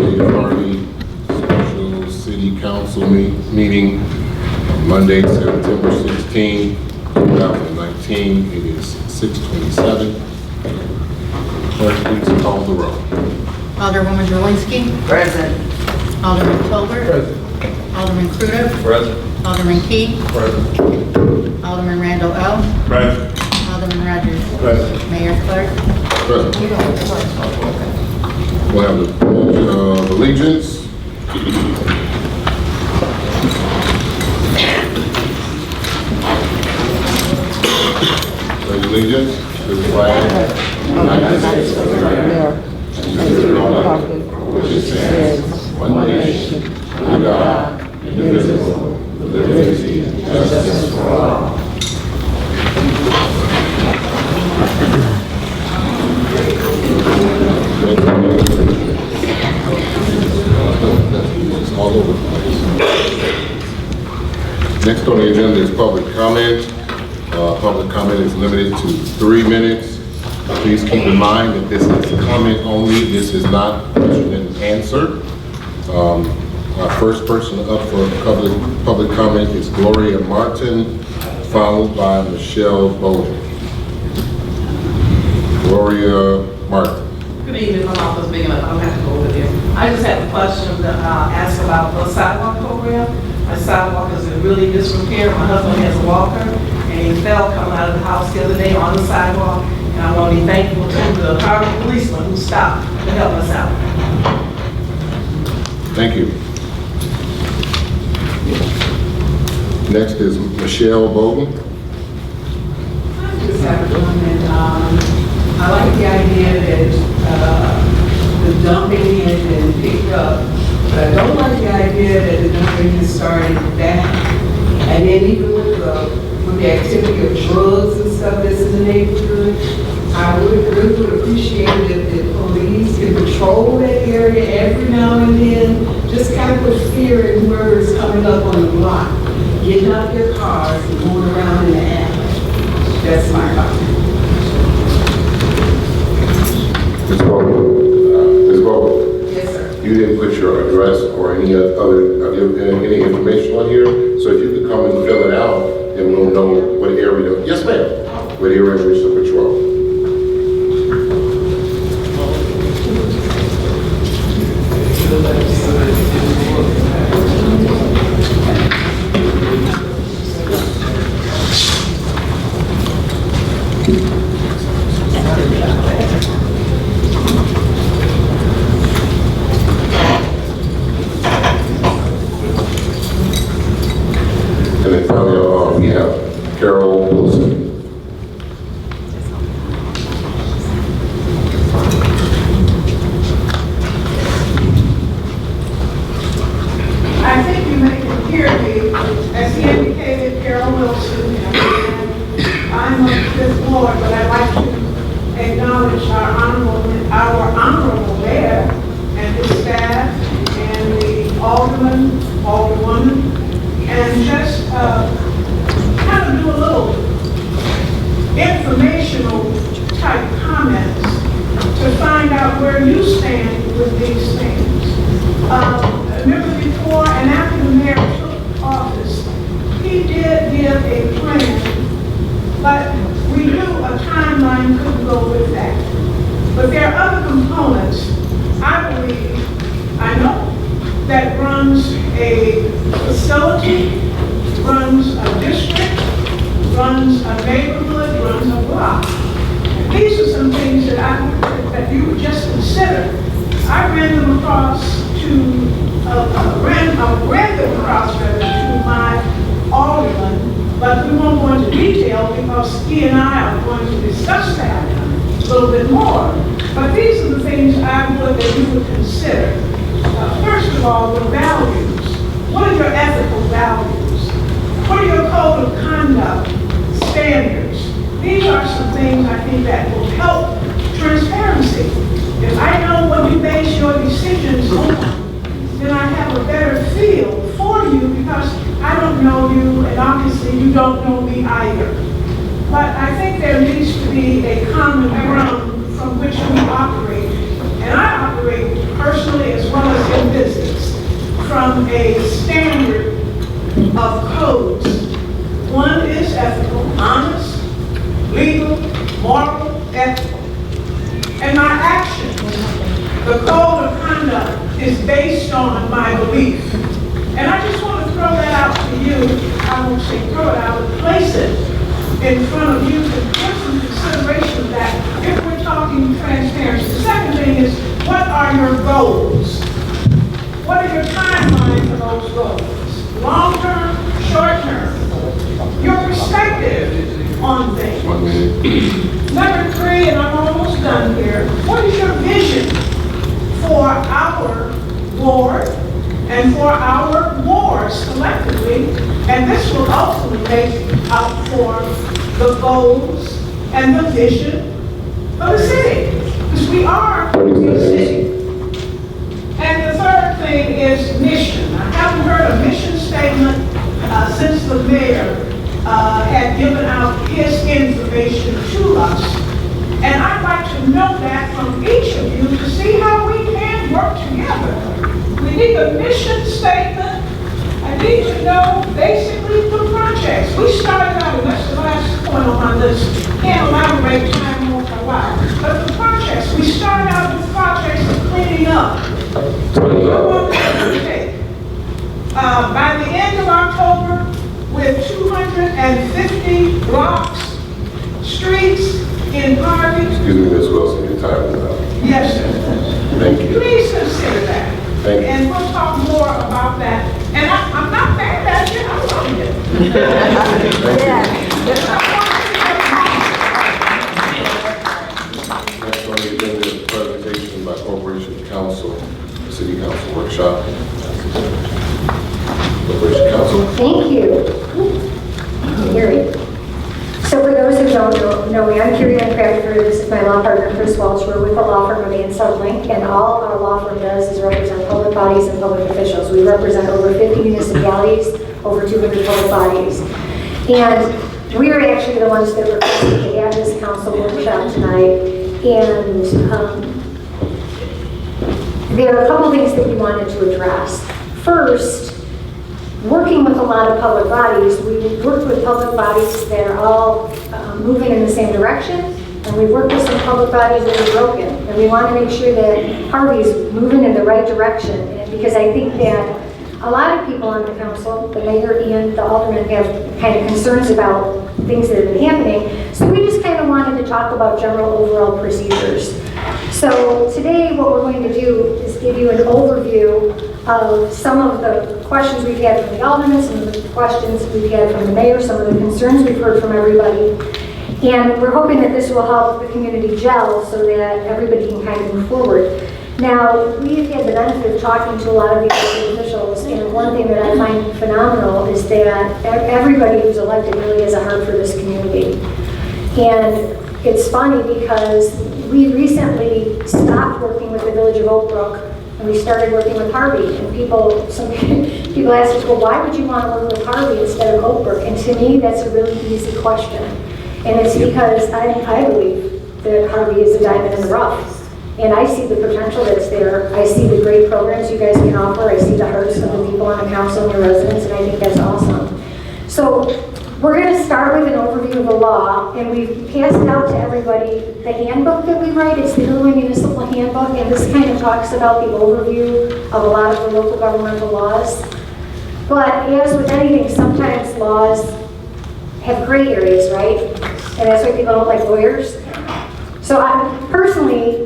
City Authority Special City Council meeting on Monday, September 16, 2019. It is 6:27. Clerk, please call the roll. Alderwoman Drolinsky. Present. Alderman Tolbert. Present. Alderman Crudup. Present. Alderman Key. Present. Alderman Randall L. Present. Alderman Rogers. Present. Mayor Clark. Present. We'll have the pledge of allegiance. Pledge allegiance to the flag of the United States of America and to the republic for which it stands, one nation, under God, indivisible, with liberty and justice for all. It's all over the place. Next on the agenda is public comment. Public comment is limited to 3 minutes. Please keep in mind that this is comment only. This is not question and answer. Our first person up for public comment is Gloria Martin, followed by Michelle Bowden. Gloria Martin. Good evening, my mouth is big enough, I don't have to go over there. I just have a question to ask about the sidewalk program. My sidewalk is in really disrepair. My husband has a walker, and he fell coming out of the house the other day on the sidewalk. And I want to be thankful to the Harvard policeman who stopped to help us out. Thank you. Next is Michelle Bowden. I just have a comment. I like the idea that the dumping has been picked up, but I don't like the idea that the dumping has started back. And then even with the activity of drugs and stuff that's in the neighborhood, I really would appreciate it if the police can patrol that area every now and then, just kind of put fear in whoever's coming up on the block, getting out their cars and going around in the alley. That's my comment. Ms. Bowden. Ms. Bowden. Yes, sir. You didn't put your address or any any information on here, so if you could come and fill it out, then we'll know what area. Yes, ma'am. What area we should patrol. And then finally, we have Carol Wilson. I think you make it clear to me, as he indicated, Carol Wilson, and I'm on this board, but I'd like to acknowledge our honorable mayor and his staff, and the alderwoman, and just kind of do a little informational type comments to find out where you stand with these things. Remember before and after the mayor took office, he did give a plan, but we knew a timeline couldn't go with that. But there are other components, I believe, I know, that runs a facility, runs a district, runs a neighborhood, runs a block. These are some things that you would just consider. I ran them across to my alderman, but we won't go into detail because he and I are going to discuss that a little bit more. But these are the things I would that you would consider. First of all, the values. What are your ethical values? What are your code of conduct standards? These are some things I think that will help transparency. If I know what you base your decisions on, then I have a better feel for you because I don't know you and obviously you don't know me either. But I think there needs to be a common ground from which we operate. And I operate personally as well as a standard of codes. One is ethical, honest, legal, moral, ethical. And my actions, the code of conduct, is based on my belief. And I just want to throw that out to you. I won't say throw it out, but place it in front of you to give some consideration of that if we're talking transparency. The second thing is, what are your goals? What are your timeline for those goals? Long-term, short-term? Your perspective on things. 1 minute. Number 3, and I'm almost done here, what is your vision for our board and for our wars collectively? And this will ultimately make up for the goals and the vision of the city. Because we are a city. And the third thing is mission. I haven't heard a mission statement since the mayor had given out his information to us. And I'd like to know that from each of you to see how we can work together. We need a mission statement. I need to know basically the projects. We started out, and that's the last point on my list. Can't elaborate time more for a while. But the projects, we started out with projects of cleaning up. By the end of October, with 250 blocks, streets in Harvey. Excuse me, Ms. Wilson, your time is up. Yes, sir. Thank you. Please consider that. Thank you. And we'll talk more about that. And I'm not mad at you, I love you. Next on the agenda is presentation by Corporation Council, City Council Workshop. Corporation Council. Thank you. Gary. So for those who don't know me, I'm Carrie Ann Crabtree. This is my law partner, Chris Welch. We're with the law firm of Ann Sudlink, and all our law firm does is represent public bodies and public officials. We represent over 50 municipalities, over 200 public bodies. And we are actually the ones that requested to have this council workshop tonight. And there are a couple things that we wanted to address. First, working with a lot of public bodies, we worked with public bodies that are all moving in the same direction, and we worked with some public bodies that are broken. And we want to make sure that Harvey's moving in the right direction, and because I think that a lot of people on the council, the mayor and the aldermen, have kind of concerns about things that have been happening. So we just kind of wanted to talk about general overall procedures. So today what we're going to do is give you an overview of some of the questions we've had from the aldermen, some of the questions we've had from the mayor, some of the concerns we've heard from everybody. And we're hoping that this will help the community gel so that everybody can kind of move forward. Now, we've had the benefit of talking to a lot of the elected officials, and one thing that I find phenomenal is that everybody who's elected really has a heart for this community. And it's funny because we recently stopped working with the village of Oak Brook, and we started working with Harvey. And some people ask us, well, why would you want to work with Harvey instead of Oak Brook? And to me, that's a really easy question. And it's because I believe that Harvey is a diamond in the rough. And I see the potential that's there. I see the great programs you guys can offer. I see the hearts of the people on the council and your residents, and I think that's awesome. So we're going to start with an overview of the law, and we've passed out to everybody the handbook that we write. It's the Illinois Municipal Handbook, and this kind of talks about the overview of a lot of the local governmental laws. But as with anything, sometimes laws have gray areas, right? And that's why people don't like lawyers. So personally,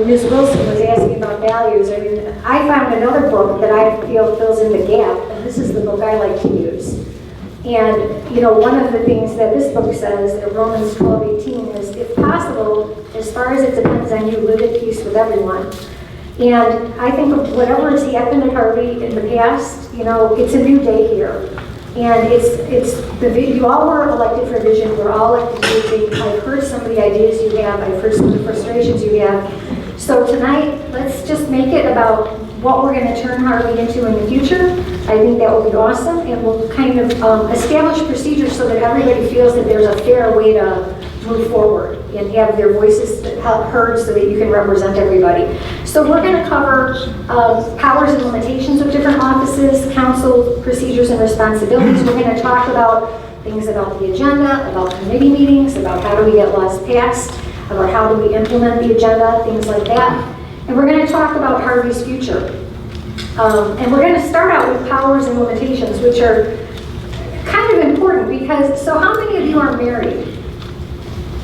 Ms. Wilson was asking about values. I mean, I found another book that I feel fills in the gap, and this is the book I like to use. And, one of the things that this book says, that Romans 12:18, is, if possible, as far as it depends on you, live at peace with everyone. And I think of whatever has happened at Harvey in the past, it's a new day here. And you all were elected for vision, we're all elected for vision. I've heard some of the ideas you have, I've heard some of the frustrations you have. So tonight, let's just make it about what we're going to turn Harvey into in the future. I think that will be awesome, and we'll kind of establish procedures so that everybody feels that there's a fair way to move forward and have their voices heard so that you can represent everybody. So we're going to cover powers and limitations of different offices, council procedures and responsibilities. We're going to talk about things about the agenda, about committee meetings, about how do we get laws passed, about how do we implement the agenda, things like that. And we're going to talk about Harvey's future. And we're going to start out with powers and limitations, which are kind of important because, so how many of you are married?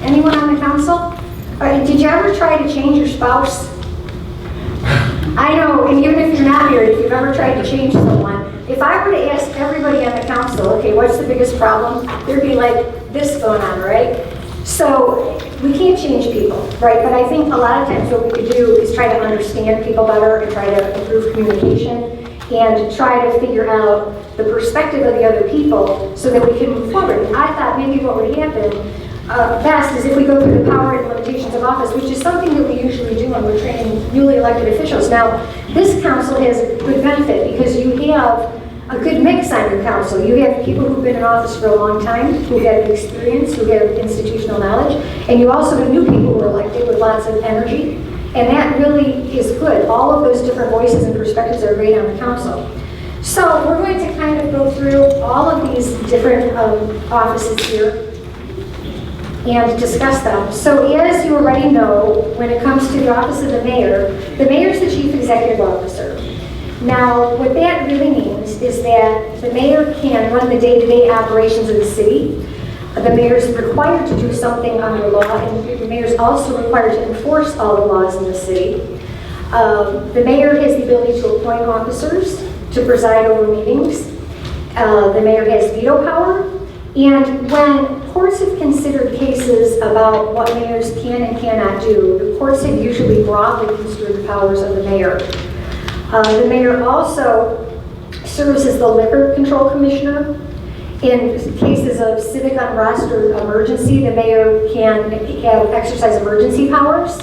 Anyone on the council? Did you ever try to change your spouse? I know, and even if you're not married, if you've ever tried to change someone, if I were to ask everybody on the council, okay, what's the biggest problem? There'd be like this going on, right? So we can't change people, right? But I think a lot of times what we could do is try to understand people better and try to improve communication and try to figure out the perspective of the other people so that we can move forward. And I thought maybe what would happen best is if we go through the power and limitations of office, which is something that we usually do when we're training newly elected officials. Now, this council has a good benefit because you have a good mix on your council. You have people who've been in office for a long time, who have experience, who have institutional knowledge, and you also have new people who are elected with lots of energy, and that really is good. All of those different voices and perspectives are great on the council. So we're going to kind of go through all of these different offices here and discuss them. So as you already know, when it comes to the office of the mayor is the chief executive officer. Now, what that really means is that the mayor can run the day-to-day operations of the city. The mayor is required to do something under law, and the mayor is also required to enforce all the laws in the city. The mayor has the ability to appoint officers to preside over meetings. The mayor has veto power. And when courts have considered cases about what mayors can and cannot do, the courts have usually broadly construed the powers of the mayor. The mayor also serves as the liquor control commissioner. In cases of civic unrest or emergency, the mayor can exercise emergency powers.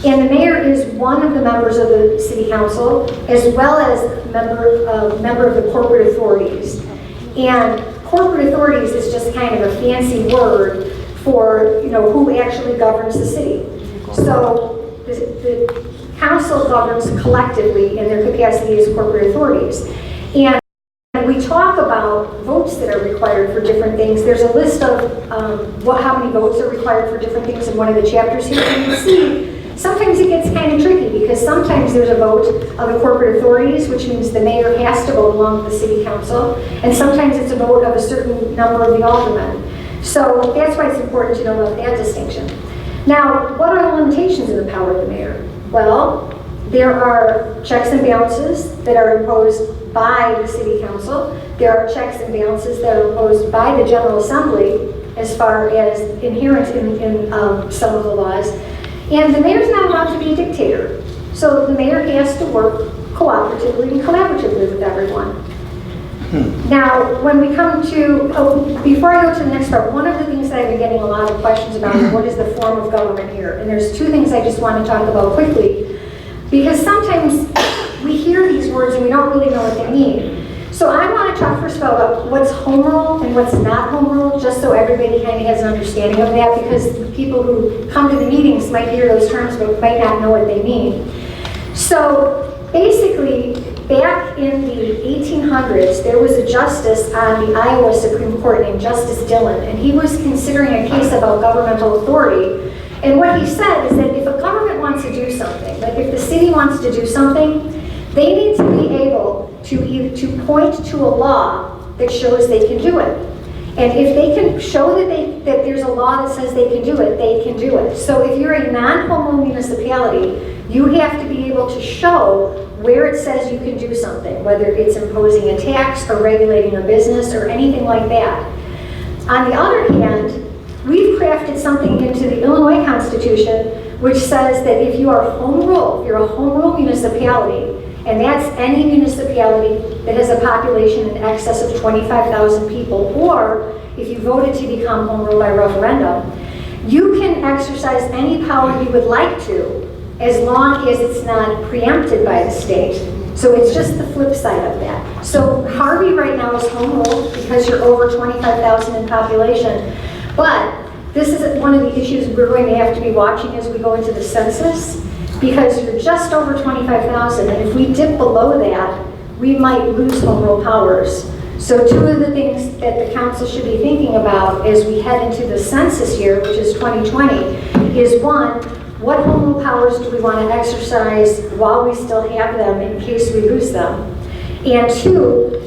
And the mayor is one of the members of the city council, as well as a member of the corporate authorities. And corporate authorities is just kind of a fancy word for, who actually governs the city. So the council governs collectively in their capacity as corporate authorities. And we talk about votes that are required for different things. There's a list of how many votes are required for different things in one of the chapters here. And you see, sometimes it gets kind of tricky because sometimes there's a vote of the corporate authorities, which means the mayor has to vote along with the city council. And sometimes it's a vote of a certain number of the aldermen. So that's why it's important to know about that distinction. Now, what are the limitations of the power of the mayor? Well, there are checks and balances that are imposed by the city council. There are checks and balances that are imposed by the General Assembly as far as inherent in some of the laws. And the mayor's not allowed to be a dictator. So the mayor has to work cooperatively and collaboratively with everyone. Now, when we come to, before I go to the next part, one of the things that I've been getting a lot of questions about is what is the form of government here? And there's two things I just want to talk about quickly, because sometimes we hear these words and we don't really know what they mean. So I want to talk first of all about what's home rule and what's not home rule, just so everybody kind of has an understanding of that, because people who come to the meetings might hear those terms but might not know what they mean. So basically, back in the 1800s, there was a justice on the Iowa Supreme Court named Justice Dillon, and he was considering a case about governmental authority. And what he said is that if a government wants to do something, like if the city wants to do something, they need to be able to point to a law that shows they can do it. And if they can show that there's a law that says they can do it, they can do it. So if you're a non-home rule municipality, you have to be able to show where it says you can do something, whether it's imposing a tax or regulating a business or anything like that. On the other hand, we've crafted something into the Illinois Constitution which says that if you are home rule, if you're a home rule municipality, and that's any municipality that has a population in excess of 25,000 people, or if you voted to become home rule by referendum, you can exercise any power you would like to, as long as it's not preempted by the state. So it's just the flip side of that. So Harvey right now is home rule because you're over 25,000 in population. But this is one of the issues we're going to have to be watching as we go into the census. because you're just over 25,000, and if we dip below that, we might lose home rule powers. So two of the things that the council should be thinking about as we head into the census year, which is 2020, is one, what home rule powers do we want to exercise while we still have them in case we lose them? And two,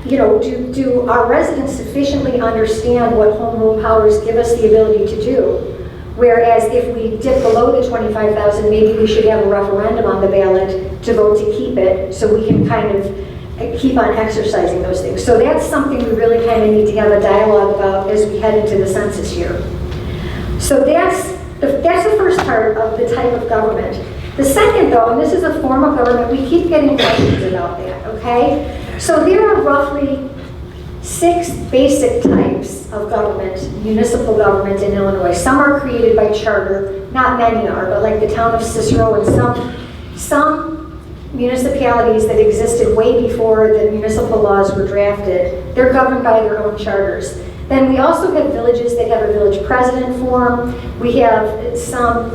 do our residents sufficiently understand what home rule powers give us the ability to do? Whereas if we dip below the 25,000, maybe we should have a referendum on the ballot to vote to keep it, so we can kind of keep on exercising those things. So that's something we really kind of need to have a dialogue about as we head into the census year. So that's the first part of the type of government. The second, though, and this is a form of government, we keep getting questions about that, okay? So there are roughly 6 basic types of government, municipal government in Illinois. Some are created by charter, not many are, but like the town of Cicero and some municipalities that existed way before the municipal laws were drafted, they're governed by their own charters. Then we also have villages that have a village president form. We have some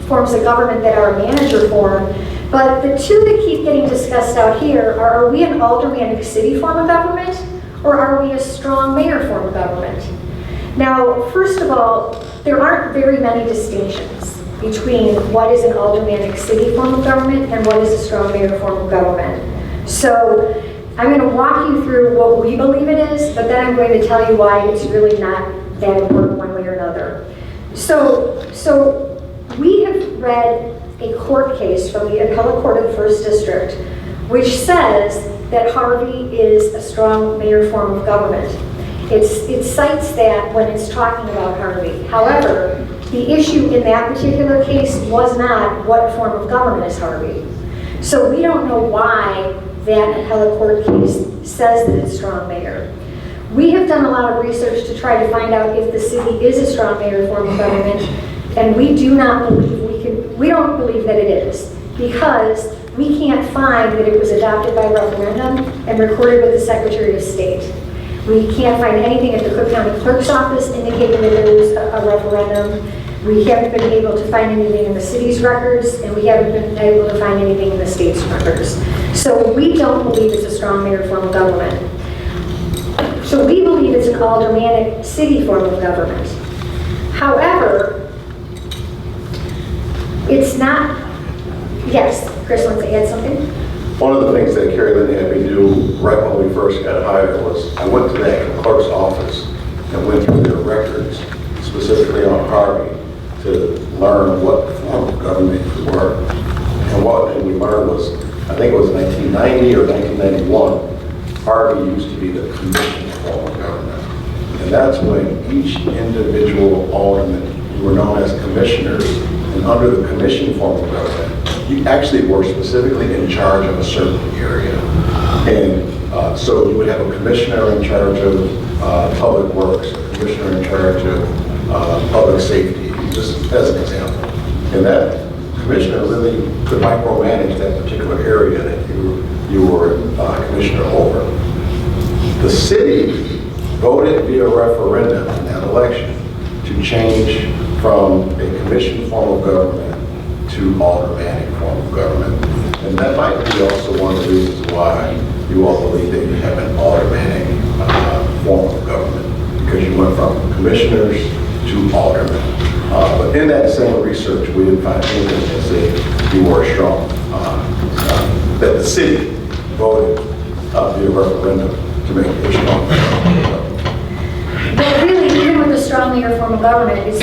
forms of government that are a manager form. But the two that keep getting discussed out here are we an aldermanic city form of government, or are we a strong mayor form of government? Now, first of all, there aren't very many distinctions between what is an aldermanic city form of government and what is a strong mayor form of government. So I'm going to walk you through what we believe it is, but then I'm going to tell you why it's really not that important one way or another. So we have read a court case from the Appellate Court of the First District, which says that Harvey is a strong mayor form of government. It cites that when it's talking about Harvey. However, the issue in that particular case was not what form of government is Harvey. So we don't know why that appellate court case says that it's strong mayor. We have done a lot of research to try to find out if the city is a strong mayor form of government, and we do not believe we don't believe that it is, because we can't find that it was adopted by referendum and recorded with the Secretary of State. We can't find anything at the Cook County Clerk's Office indicating that there was a referendum. We haven't been able to find anything in the city's records, and we haven't been able to find anything in the state's records. So we don't believe it's a strong mayor form of government. So we believe it's an aldermanic city form of government. However, it's not. Yes, Chris wants to add something? One of the things that Carrie Lynn had me do right when we first got hired was I went to that clerk's office and went through their records, specifically on Harvey, to learn what form of government we were. And what we learned was, I think it was 1990 or 1991, Harvey used to be the commission form of government. And that's when each individual alderman, who were known as commissioners, and under the commission form of government, you actually were specifically in charge of a certain area. And so you would have a commissioner in charge of public works, a commissioner in charge of public safety, just as an example. And that commissioner really could micromanage that particular area that you were commissioner over. The city voted via referendum in that election to change from a commission form of government to aldermanic form of government. And that might be also one of the reasons why you all believe that you have an aldermanic form of government, because you went from commissioners to aldermen. But in that same research, we didn't find anything that said you were strong, that the city voted via referendum to make it a strong government. But really, even with the strong mayor form of government,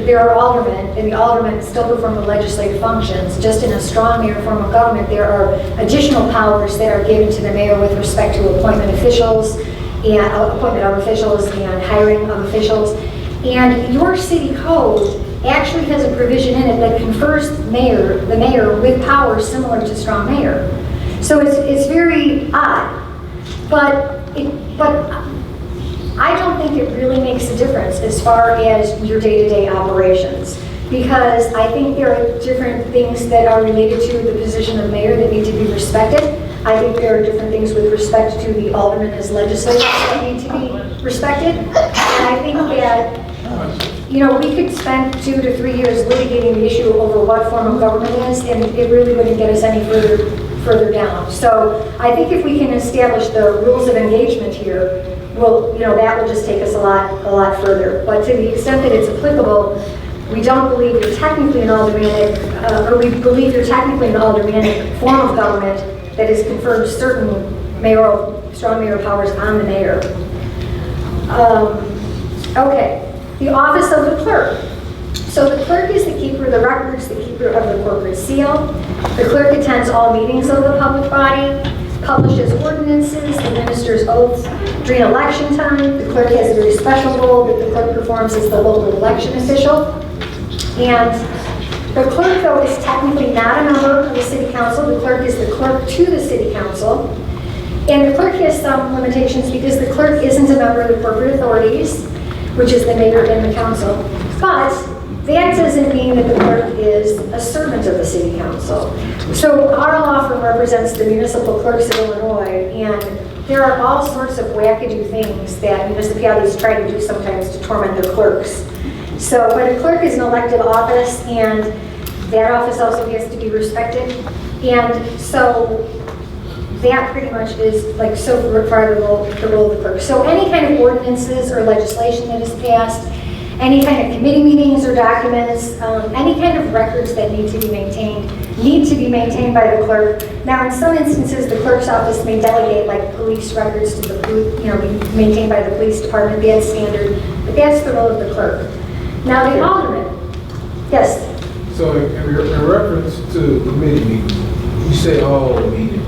there are aldermen, and the aldermen still perform the legislative functions. Just in a strong mayor form of government, there are additional powers that are given to the mayor with respect to appointment of officials and hiring of officials. And your city code actually has a provision in it that confers the mayor with powers similar to strong mayor. So it's very odd, but I don't think it really makes a difference as far as your day-to-day operations, because I think there are different things that are related to the position of mayor that need to be respected. I think there are different things with respect to the aldermen as legislators that need to be respected. And I think that you know, we could spend 2 to 3 years litigating the issue over what form of government is, and it really wouldn't get us any further down. So I think if we can establish the rules of engagement here, well, you know, that will just take us a lot further. But to the extent that it's applicable, we don't believe you're technically an aldermanic, or we believe you're technically an aldermanic form of government that has conferred certain strong mayoral powers on the mayor. Okay, the office of the clerk. So the clerk is the keeper of the records, the keeper of the corporate seal. The clerk attends all meetings of the public body, publishes ordinances, administers oaths during election time. The clerk has a very special role that the clerk performs as the local election official. And the clerk, though, is technically not a member of the city council. The clerk is the clerk to the city council. And the clerk has some limitations because the clerk isn't a member of the corporate authorities, which is the mayor and the council. But that doesn't mean that the clerk is a servant of the city council. So our law firm represents the municipal clerks of Illinois, and there are all sorts of wackadoo things that municipalities try to do sometimes to torment their clerks. So, but a clerk is an elected office, and that office also has to be respected. And so that pretty much is like so far the role of the clerk. So any kind of ordinances or legislation that is passed, any kind of committee meetings or documents, any kind of records that need to be maintained by the clerk. Now, in some instances, the clerk's office may delegate like police records to the, be maintained by the police department. That's standard, but that's the role of the clerk. Now, the alderman, yes. So in reference to committee meetings, you say all meetings.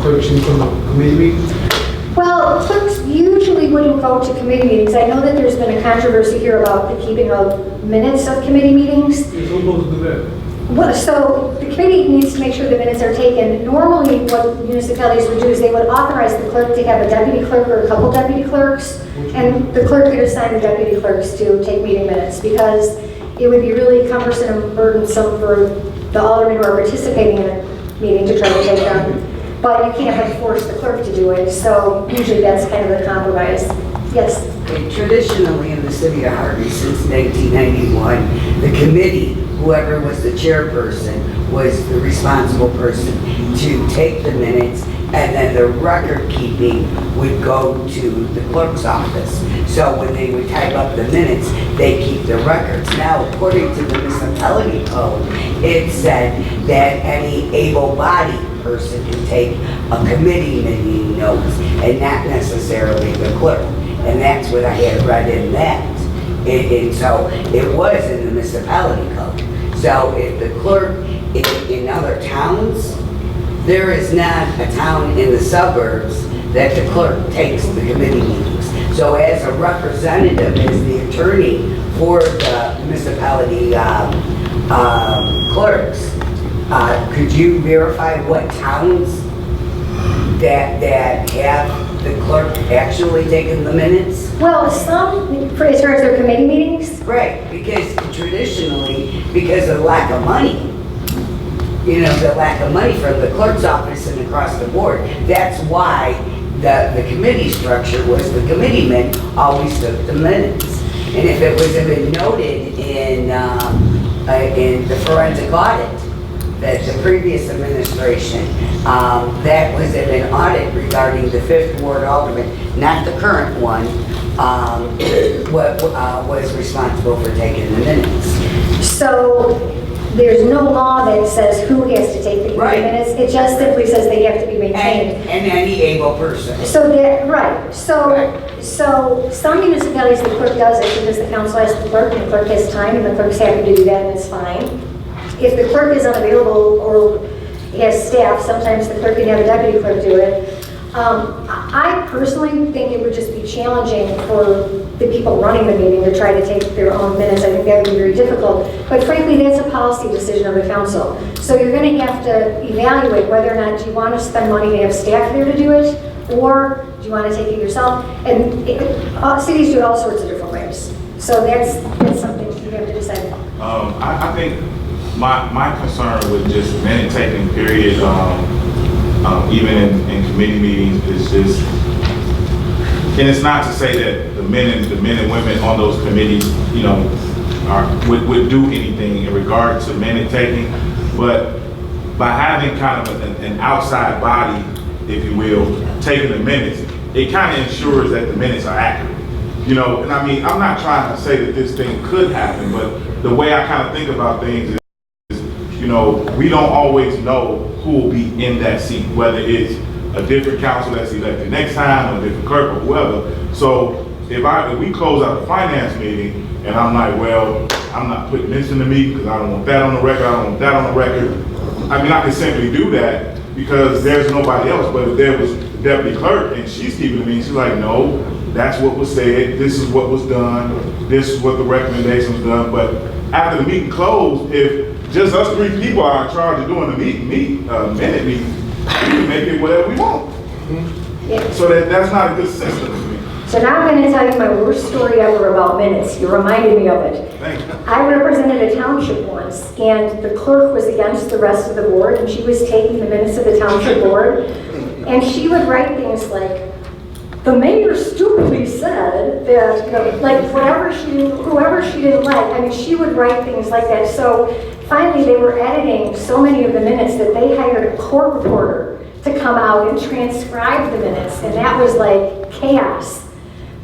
Clerk should come to committee meetings? Well, clerks usually wouldn't go to committee meetings. I know that there's been a controversy here about the keeping of minutes of committee meetings. Who's supposed to do that? Well, so the committee needs to make sure the minutes are taken. Normally, what municipalities would do is they would authorize the clerk to have a deputy clerk or a couple deputy clerks, and the clerk could assign the deputy clerks to take meeting minutes, because it would be really cumbersome and burdensome for the aldermen who are participating in a meeting to try to take them. But you can't like force the clerk to do it, so usually that's kind of the compromise. Yes? Traditionally in the city of Harvey since 1991, the committee, whoever was the chairperson, was the responsible person to take the minutes, and then the record keeping would go to the clerk's office. So when they would type up the minutes, they keep the records. Now, according to the municipality code, it said that any able-bodied person can take a committee meeting notes and not necessarily the clerk. And that's what I had read in that. And so it was in the municipality code. So if the clerk in other towns, there is not a town in the suburbs that the clerk takes the committee meetings. So as a representative, as the attorney for the municipality clerks, could you verify what towns that have the clerk actually taking the minutes? Well, some, as far as their committee meetings, Right, because traditionally, because of lack of money, the lack of money from the clerk's office and across the board, that's why the committee structure was the committeemen always took the minutes. And if it was been noted in the forensic audit, that the previous administration, that was in an audit regarding the 5th Ward Alderman, not the current one, was responsible for taking the minutes. so there's no law that says who has to take the Right. minutes. It just simply says they have to be maintained. And any able person. So that, right, so some municipalities, the clerk does it because the council has the clerk and the clerk has time and the clerk's happy to do that and it's fine. If the clerk is unavailable or has staff, sometimes the clerk can have a deputy clerk do it. I personally think it would just be challenging for the people running the meeting to try to take their own minutes. I think that would be very difficult. But frankly, that's a policy decision of the council. So you're going to have to evaluate whether or not do you want to spend money to have staff there to do it, or do you want to take it yourself? And cities do it all sorts of different ways. So that's something you have to decide. I think my concern with just minute taking period, even in committee meetings, is just, and it's not to say that the men and women on those committees, would do anything in regard to minute taking. But by having kind of an outside body, if you will, taking the minutes, it kind of ensures that the minutes are accurate. You know, and I mean, I'm not trying to say that this thing could happen, but the way I kind of think about things is, you know, we don't always know who will be in that seat, whether it's a different council that's elected next time, or a different clerk, or whoever. So if we close out the finance meeting, and I'm like, well, I'm not putting this in the meeting because I don't want that on the record, I don't want that on the record. I mean, I can simply do that because there's nobody else. But if there was the deputy clerk and she's keeping the meeting, she's like, no, that's what was said, this is what was done, this is what the recommendation was done. But after the meeting closed, if just us 3 people are in charge of doing the minute meeting, we can make it whatever we want. Yeah. So that's not a good system to me. So now I'm going to tell you my worst story ever about minutes. You reminded me of it. Thank you. I represented a township once, and the clerk was against the rest of the board, and she was taking the minutes of the township board, and she would write things like, the mayor stupidly said that, you know, like whoever she didn't like. I mean, she would write things like that. So finally, they were editing so many of the minutes that they hired a court reporter to come out and transcribe the minutes, and that was like chaos.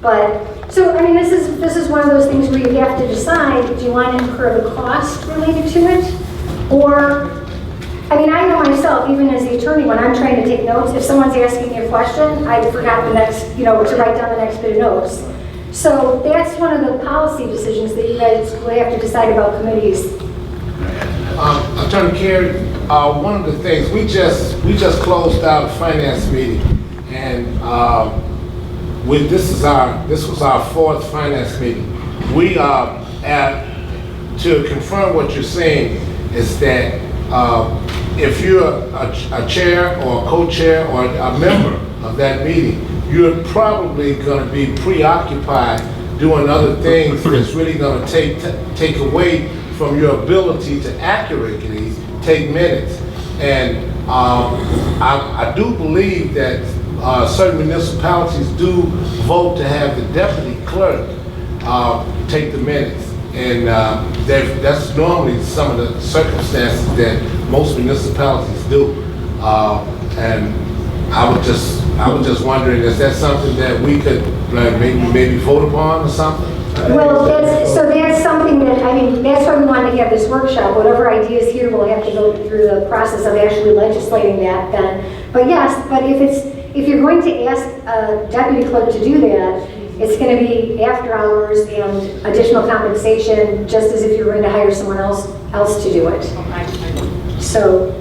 But, so, I mean, this is one of those things where you have to decide, do you want to incur the cost related to it? Or, I mean, I know myself, even as the attorney, when I'm trying to take notes, if someone's asking me a question, I forgot the next, you know, to write down the next bit of notes. So that's one of the policy decisions that you guys will have to decide about committees. Attorney Carey, one of the things, we just closed out a finance meeting, and this was our 4th finance meeting. We to confirm what you're saying is that if you're a chair or a co-chair or a member of that meeting, you're probably going to be preoccupied doing other things that's really going to take away from your ability to accurately take minutes. And I do believe that certain municipalities do vote to have the deputy clerk take the minutes. And that's normally some of the circumstances that most municipalities do. And I was just wondering, is that something that we could maybe vote upon or something? Well, that's something that, I mean, that's why we wanted to have this workshop. Whatever ideas here, we'll have to go through the process of actually legislating that then. But yes, but if you're going to ask a deputy clerk to do that, it's going to be after hours and additional compensation, just as if you were going to hire someone else to do it. So.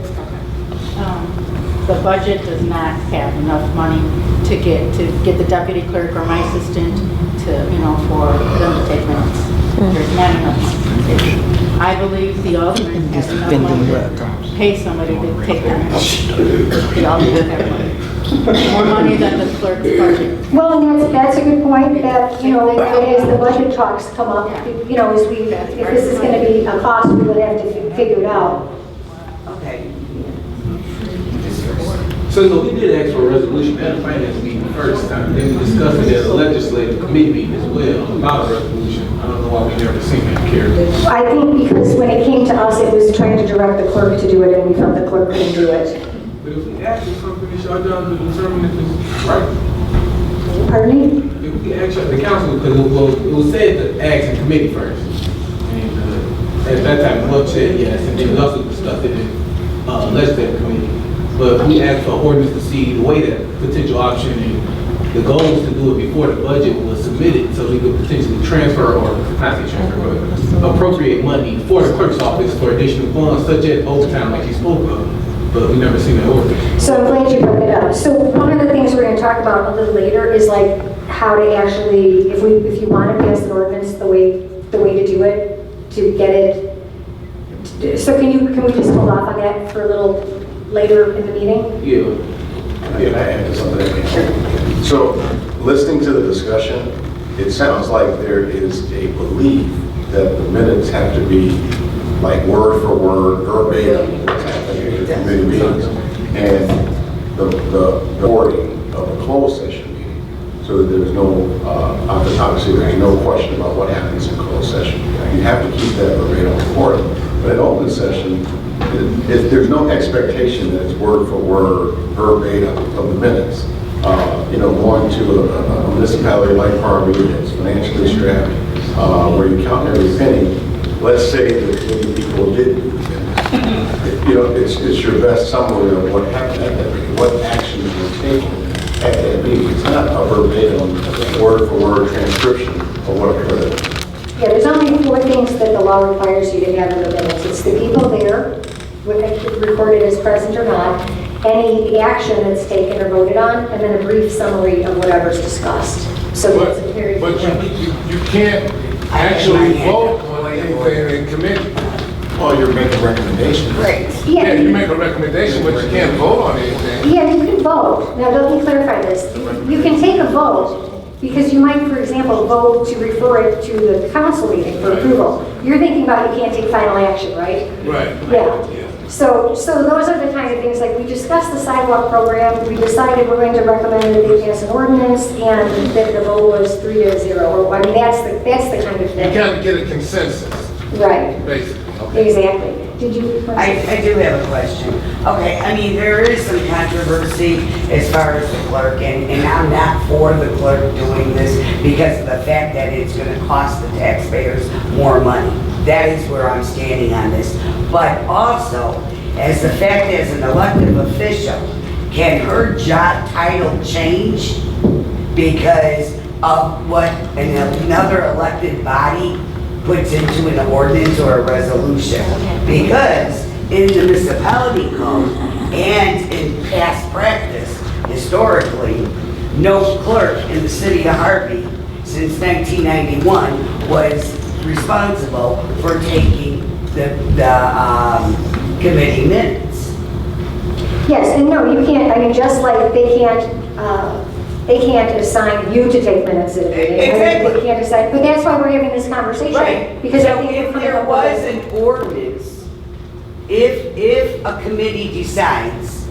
The budget does not have enough money to get the deputy clerk or my assistant to, you know, for them to take minutes. There's not enough money. I believe the alderman has enough money to pay somebody to take their minutes. The alderman have money. More money than the clerk's budget. Well, and that's a good point, that, you know, as the budget talks come up, you know, if this is going to be a cost, we would have to figure it out. Okay. So we did ask for a resolution at the finance meeting first time, then we discussed it at a legislative committee meeting as well about a resolution. I don't know why we never seen that, Carrie. I think because when it came to us, it was trying to direct the clerk to do it, and we felt the clerk couldn't do it. But if we ask for something, it's our job to determine if it's right. Pardon me? If we ask the council, because it was said to ask the committee first. And at that time, Club said yes, and then we also discussed it in legislative committee. But we asked for ordinance to see the way that potential option, and the goal was to do it before the budget was submitted, so we could potentially transfer, or not say transfer, but appropriate money for the clerk's office for additional funds, such as overtime, like you spoke of. But we never seen that ordinance. So I'm glad you brought it up. So one of the things we're going to talk about a little later is like how to actually, if you want to pass an ordinance, the way to do it, to get it. So can we just hold off on that for a little later in the meeting? Yeah, I add something. So, listening to the discussion, it sounds like there is a belief that the minutes have to be like word for word, verbatim, what's happening in the committee meetings. And the wording of a closed session meeting so that there's no, obviously, there's no question about what happens in closed session. You have to keep that verbatim recorded. But in open session, there's no expectation that it's word for word, verbatim of the minutes. Going to a municipality like Harvey that's financially strapped, where you count every penny, let's say that many people did do this. It's your best summary of what happened at that meeting, what actions were taken at that meeting. It's not a verbatim, word for word transcription of what occurred. Yeah, there's only 4 things that the law requires you to have in the minutes. It's the people there, whether recorded as present or not, any action that's taken or voted on, and then a brief summary of whatever's discussed. So But it's a very but quick. you can't actually vote on anything in committee. Well, you're making recommendations. Right. Yeah, you make a recommendation, but you can't vote on anything. Yeah, you can vote. Now, let me clarify this. You can take a vote, because you might, for example, vote to refer it to the council meeting for approval. You're thinking about you can't take final action, right? Right. Yeah. So those are the kind of things, like we discussed the sidewalk program, we decided we're going to recommend that they pass an ordinance, and that the vote was 3-0. Or, I mean, that's the kind of You thing. gotta get a consensus, Right, basically. Okay. exactly. Did you? I do have a question. Okay, I mean, there is some controversy as far as the clerk, and I'm not for the clerk doing this because of the fact that it's gonna cost the taxpayers more money. That is where I'm standing on this. But also, as the fact as an elected official, can her job title change because of what another elected body puts into an ordinance or a resolution? Because in the municipality code and in past practice, historically, no clerk in the city of Harvey since 1991 was responsible for taking the committee minutes. Yes, and no, you can't, I mean, just like they can't assign you to take minutes at a meeting. Exactly. They can't decide, but that's why we're having this conversation. Right. Because I So think we're if coming there up was with- an ordinance, if a committee decides,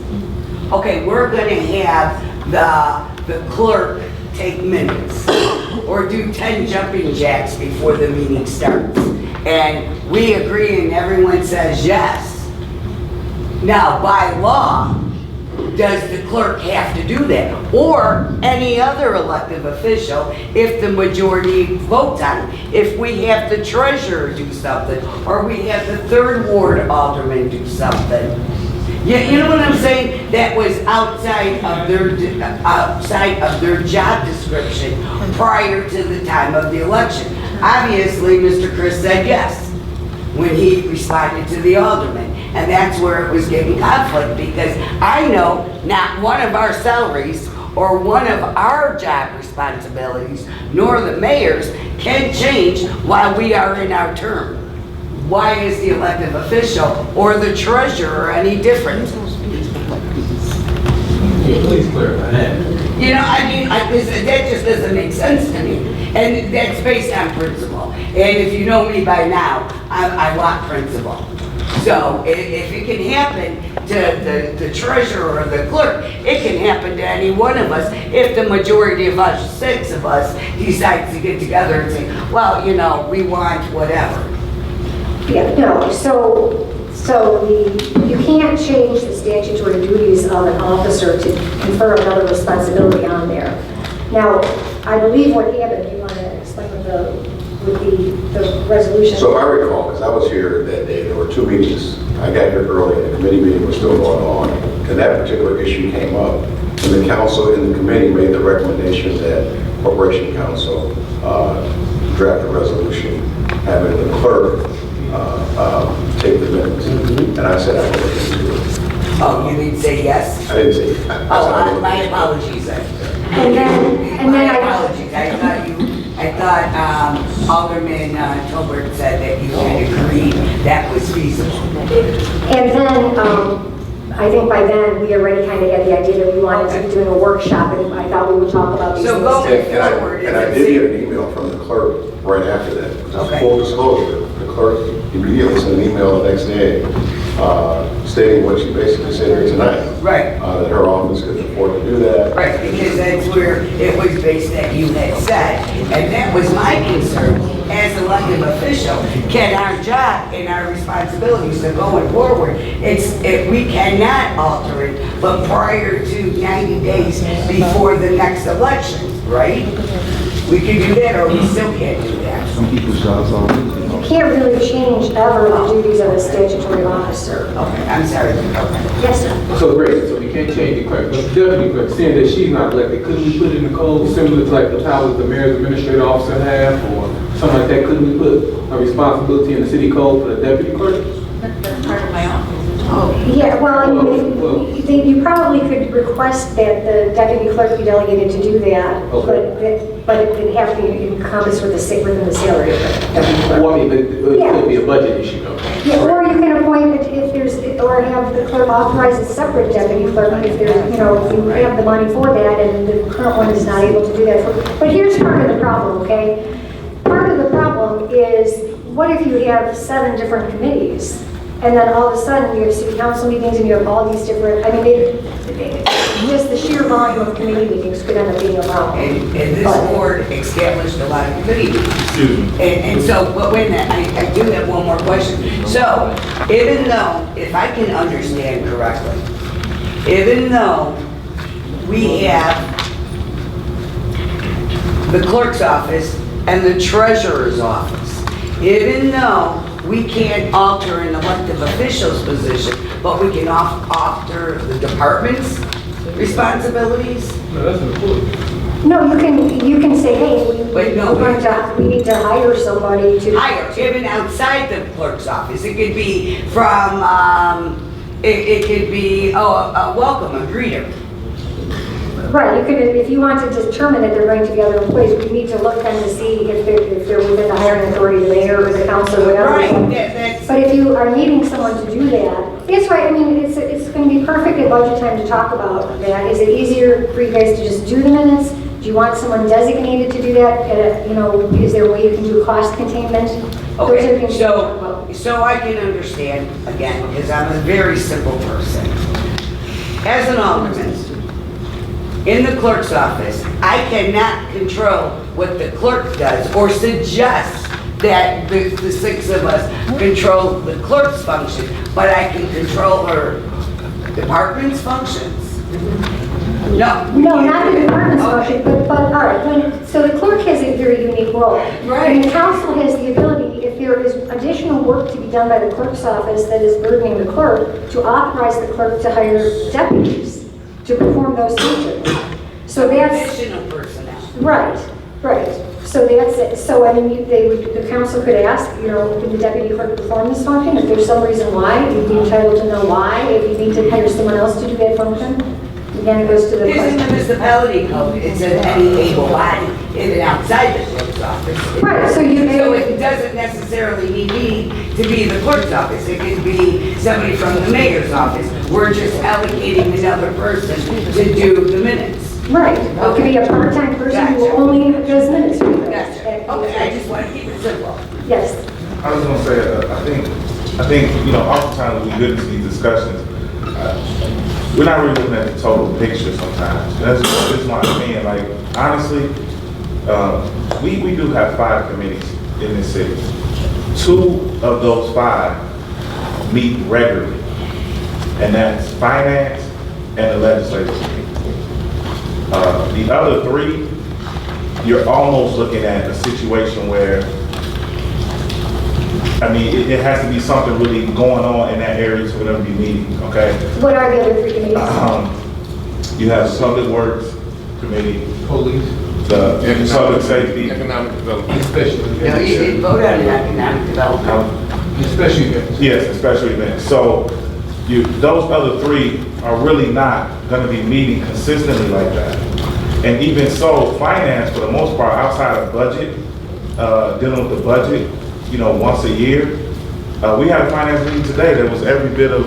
okay, we're gonna have the clerk take minutes or do 10 jumping jacks before the meeting starts, and we agree and everyone says yes. Now, by law, does the clerk have to do that? Or any other elected official, if the majority votes on it? If we have the treasurer do something, or we have the 3rd Ward alderman do something? You know what I'm saying? That was outside of their job description prior to the time of the election. Obviously, Mr. Chris said yes when he responded to the alderman. And that's where it was getting conflict, because I know not one of our salaries or one of our job responsibilities, nor the mayor's, can change while we are in our term. Why is the elected official or the treasurer any different? Please clarify that. You know, I mean, that just doesn't make sense to me. And that's based on principle. And if you know me by now, I want principle. So if it can happen to the treasurer or the clerk, it can happen to any one of us if the majority of us, 6 of us, decides to get together and say, well, you know, we want whatever. Yeah, no, you can't change the statutory duties of an officer to confer another responsibility on there. Now, I believe what happened, you want to explain with the resolution? So I recall, because I was here that day, there were 2 meetings. I got here early, and the committee meeting was still going on, and that particular issue came up. And the council and the committee made the recommendation that Corporation Council draft a resolution having the clerk take the minutes. And I said I would look into it. Oh, you didn't say yes? I didn't say. Oh, my apologies. And then My I, apologies. I thought Alderman Tolbert said that you had agreed that was feasible. and then, I think by then, we already kind of had the idea that we wanted to be doing a workshop, and I thought we would talk about these So things. go forward. And I did get an email from the clerk right after that. Okay. Full disclosure, the clerk immediately sent an email the next day stating what she basically said here tonight. Right. That her office could afford to do that. Right. Right, because that's where it was based that you had said. And that was my concern as elected official. Can our job and our responsibilities to going forward, we cannot alter it, but prior to 90 days before the next election, right? We can do that, or we still can't do that. Some people's jobs are. You can't really change ever the duties of a statutory officer. Okay, I'm sorry. Okay. Yes, sir. So great, so we can't change the clerk, but the deputy clerk, seeing that she's not elected, couldn't we put in the code similar to like the powers the mayor's administrative officer have, or something like that? Couldn't we put a responsibility in the city code for the deputy clerk? That's part of my office. Yeah, well, I mean, you probably could request that the deputy clerk be delegated to do that, but it'd have to be encompassed within the salary of the deputy clerk. Well, I mean, but it could be a budget issue though. Yeah, or you can appoint it if there's, or have the clerk authorize a separate deputy clerk if there's, if you have the money for that and the current one is not able to do that. But here's part of the problem, okay? Part of the problem is, what if you have 7 different committees? And then all of a sudden, you have city council meetings and you have all these different, I mean, just the sheer volume of committee meetings could end up being a problem. And this board established a lot of committees. Excuse me. And so, but wait a minute, I do have one more question. So, even though, if I can understand correctly, even though we have the clerk's office and the treasurer's office, even though we can't alter an elected official's position, but we can alter the department's responsibilities? No, that's important. No, you can say, hey, Wait, no, we need to hire somebody to. Higher, even outside the clerk's office. It could be from, it could be, a welcome, a greeter. Right, you could, if you want to determine that they're going to be other employees, we need to look kind of see if they're within the hiring authority of the mayor or the council or whatever. Right, that's, But if you are needing someone to do that, that's right, I mean, it's going to be perfect at budget time to talk about that. Is it easier for you guys to just do the minutes? Do you want someone designated to do that? Is there a way you can do cost containment? Those are okay, things to talk about. so I can understand, again, because I'm a very simple person. As an alderman, in the clerk's office, I cannot control what the clerk does or suggest that the 6 of us control the clerk's function, but I can control her department's functions. No. No, not the department's function, but all right, so the clerk has a very unique role. Right. And the council has the ability, if there is additional work to be done by the clerk's office that is burdening the clerk, to authorize the clerk to hire deputies to perform those functions. So that's, Additional personnel. right. So that's it. So I mean, the council could ask, can the deputy clerk perform this function? If there's some reason why, you'd be entitled to know why. If you need to hire someone else to do that function, again, it goes to the It's in the question. municipality code, it says any able body in and outside the clerk's office. Right, so So it doesn't necessarily need me to be the clerk's office, it could be somebody from the mayor's office. We're just allocating another person to do the minutes. Right, it could be a part-time person who Gotcha. only does minutes. Gotcha. Okay, I just want to keep it simple. Yes. I was gonna say, I think, oftentimes when we get into these discussions, we're not really looking at the total picture sometimes. That's just my opinion. Like, honestly, we do have 5 committees in this city. 2 of those 5 meet regularly, and that's finance and the legislative committee. The other 3, you're almost looking at a situation where, it has to be something really going on in that area to whatever you need, okay? What are the other 3 committees? You have Public Works Committee, Police. the Public Safety, Economic development. Special No, you events. didn't vote on the economic development. Special events. yes, and special events. So those other 3 are really not gonna be meeting consistently like that. And even so, finance, for the most part, outside of budget, dealing with the budget, once a year, we had a finance meeting today that was every bit of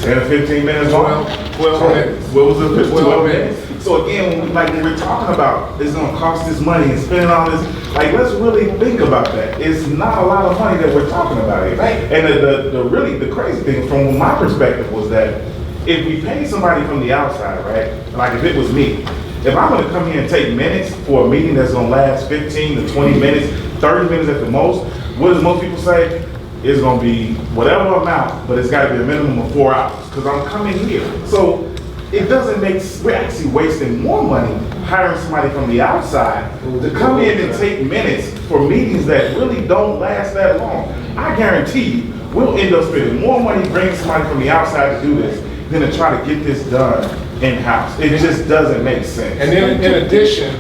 10 or 15 minutes long. 12 minutes. What was it? 12 minutes. So again, when we're talking about it's gonna cost this money and spending all this, let's really think about that. It's not a lot of money that we're talking about here. Right. And the crazy thing from my perspective was that if we pay somebody from the outside, right? Like if it was me, if I'm gonna come here and take minutes for a meeting that's gonna last 15 to 20 minutes, 30 minutes at the most, what does most people say? It's gonna be whatever amount, but it's gotta be a minimum of 4 hours, because I'm coming here. So it doesn't make, we're actually wasting more money hiring somebody from the outside to come in and take minutes for meetings that really don't last that long. I guarantee you, we'll end up spending more money bringing somebody from the outside to do this than to try to get this done in-house. It just doesn't make sense. And then in addition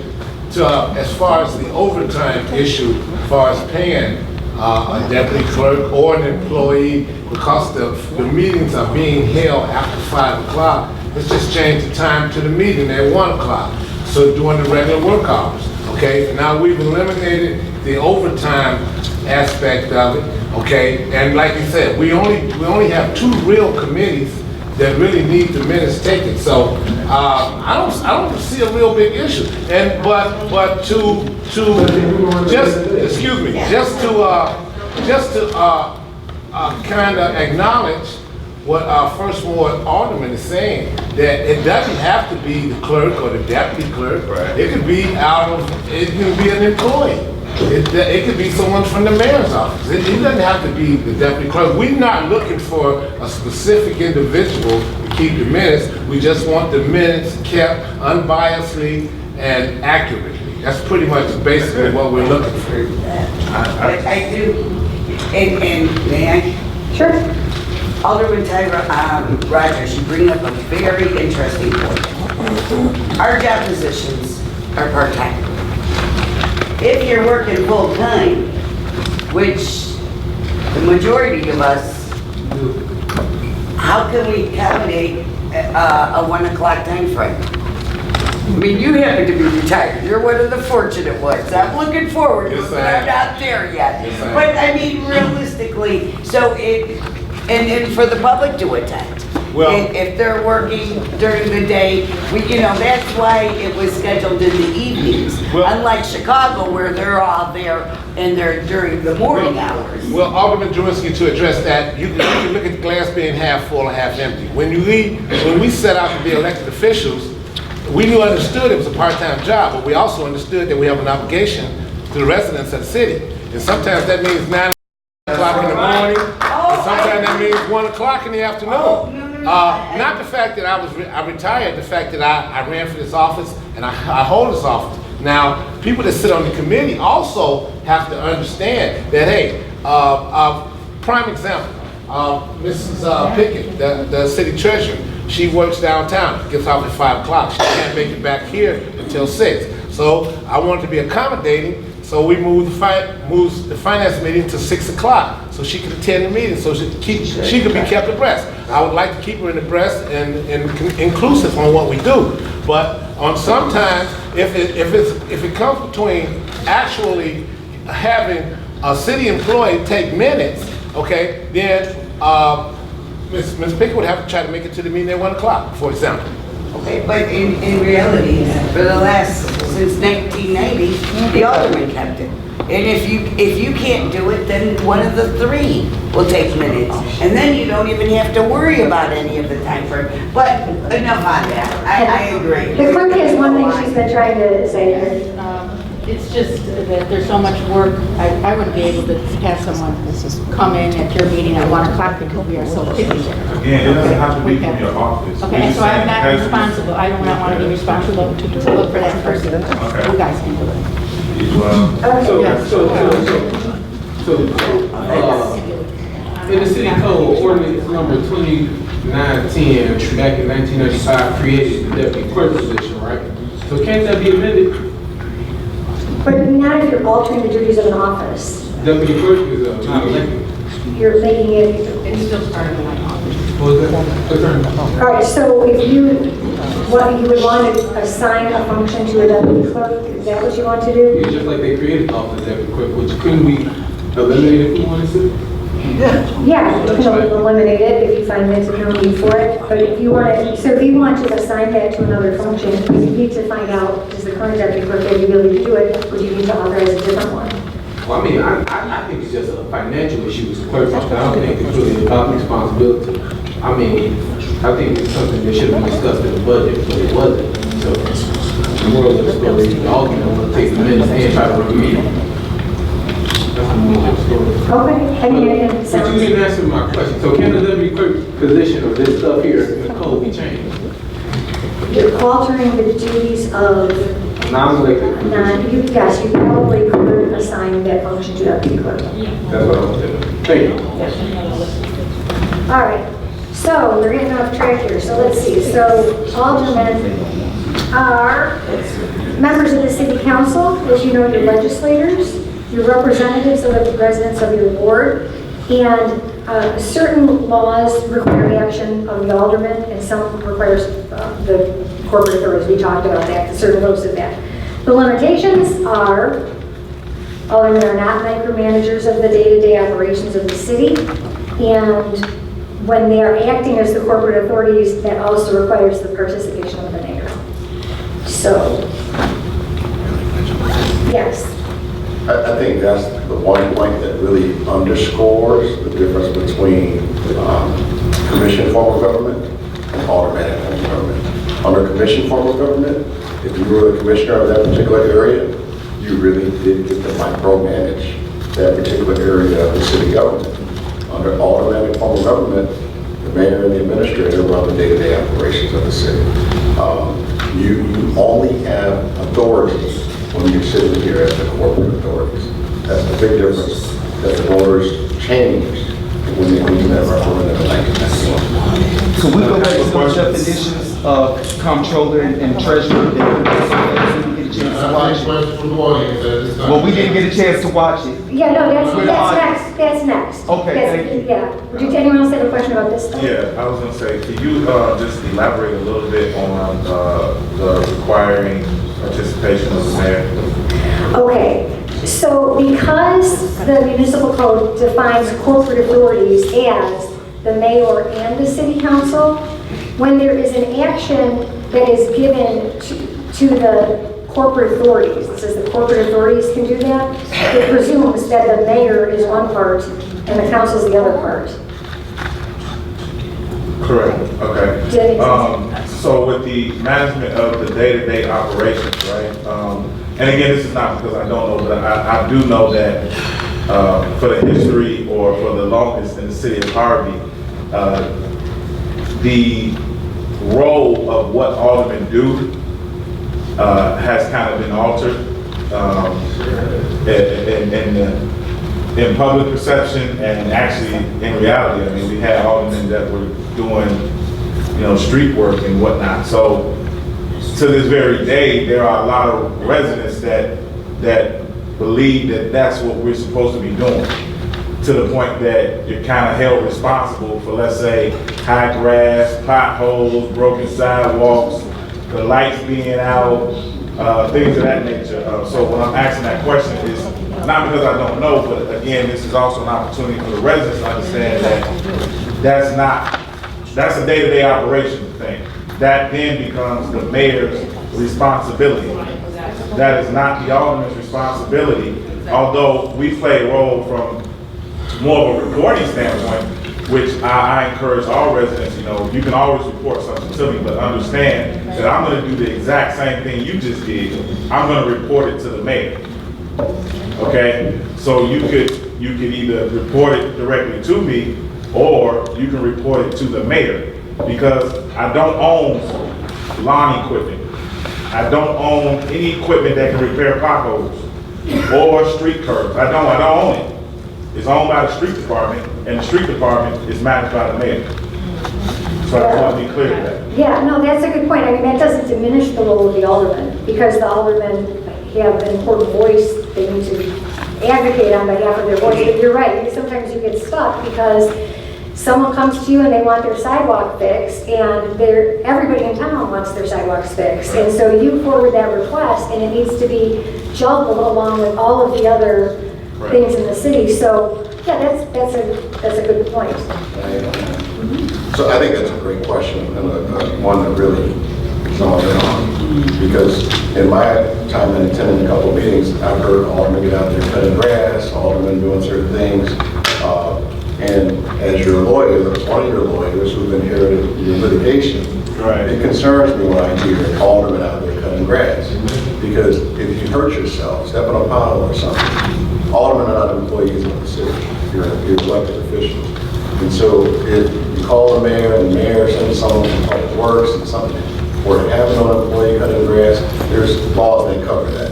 to, as far as the overtime issue, as far as paying a deputy clerk or an employee, because the meetings are being held after 5 o'clock, let's just change the time to the meeting at 1 o'clock. So during the regular work hours, okay? Now we've eliminated the overtime aspect of it, okay? And like you said, we only have 2 real committees that really need the minutes taken. So I don't see a real big issue. And but to kind of acknowledge what our first ward alderman is saying, that it doesn't have to be the clerk or the deputy clerk. Right. It could be it can be an employee. It could be someone from the mayor's office. It doesn't have to be the deputy clerk. We're not looking for a specific individual to keep the minutes. We just want the minutes kept unbiasedly and accurately. That's pretty much basically what we're looking for. I do, and may I? Sure. Alderman Tyra Rogers, you bring up a very interesting point. Our job positions are part-time. If you're working full-time, which the majority of us do, how can we accommodate a 1 o'clock time frame? I mean, you happen to be retired. You're one of the fortunate ones. I'm looking forward to it, but I'm not there yet. But I mean, realistically, so and for the public to attend. Well, if they're working during the day, that's why it was scheduled in the evenings. Well, Unlike Chicago, where they're all there and they're during the morning hours. Well, Alderman Drewinski, to address that, you can look at the glass being half full or half empty. When we set out to be elected officials, we understood it was a part-time job, but we also understood that we have an obligation to the residents of the city. And sometimes that means 9 o'clock in the morning, and sometimes that means 1 o'clock in the afternoon. Not the fact that I retired, the fact that I ran for this office and I hold this office. Now, people that sit on the committee also have to understand that, hey, prime example, Mrs. Pickett, the city treasurer, she works downtown, gets off at 5 o'clock. She can't make it back here until 6. So I wanted to be accommodating, so we moved the finance meeting to 6 o'clock so she could attend the meeting, so she could be kept abreast. I would like to keep her in abreast and inclusive on what we do. But on sometimes, if it comes between actually having a city employee take minutes, okay, then Ms. Pickett would have to try to make it to the meeting at 1 o'clock, for example. Okay, but in reality, since 1990, the alderman kept it. And if you can't do it, then one of the 3 will take minutes. And then you don't even have to worry about any of the time frame. But enough on that, I agree. The clerk has one thing she's been trying to say here. It's just that there's so much work. I wouldn't be able to have someone come in at your meeting at 1 o'clock because we are so busy there. Again, it doesn't have to be from your office. Okay, and so I'm not responsible. I do not want to be responsible to look for that person. Okay. You guys can do it. In the city code, ordinance number 2910, back in 1995, created the deputy clerk position, right? So can't that be amended? But not if you're altering the duties of an office. Deputy clerk is not elected. You're making it, It's still part of my office. What was that? all right, so if you would want to assign a function to a deputy clerk, is that what you want to do? It's just like they created the office of deputy clerk, which couldn't we eliminate if we wanted to? Yeah, you can eliminate it if you find there's no need for it, but if you want to assign that to another function, you need to find out, does the current deputy clerk have the ability to do it, or do you need to authorize a different one? Well, I mean, I think it's just a financial issue with the clerk function. I don't think it's really about responsibility. I mean, I think it's something that should have been discussed in the budget, but it wasn't. So, the moral of the story, the Alderman will take the minutes and try to review them. That's the moral of the story. Okay, I mean, it But you sounds, didn't answer my question. So can the deputy clerk position or this stuff here in the code be changed? you're altering the duties of, Non-elected position. yes, you probably could assign that function to deputy clerk. That's what I want to know. Thank you. All right, so we're getting off track here, so let's see. So aldermen are members of the city council, as you know, your legislators, your representatives of the residents of your ward, and certain laws require action of the aldermen, and some requires the corporate authorities. We talked about that, certain rules of that. The limitations are aldermen are not micromanagers of the day-to-day operations of the city, and when they are acting as the corporate authorities, that also requires the participation of the mayor. So, yes. I think that's the one point that really underscores the difference between commission form of government and automatic form of government. Under commission form of government, if you were the commissioner of that particular area, you really did get to micromanage that particular area of the city government. Under automatic form of government, the mayor and the administrator run the day-to-day operations of the city. You only have authority when you're sitting here as the corporate authorities. That's the big difference that the voters changed when they went to that referendum in 1991. So we go back to those definitions of comptroller and treasurer that we didn't get a chance to I watch have it. questions from the audience at this time. Well, we didn't get a chance to watch it. Yeah, no, We're the audience. that's next. Okay, thank you. Yeah. Did anyone else have a question about this stuff? Yeah, I was gonna say, can you just elaborate a little bit on the requiring participation of the mayor? Okay, so because the municipal code defines corporate authorities as the mayor and the city council, when there is an action that is given to the corporate authorities, it says the corporate authorities can do that, it presumes that the mayor is one part and the council is the other part. Correct, okay. Does that make sense? So with the management of the day-to-day operations, right? And again, this is not because I don't know, but I do know that for the history or for the longest in the city of Harvey, the role of what aldermen do has kind of been altered in public perception and actually in reality. I mean, we had aldermen that were doing, street work and whatnot. So to this very day, there are a lot of residents that believe that that's what we're supposed to be doing, to the point that you're kind of held responsible for, let's say, high grass, potholes, broken sidewalks, the lights being out, things of that nature. So when I'm asking that question, is not because I don't know, but again, this is also an opportunity for the residents to understand that that's a day-to-day operation thing. That then becomes the mayor's responsibility. That is not the alderman's responsibility, although we play a role from more of a reporting standpoint, which I encourage all residents, you can always report something to me, but understand that I'm gonna do the exact same thing you just did. I'm gonna report it to the mayor. Okay? So you could either report it directly to me, or you can report it to the mayor, because I don't own lawn equipment. I don't own any equipment that can repair potholes or street curbs. I don't own it. It's owned by the street department, and the street department is managed by the mayor. So I just want to be clear to that. Yeah, no, that's a good point. I mean, that doesn't diminish the role of the alderman, because the aldermen have an important voice. They need to advocate on behalf of their voice. But you're right, sometimes you get stuck because someone comes to you and they want their sidewalk fixed, and everybody in town wants their sidewalks fixed. And so you forward that request, and it needs to be juggled along with all of the other things in the city. So, yeah, that's a good point. So I think that's a great question, and one that really zoned in on. Because in my time in attending a couple of meetings, I've heard aldermen get out there cutting grass, aldermen doing certain things. And as your lawyer, one of your lawyers who've inherited your litigation, it concerns me when I hear aldermen out there cutting grass. Because if you hurt yourself, step on a pothole or something, aldermen are not employees of the city. You're elected officials. And so if you call the mayor and the mayor sends someone from Public Works and something, or to have no employee cutting grass, there's laws that cover that.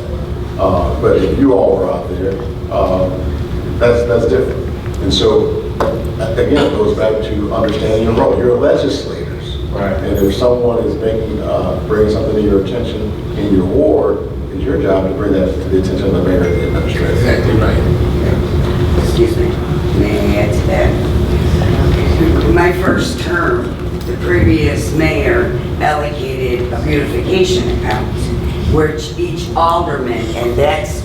But if you all were out there, that's different. And so, again, it goes back to understanding your role. You're legislators. Right. And if someone is bringing something to your attention in your ward, it's your job to bring that to the attention of the mayor and the administrator. Exactly right. Excuse me, may I add to that? My first term, the previous mayor allocated a beautification account, which each alderman, and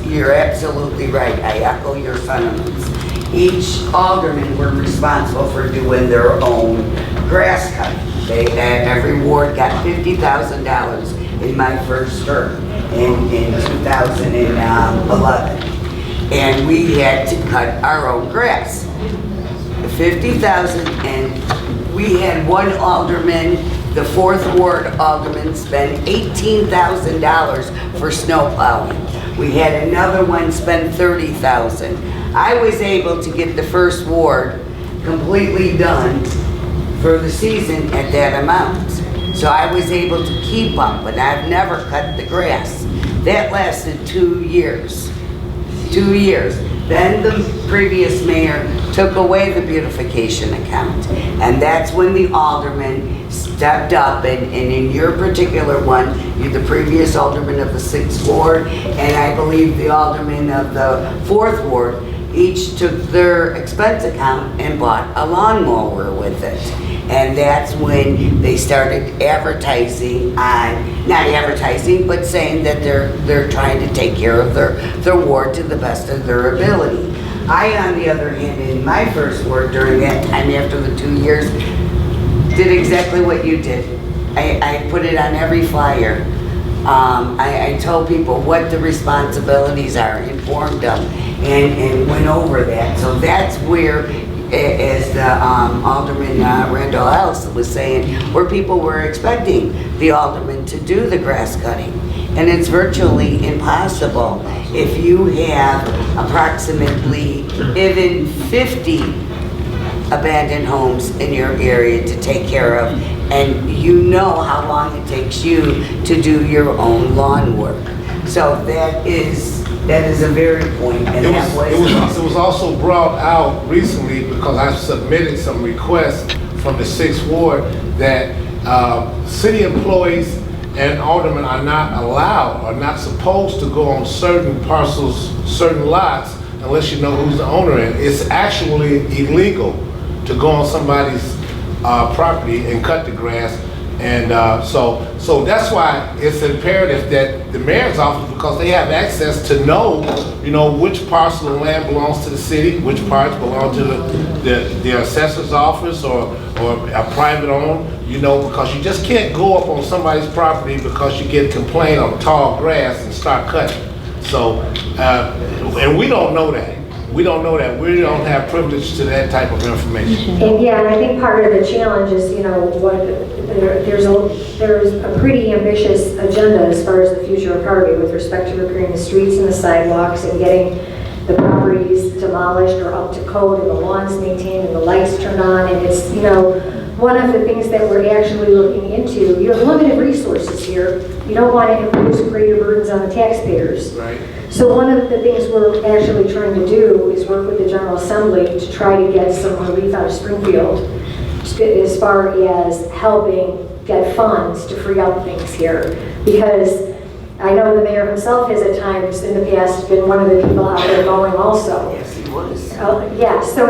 you're absolutely right, I echo your sentiments. Each alderman were responsible for doing their own grass cutting. Every ward got $50,000 in my first term in 2011. And we had to cut our own grass. $50,000, and we had one alderman, the 4th Ward alderman, spend $18,000 for snow plowing. We had another one spend $30,000. I was able to get the 1st Ward completely done for the season at that amount. So I was able to keep up, but I've never cut the grass. That lasted 2 years. 2 years. Then the previous mayor took away the beautification account. And that's when the alderman stepped up, and in your particular one, you're the previous alderman of the 6th Ward, and I believe the alderman of the 4th Ward, each took their expense account and bought a lawnmower with it. And that's when they started advertising not advertising, but saying that they're trying to take care of their ward to the best of their ability. I, on the other hand, in my first ward during that time after the 2 years, did exactly what you did. I put it on every flyer. I told people what the responsibilities are, informed them, and went over that. So that's where, as the Alderman Randall Ellis was saying, where people were expecting the alderman to do the grass cutting. And it's virtually impossible if you have approximately even 50 abandoned homes in your area to take care of, and you know how long it takes you to do your own lawn work. So that is a very point, and It was also brought out recently because I submitted some requests from the 6th Ward that city employees and aldermen are not allowed, are not supposed to go on certain parcels, certain lots, unless you know who's the owner. And it's actually illegal to go on somebody's property and cut the grass. And so that's why it's imperative that the mayor's office, because they have access to know, which parcel of land belongs to the city, which parts belong to the assessor's office or a private owned, because you just can't go up on somebody's property because you get a complaint of tall grass and start cutting. So, and we don't know that. We don't know that. We don't have privilege to that type of information. And yeah, and I think part of the challenge is, there's a pretty ambitious agenda as far as the future of Harvey with respect to repairing the streets and the sidewalks and getting the properties demolished or up to code and the lawns maintained and the lights turned on. And it's, one of the things that we're actually looking into, you have limited resources here. You don't want to impose greater burdens on the taxpayers. Right. So one of the things we're actually trying to do is work with the General Assembly to try to get some relief out of Springfield as far as helping get funds to free up things here. Because I know the mayor himself has at times in the past been one of the people out there mowing also. Yes, he was. Yeah, so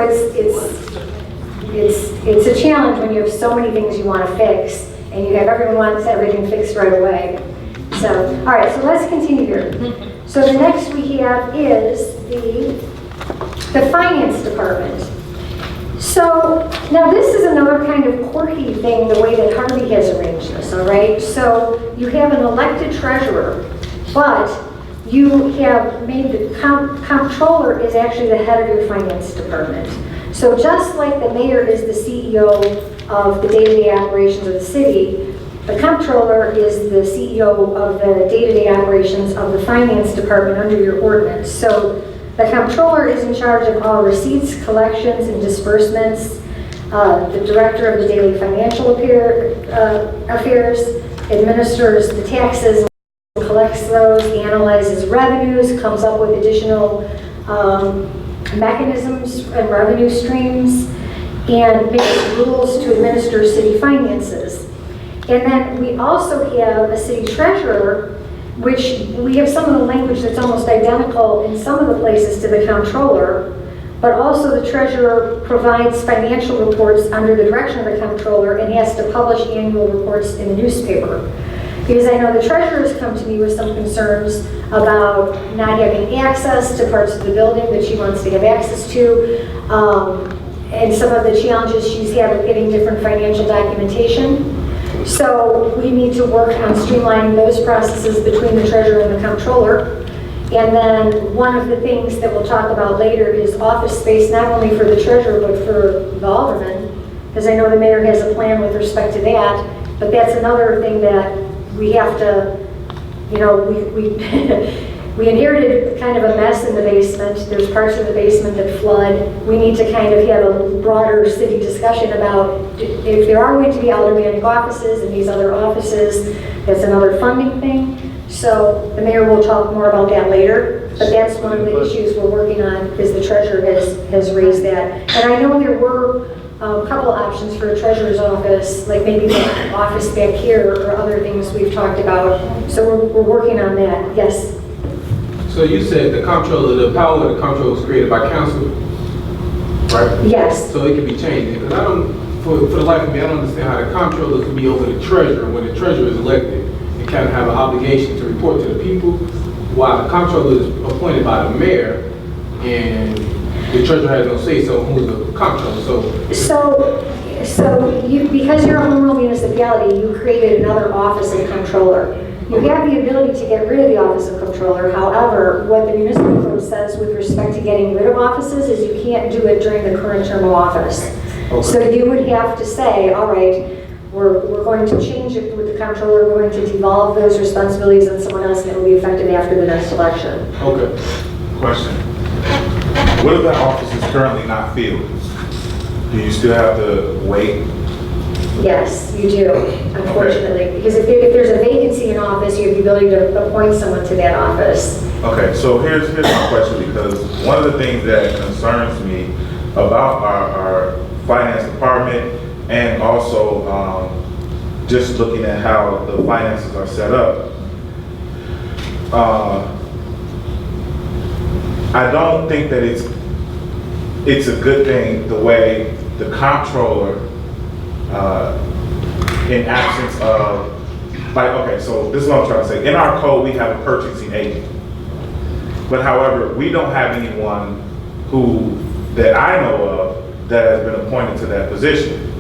it's a challenge when you have so many things you want to fix and you have everyone wants everything fixed right away. So, all right, so let's continue here. So the next we have is the finance department. So now this is another kind of quirky thing, the way that Harvey has arranged this, all right? So you have an elected treasurer, but you have made the comptroller is actually the head of your finance department. So just like the mayor is the CEO of the day-to-day operations of the city, the comptroller is the CEO of the day-to-day operations of the finance department under your ordinance. So the comptroller is in charge of all receipts, collections, and disbursements. The director of the daily financial affairs administers the taxes, collects those, analyzes revenues, comes up with additional mechanisms and revenue streams, and makes rules to administer city finances. And then we also have a city treasurer, which we have some of the language that's almost identical in some of the places to the comptroller, but also the treasurer provides financial reports under the direction of the comptroller and has to publish annual reports in the newspaper. Because I know the treasurer has come to me with some concerns about not having access to parts of the building that she wants to have access to, and some of the challenges she's had with getting different financial documentation. So we need to work on streamlining those processes between the treasurer and the comptroller. And then one of the things that we'll talk about later is office space, not only for the treasurer, but for the alderman, because I know the mayor has a plan with respect to that, but that's another thing that we have to, you know, we inherited kind of a mess in the basement. There's parts of the basement that flood. We need to kind of have a broader city discussion about if there are going to be aldermanic offices and these other offices, that's another funding thing. So the mayor will talk more about that later, but that's one of the issues we're working on because the treasurer has raised that. And I know there were a couple options for a treasurer's office, like maybe the office back here or other things we've talked about. So we're working on that, yes. So you said the comptroller, the power of the comptroller was created by council, right? Yes. So it can be changed. Because I don't, for the life of me, I don't understand how the comptroller can be over the treasurer when the treasurer is elected and kind of have an obligation to report to the people, while the comptroller is appointed by the mayor and the treasurer has no say so who's the comptroller. So you, because you're a home rule municipality, you created another office of comptroller. You have the ability to get rid of the office of comptroller. However, what the municipal code says with respect to getting rid of offices is you can't do it during the current term of office. Okay. So you would have to say, all right, we're going to change it with the comptroller, we're going to devolve those responsibilities on someone else, and it will be effective after the next election. Okay. Question. What if that office is currently not filled? Do you still have to wait? Yes, you do, unfortunately. Okay. Because if there's a vacancy in office, you have the ability to appoint someone to that office. Okay, so here's my question, because one of the things that concerns me about our finance department and also just looking at how the finances are set up, I don't think that it's a good thing the way the comptroller, in absence of, like, okay, so this is what I'm trying to say. In our code, we have a purchasing agent. But however, we don't have anyone that I know of that has been appointed to that position.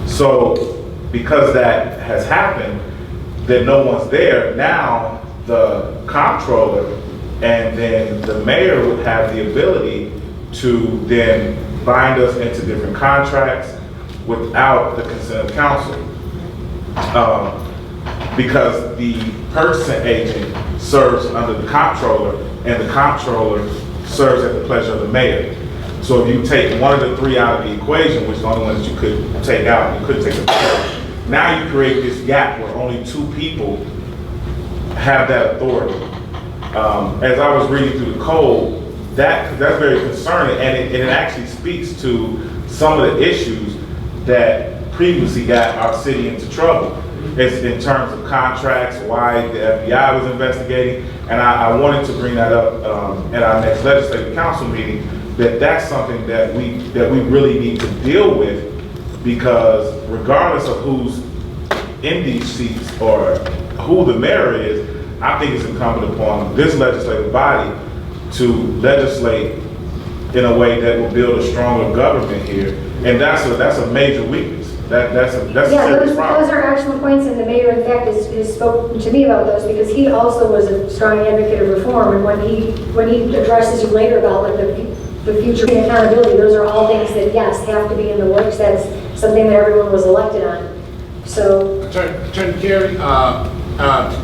So because that has happened, that no one's there, now the comptroller and then the mayor would have the ability to then bind us into different contracts without the consent of council. Because the purchasing agent serves under the comptroller and the comptroller serves at the pleasure of the mayor. So if you take one of the three out of the equation, which is the only one that you could take out, you couldn't take the third. Now you create this gap where only two people have that authority. As I was reading through the code, that's very concerning, and it actually speaks to some of the issues that previously got our city into trouble. It's in terms of contracts, why the FBI was investigating, and I wanted to bring that up at our next legislative council meeting, that's something that we really need to deal with, because regardless of who's in these seats or who the mayor is, I think it's incumbent upon this legislative body to legislate in a way that will build a stronger government here, and that's a major weakness. That's a serious problem. Those are excellent points, and the mayor, in fact, has spoken to me about those because he also was a strong advocate of reform. And when he addresses you later about like the the future and accountability, those are all things that, yes, have to be in the works. That's something that everyone was elected on. So, Attorney Carey,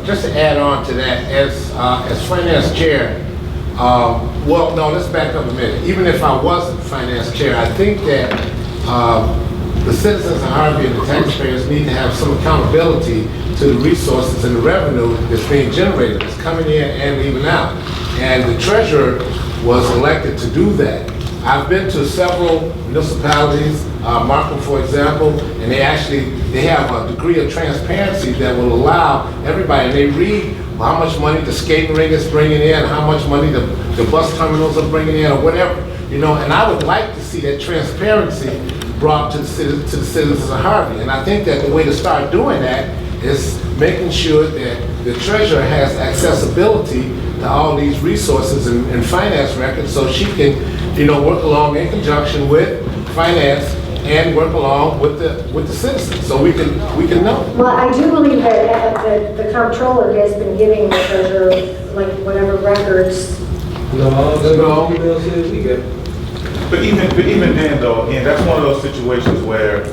just to add on to that, as finance chair, well, no, let's back up a minute. Even if I wasn't finance chair, I think that the citizens of Harvey and the taxpayers need to have some accountability to the resources and the revenue that's being generated, that's coming in and leaving out. And the treasurer was elected to do that. I've been to several municipalities, Markham, for example, and they have a degree of transparency that will allow everybody, and they read how much money the skating rink is bringing in, how much money the bus terminals are bringing in, or whatever, and I would like to see that transparency brought to the citizens of Harvey. And I think that the way to start doing that is making sure that the treasurer has accessibility to all these resources and finance records, so she can, work along in conjunction with finance and work along with the citizens, so we can know. well, I do believe that the comptroller has been giving the treasurer, like, whatever records. No, that's what the email says we get. But even then though, again, that's one of those situations where,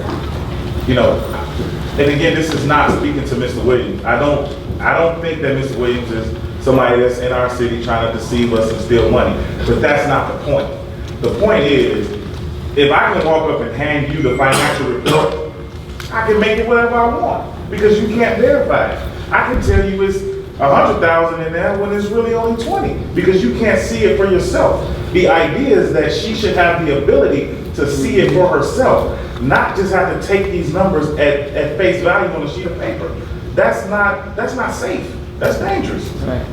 and again, this is not speaking to Mr. Williams. I don't think that Mr. Williams is somebody that's in our city trying to deceive us and steal money. But that's not the point. The point is, if I can walk up and hand you the financial report, I can make it whatever I want because you can't verify it. I can tell you it's 100,000 in there when it's really only 20 because you can't see it for yourself. The idea is that she should have the ability to see it for herself, not just have to take these numbers at face value on a sheet of paper. That's not safe. That's dangerous. Right.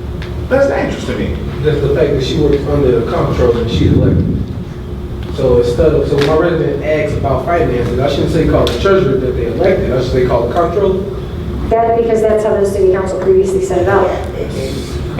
That's dangerous to me. That's the fact that she works under the comptroller and she's elected. So so when my resident asks about finances, I shouldn't say call the treasurer that they elected, I should say call the comptroller. That, because that's how the city council previously set it up.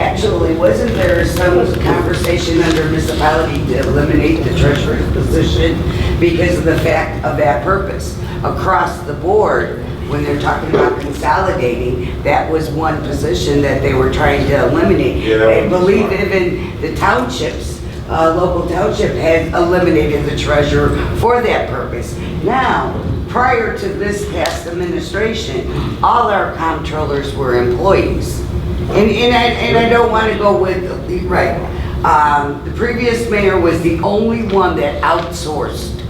Actually, wasn't there some conversation under municipality to eliminate the treasurer's position because of the fact of that purpose? Across the board, when they're talking about consolidating, that was one position that they were trying to eliminate. Yeah, I believe even the townships, local township had eliminated the treasurer for that purpose. Now, prior to this past administration, all our comptrollers were employees. And I don't want to go with, right. The previous mayor was the only one that outsourced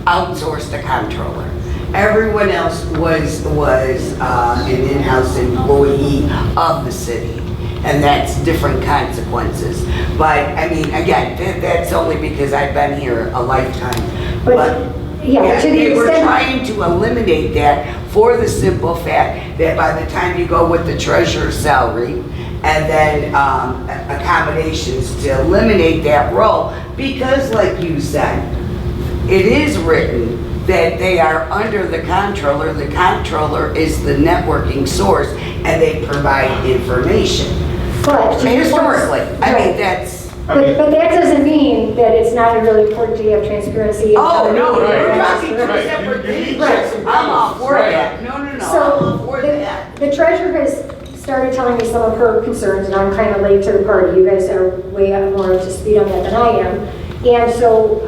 a comptroller. Everyone else was an in-house employee of the city. And that's different consequences. But, I mean, again, that's only because I've been here a lifetime. But, yeah, to the they were extent- trying to eliminate that for the simple fact that by the time you go with the treasurer's salary and then accommodations to eliminate that role, because like you said, it is written that they are under the comptroller. The comptroller is the networking source and they provide information. But Historically, I mean, that's, But that doesn't mean that it's not really important to have transparency. oh, no, Right, we're right, talking two right. separate You need things. checks and I'm all for balances. that. No, I'm So all for that. the treasurer has started telling me some of her concerns, and I'm kind of late to the party. You guys are way up more up to speed on that than I am. And so,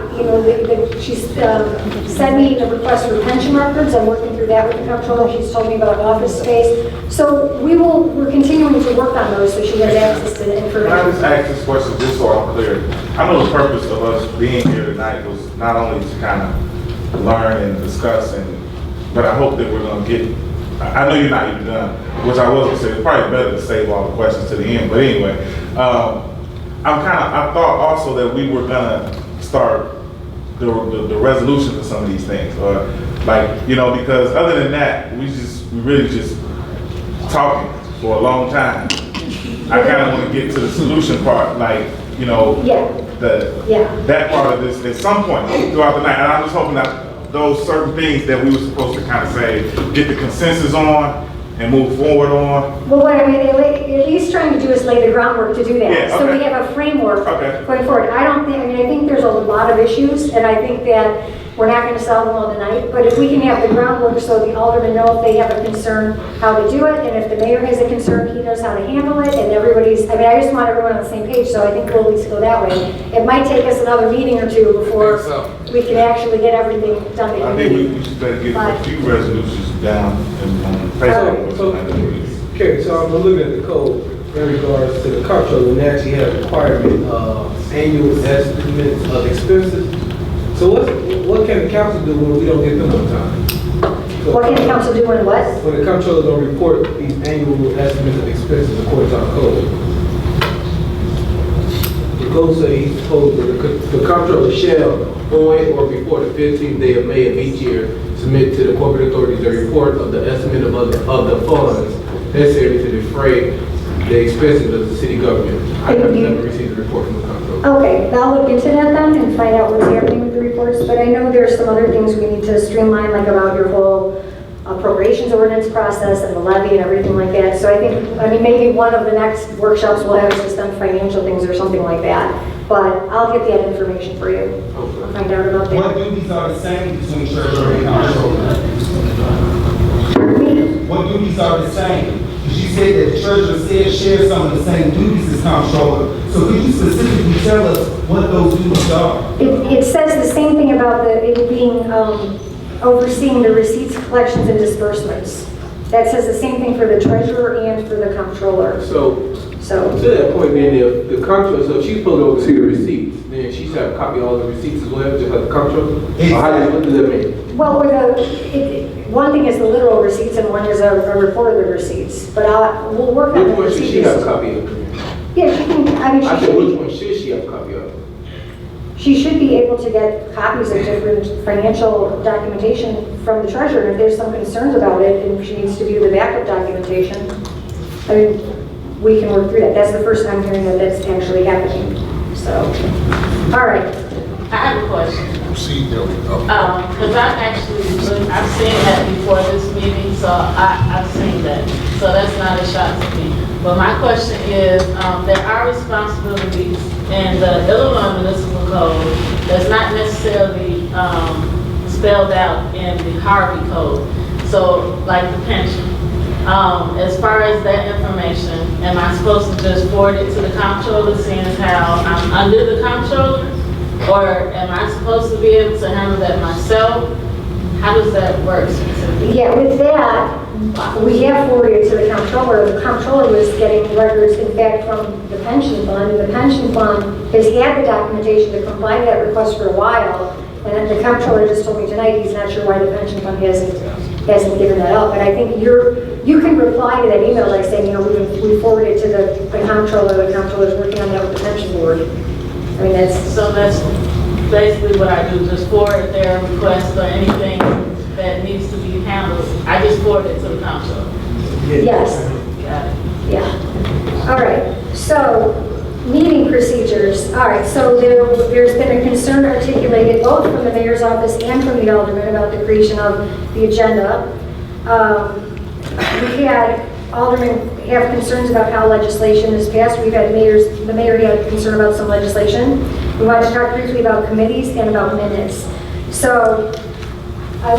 she's sent me the request for pension records. I'm working through that with the comptroller. She's told me about office space. So we're continuing to work on those so she has access to the Can I information. just ask this question just so I'm clear? I know the purpose of us being here tonight was not only to kind of learn and discuss, but I hope that we're going to get, I know you're not even done, which I was going to say, it's probably better to save all the questions to the end, but anyway, I thought also that we were going to start the resolution of some of these things, or because other than that, we really just talking for a long time. I kind of want to get to the solution part, Yeah. that part of this at some point throughout the night. And I'm just hoping that those certain things that we were supposed to kind of say, get the consensus on and move forward on. Well, what I'm at least trying to do is just lay the groundwork to do that. Yeah, So we okay. have a framework Okay. going forward. I think there's a lot of issues, and I think that we're not going to solve them all tonight, but if we can have the groundwork so the aldermen know if they have a concern, how to do it, and if the mayor has a concern, he knows how to handle it, and everybody's, I just want everyone on the same page, so I think we'll at least go that way. It might take us another meeting or two before Think so. we can actually get everything done that I we think need. we should better get a few resolutions down and paper. Okay, so I'm looking at the code in regards to the comptroller, and they actually have a requirement of annual estimates of expenses. So what can the council do when we don't get them on time? So, What can the council do and what? when the comptroller don't report these annual estimates of expenses according to our code? The code says he's supposed to, the comptroller shall, on or before the 15th day of May of each year, submit to the corporate authorities a report of the estimate of the funds necessary to defray the expenses of the city government. I have never received a report from the comptroller. Okay, I'll look into that then and find out what's happening with the reports, but I know there's some other things we need to streamline, like about your whole appropriations ordinance process and the levy and everything like that. So I mean, maybe one of the next workshops we'll have is just on financial things or something like that. But I'll get that information for you. I'll find out about What that. duties are the same between treasurer and comptroller? What duties are the same? Because you said that the treasurer shares some of the same duties as comptroller. So could you specifically tell us what those duties are? It says the same thing about it being overseeing the receipts, collections, and disbursements. That says the same thing for the treasurer and for the comptroller. So, So, to that point, then, if the comptroller, so she's supposed to oversee the receipts, then she should have a copy of all the receipts as well, just like the comptroller? Or how does, what does that mean? well, one thing is the literal receipts and one is a report of the receipts. But we'll work on the Which one should she have a procedures. copy of? Yeah, she can, I mean, I she said, which should, one should she have a copy of? she should be able to get copies of different financial documentation from the treasurer. If there's some concerns about it and she needs to view the backup documentation, I mean, we can work through that. That's the first time hearing that that's actually happening. So, all right. I have a question. Procedural. Because I've seen that before this meeting, so I've seen that. So that's not a shock to me. But my question is, there are responsibilities in the Illinois Municipal Code that's not necessarily spelled out in the Harvey Code. So, like the pension. As far as that information, am I supposed to just forward it to the comptroller, seeing as how I'm under the comptroller? Or am I supposed to be able to handle that myself? How does that work specifically? Yeah, with that, we have forwarded to the comptroller. The comptroller was getting records, in fact, from the pension fund, and the pension fund has had the documentation to comply to that request for a while. And the comptroller just told me tonight he's not sure why the pension fund hasn't given that up. But I think you can reply to that email by saying, we forwarded to the comptroller. The comptroller's working on that with the pension board. I mean, So that's basically what I do, just forward their request or anything that needs to be handled. I just forward it to the comptroller. yes. Got it. Yeah. All right. So, meeting procedures. All right. So there's been a concern articulated both from the mayor's office and from the alderman about the creation of the agenda. We had aldermen have concerns about how legislation is passed. We've had the mayor had concern about some legislation. We want to talk briefly about committees and about minutes. So, I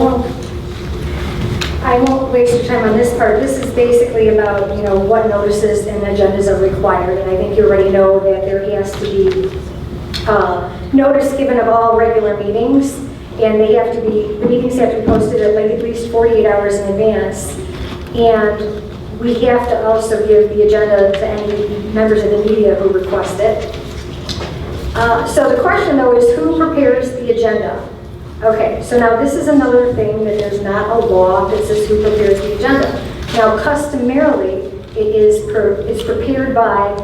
won't waste your time on this part. This is basically about, what notices and agendas are required. And I think you already know that there has to be notice given of all regular meetings. And the meetings have to be posted at least 48 hours in advance. And we have to also give the agenda to any members of the media who request it. So the question though is who prepares the agenda? Okay, so now this is another thing that there's not a law that says who prepares the agenda. Now customarily, it's prepared by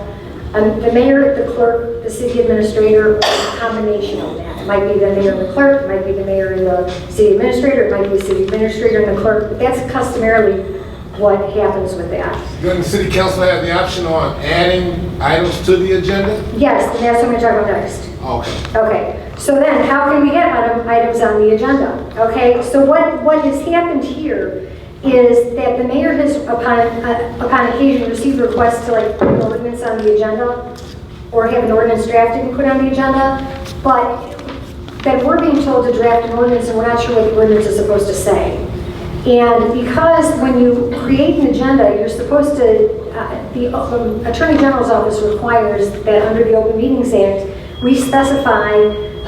the mayor, the clerk, the city administrator, or a combination of that. It might be the mayor and the clerk, it might be the mayor and the city administrator, it might be the city administrator and the clerk, but that's customarily what happens with that. Doesn't the city council have the option on adding items to the agenda? Yes, and that's what I'm going to talk about next. Okay. Okay, so then how can we get items on the agenda? Okay, so what has happened here is that the mayor has upon occasion received requests to like put an ordinance on the agenda or have an ordinance drafted and put on the agenda, but then we're being told to draft an ordinance and we're not sure what the ordinance is supposed to say. And because when you create an agenda, you're supposed to, the Attorney General's office requires that under the Open Meetings Act, we specify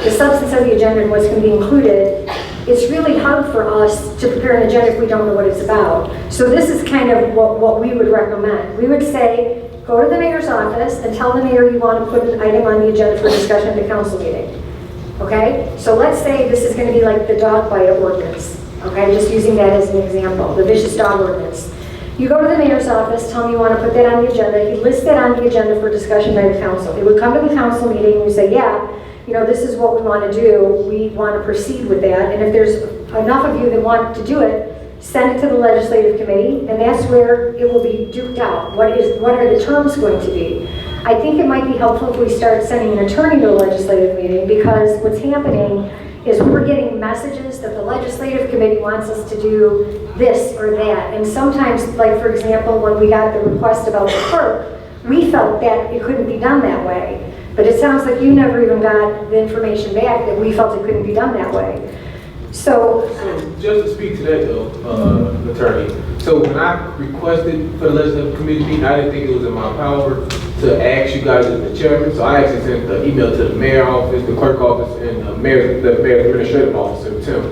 the substance of the agenda and what's going to be included. It's really hard for us to prepare an agenda if we don't know what it's about. So this is kind of what we would recommend. We would say, go to the mayor's office and tell the mayor you want to put an item on the agenda for discussion at the council meeting. Okay? So let's say this is going to be like the dog bite ordinance. Okay? Just using that as an example, the vicious dog ordinance. You go to the mayor's office, tell him you want to put that on the agenda. He lists that on the agenda for discussion by the council. He would come to the council meeting and you say, yeah, you know, this is what we want to do. We want to proceed with that. And if there's enough of you that want to do it, send it to the legislative committee, and that's where it will be duked out. What are the terms going to be? I think it might be helpful if we start sending an attorney to a legislative meeting, because what's happening is we're getting messages that the legislative committee wants us to do this or that. And sometimes, like for example, when we got the request about the clerk, we felt that it couldn't be done that way. But it sounds like you never even got the information back that we felt it couldn't be done that way. So just to speak to that though, attorney, so when I requested for the legislative committee meeting, I didn't think it was in my power to ask you guys as the chairman, so I actually sent the email to the mayor's office, the clerk office, and the mayor's administrative officer, Tim,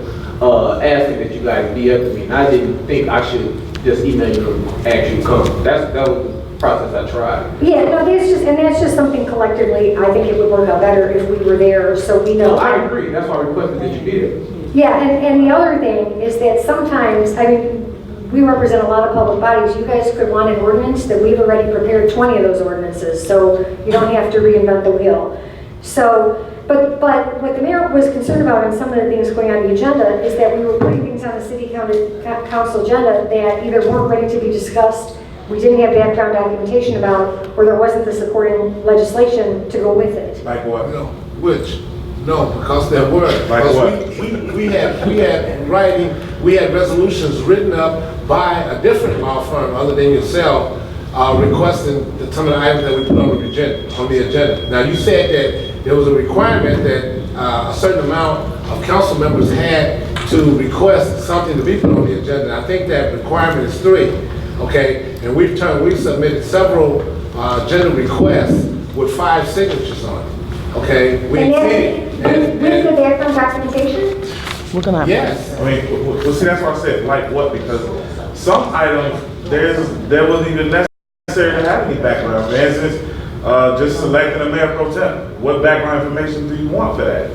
asking that you guys be at the meeting. I didn't think I should just email you and ask you to come. That was the process I tried. yeah, no, that's just something collectively, I think it would work out better if we were there, so we know. No, I agree, that's why I requested that you be there. Yeah, and the other thing is that sometimes, I mean, we represent a lot of public bodies. You guys could want an ordinance that we've already prepared 20 of those ordinances, so you don't have to reinvent the wheel. So, but what the mayor was concerned about and some of the things going on the agenda is that we were putting things on the city council agenda that either weren't ready to be discussed, we didn't have background documentation about, or there wasn't the supporting legislation to go with it. Like what? No, which? No, because there were. Like what? We had writing, we had resolutions written up by a different law firm other than yourself, requesting some of the items that we put on the agenda. Now, you said that there was a requirement that a certain amount of council members had to request something to be put on the agenda. I think that requirement is 3, okay? And we've submitted several agenda requests with 5 signatures on it, okay? We exceeded. With the background documentation? Yes. I mean, well, see, that's what I said, like what, because some items, there wasn't even necessary to have any background. For instance, just selecting a mayor pro tem. What background information do you want for that?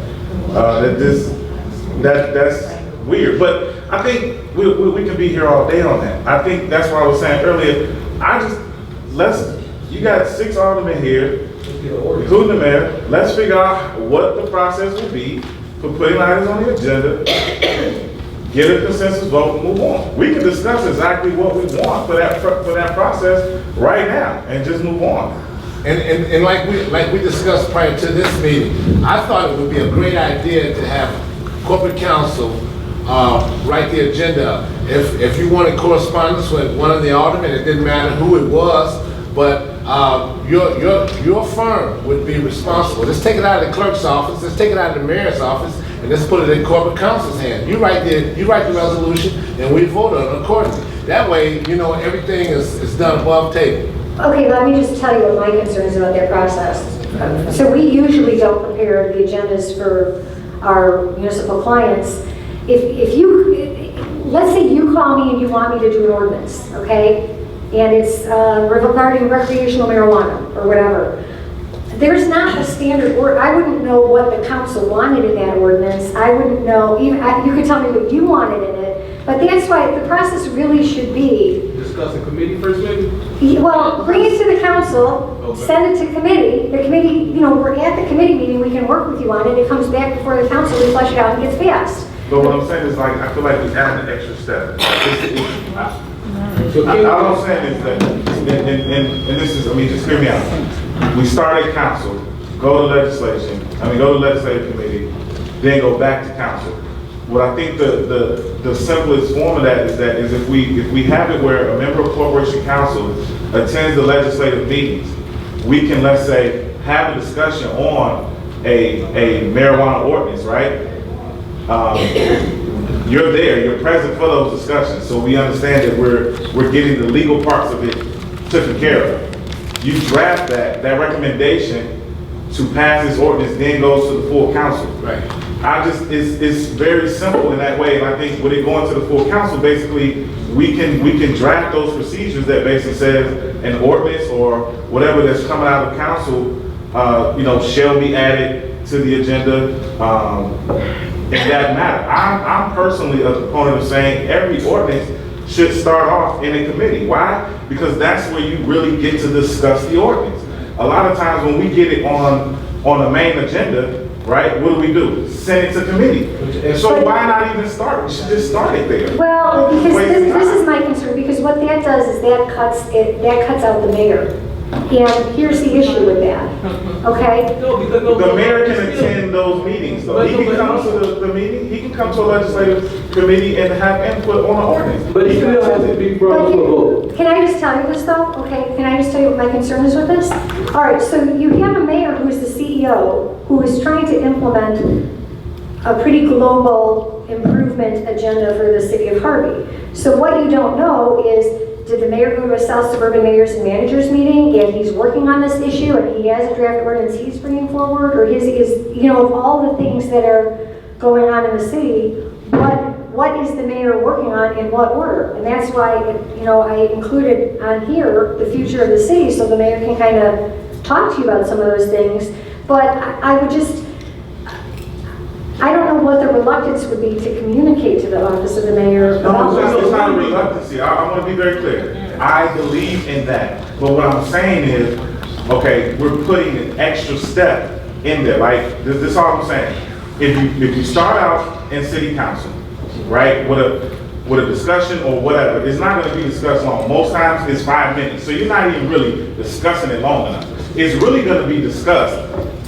That's weird, but I think we can be here all day on that. I think that's what I was saying earlier. You got 6 aldermen here, including the mayor. Let's figure out what the process will be for putting items on the agenda, get a consensus vote, and move on. We can discuss exactly what we want for that process right now, and just move on. And like we discussed prior to this meeting, I thought it would be a great idea to have corporate counsel write the agenda. If you wanted correspondence with one of the aldermen, it didn't matter who it was, but your firm would be responsible. Let's take it out of the clerk's office, let's take it out of the mayor's office, and let's put it in corporate counsel's hand. You write the resolution, and we vote on it accordingly. That way, you know, everything is done above table. Okay, let me just tell you what my concerns about that process. So we usually don't prepare the agendas for our municipal clients. If you, let's say you call me and you want me to do an ordinance, okay? And it's regarding recreational marijuana or whatever. There's not a standard word. I wouldn't know what the council wanted in that ordinance. I wouldn't know, even you could tell me what you wanted in it. But that's why the process really should be. Discuss a committee first, maybe? Well, bring it to the council, okay. Send it to committee. The committee, you know, we're at the committee meeting, we can work with you on it. It comes back before the council, we flush it out and gets passed. But what I'm saying is, like, I feel like we added an extra step. All I'm saying is that, and this is, I mean, just hear me out. We start at council, go to legislation, go to legislative committee, then go back to council. What I think the simplest form of that is if we have it where a member of corporation council attends the legislative meetings, we can, let's say, have a discussion on a marijuana ordinance, right? You're there, you're present for those discussions, so we understand that we're getting the legal parts of it taken care of. You draft that recommendation to pass this ordinance, then goes to the full council. Right. It's very simple in that way, and I think with it going to the full council, basically, we can draft those procedures that basically says an ordinance or whatever that's coming out of council, shall be added to the agenda, in that matter. I'm personally a proponent of saying every ordinance should start off in a committee. Why? Because that's where you really get to discuss the ordinance. A lot of times when we get it on the main agenda, right, what do? Send it to committee. And so why not even start? We should just start it there. Well, because Waste this time. is my concern, because what that does is that cuts out the mayor. And here's the issue with that, okay? No, because no. The mayor can attend those meetings, though. He can come to the meeting, he can come to a legislative committee and have input on the ordinance. But it still has to be brought to a vote. Can I just tell you this though? Okay, can I just tell you what my concern is with this? All right, so you have a mayor who is the CEO, who is trying to implement a pretty global improvement agenda for the city of Harvey. So what you don't know is, did the mayor go to a South Suburban Mayors and Managers meeting and he's working on this issue and he has a draft ordinance he's bringing forward, or of all the things that are going on in the city, what is the mayor working on in what order? And that's why, I included on here the future of the city, so the mayor can kind of talk to you about some of those things. But I would just, I don't know what the reluctance would be to communicate to the office of the mayor. No, it's not a reluctancy. I want to be very clear. I believe in that. But what I'm saying is, okay, we're putting an extra step in there. Like, this is all I'm saying. If you start out in city council, right, with a discussion or whatever, it's not going to be discussed long. Most times it's 5 minutes. So you're not even really discussing it long enough. It's really going to be discussed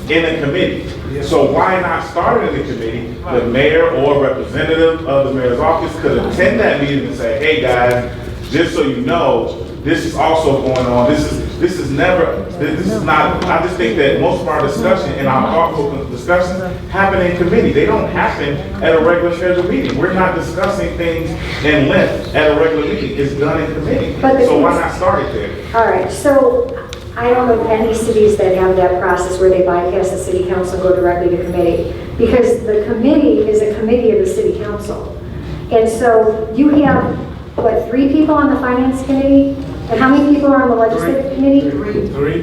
in a committee. So why not start it in the committee? The mayor or representative of the mayor's office could attend that meeting and say, hey guys, just so you know, this is also going on. This is not, I just think that most of our discussion and our thoughtful discussions happen in committee. They don't happen at a regular scheduled meeting. We're not discussing things in length at a regular meeting. It's done in committee. So why not start it there? All right, so I don't know any cities that have that process where they bypass the city council and go directly to committee, because the committee is a committee of the city council. And so you have, 3 people on the finance committee? And how many people are on the legislative committee?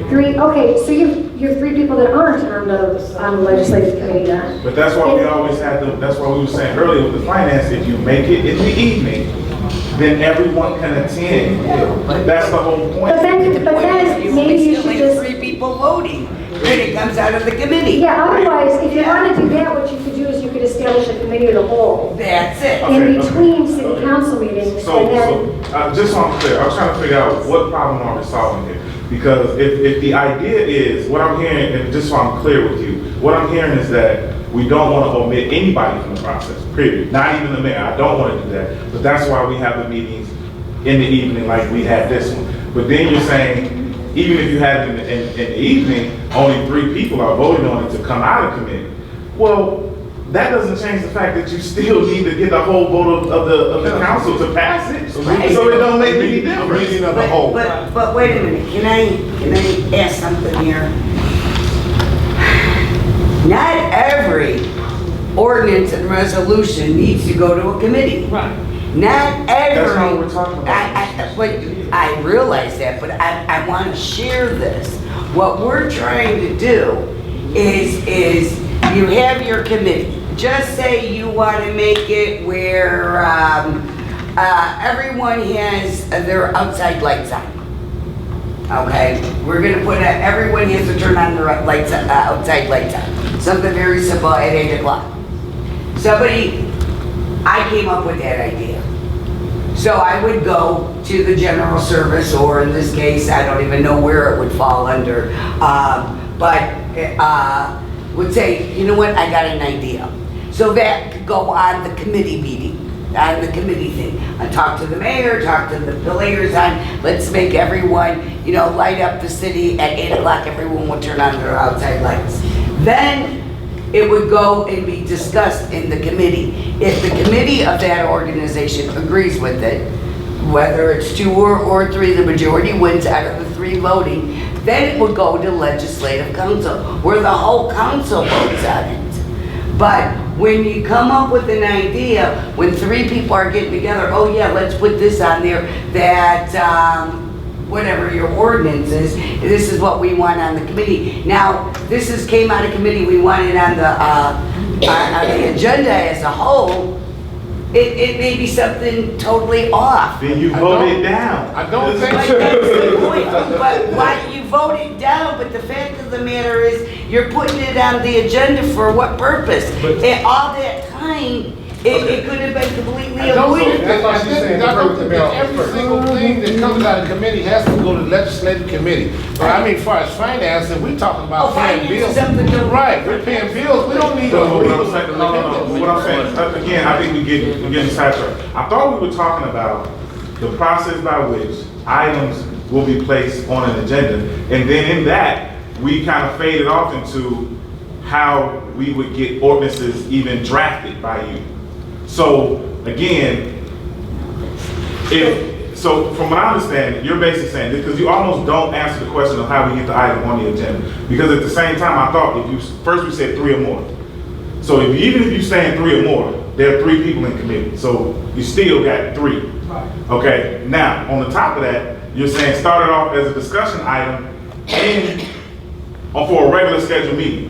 Three, okay, so you have 3 people that aren't on the legislative committee then. But that's why we always had that's why we were saying earlier with the finance, if you make it in the evening, then everyone can attend. That's the whole point. But then maybe you should just, 3 people voting when it comes out of the committee. yeah, otherwise, if you want to do that, what you could do is you could establish a committee of the whole That's it. in between city council meetings, So, and then, just so I'm clear, I'm trying to figure out what problem are we solving here? Because if the idea is, what I'm hearing, and just so I'm clear with you, what I'm hearing is that we don't want to omit anybody from the process, period. Not even the mayor. I don't want to do that. But that's why we have the meetings in the evening like we had this one. But then you're saying, even if you had it in the evening, only 3 people are voting on it to come out of committee. Well, that doesn't change the fact that you still need to get the whole vote of the council to pass it. So it don't make any difference. Meeting of the whole. But wait a minute, can I ask something here? Not every ordinance and resolution needs to go to a committee. Right. Not every. That's not what we're talking about. I realize that, but I want to share this. What we're trying to do is you have your committee. Just say you want to make it where everyone has their outside lights on. Okay, we're gonna put everyone has to turn on their lights, outside lights on. Something very simple at 8 o'clock. I came up with that idea. So I would go to the general service, or in this case, I don't even know where it would fall under, would say, you know what, I got an idea. So that could go on the committee meeting, on the committee thing. I talk to the mayor, talk to the liaison, let's make everyone, light up the city at 8 o'clock, everyone will turn on their outside lights. Then it would go and be discussed in the committee. If the committee of that organization agrees with it, whether it's 2 or 3, the majority wins out of the 3 voting, then it would go to legislative council, where the whole council votes on it. But when you come up with an idea, when 3 people are getting together, oh yeah, let's put this on there, that, whatever your ordinance is, this is what we want on the committee. Now, came out of committee, we want it on the agenda as a whole, it may be something totally off. Then you vote it down. I don't think But so. that's the point. But why you vote it down, but the fact of the matter is, you're putting it on the agenda for what purpose? And all that time, it could have been completely I don't think avoided. that every single thing that comes out of committee has to go to legislative committee. But I mean, as far as financing, we're talking about paying finance bills. is something different. Right, we're paying bills, we don't need. No, what I'm saying, no. What I'm saying, again, I think we're getting sidetracked. I thought we were talking about the process by which items will be placed on an agenda. And then in that, we kind of faded off into how we would get ordinances even drafted by you. So again, so from what I understand, you're basically saying, because you almost don't answer the question of how we get the item on the agenda. Because at the same time, I thought first we said 3 or more. So even if you're saying 3 or more, there are 3 people in committee. So you still got 3. Okay, now on the top of that, you're saying start it off as a discussion item for a regular scheduled meeting.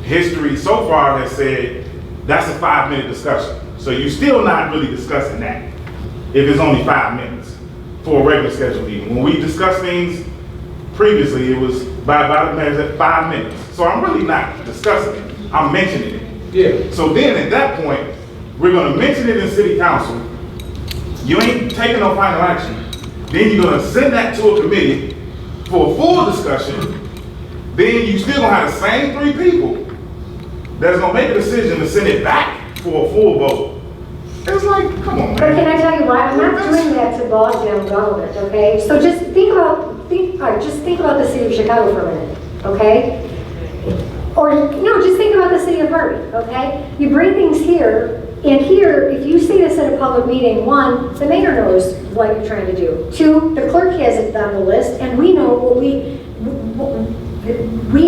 History so far has said that's a 5-minute discussion. So you're still not really discussing that if it's only 5 minutes for a regular scheduled meeting. When we discussed things previously, it was by the mayor's at 5 minutes. So I'm really not discussing it, I'm mentioning it. Yeah. So then at that point, we're gonna mention it in city council. You ain't taking no final action. Then you're gonna send that to a committee for a full discussion. Then you still gonna have the same 3 people that's gonna make a decision to send it back for a full vote. It's like, come on, But man. can I tell you why? I'm not doing that to bog down government, okay? So just think about the city of Chicago for a minute, okay? Or, just think about the city of Harvey, okay? You bring things here, and here, if you say this at a public meeting, 1, the mayor knows what you're trying to do. 2, the clerk has it on the list, and we know what we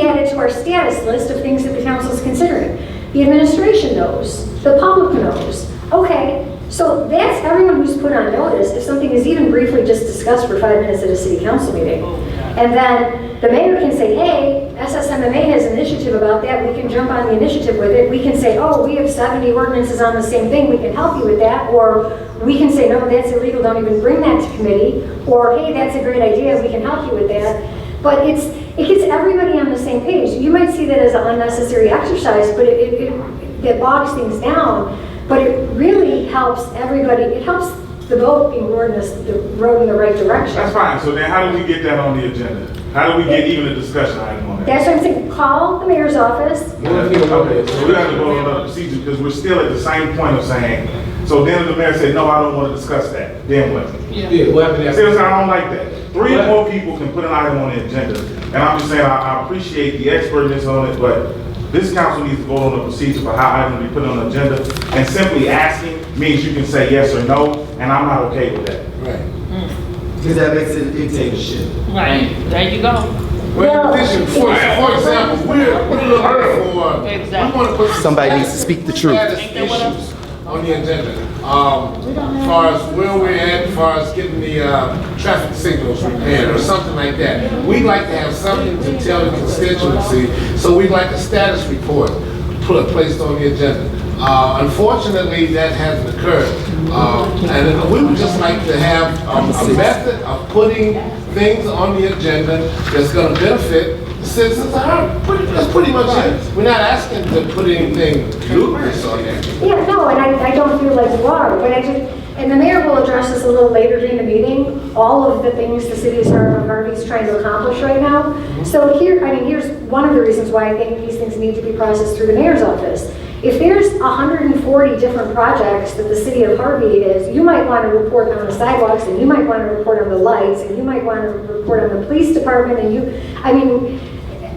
add it to our status list of things that the council is considering. The administration knows, the public knows. Okay, so that's everyone who's put on notice if something is even briefly just discussed for 5 minutes at a city council meeting. And then the mayor can say, hey, SSMMA has an initiative about that, we can jump on the initiative with it. We can say, oh, we have 70 ordinances on the same thing, we can help you with that. Or we can say, no, that's illegal, don't even bring that to committee. Or, hey, that's a great idea, we can help you with that. But it gets everybody on the same page. You might see that as an unnecessary exercise, but it bogs things down. But it really helps everybody, it helps the vote being rowed in the right direction. That's fine. So then how do we get that on the agenda? How do we get even a discussion item on that? That's what I'm saying, call the mayor's office. Okay, so we have to go on the procedure because we're still at the same point of saying, so then the mayor said, no, I don't want to discuss that. Then what? Yeah, what happened See, after? I don't like that. 3 or more people can put an item on the agenda. And I'm just saying, I appreciate the expertness on it, but this council needs to go on the procedure for how items be put on the agenda. And simply asking means you can say yes or no, and I'm not okay with that. Right. Because that makes it a dictatorship. Right, there you go. Well, for example, we're looking for, we Exactly. want to put. Somebody needs to speak the truth. Status issues on the agenda. As far as where we're at, as far as getting the traffic signals repaired or something like that. We'd like to have something to tell the constituency, so we'd like a status report placed on the agenda. Unfortunately, that hasn't occurred. And we would just like to have a method of putting things on the agenda that's going to benefit the citizens of Harvey. That's pretty much it. We're not asking to put anything ludicrous on there. Yeah, no, and I don't feel like you are, but and the mayor will address this a little later during the meeting, all of the things the city of Harvey is trying to accomplish right now. So here's one of the reasons why I think these things need to be processed through the mayor's office. If there's 140 different projects that the city of Harvey is, you might want to report on the sidewalks, and you might want to report on the lights, and you might want to report on the police department,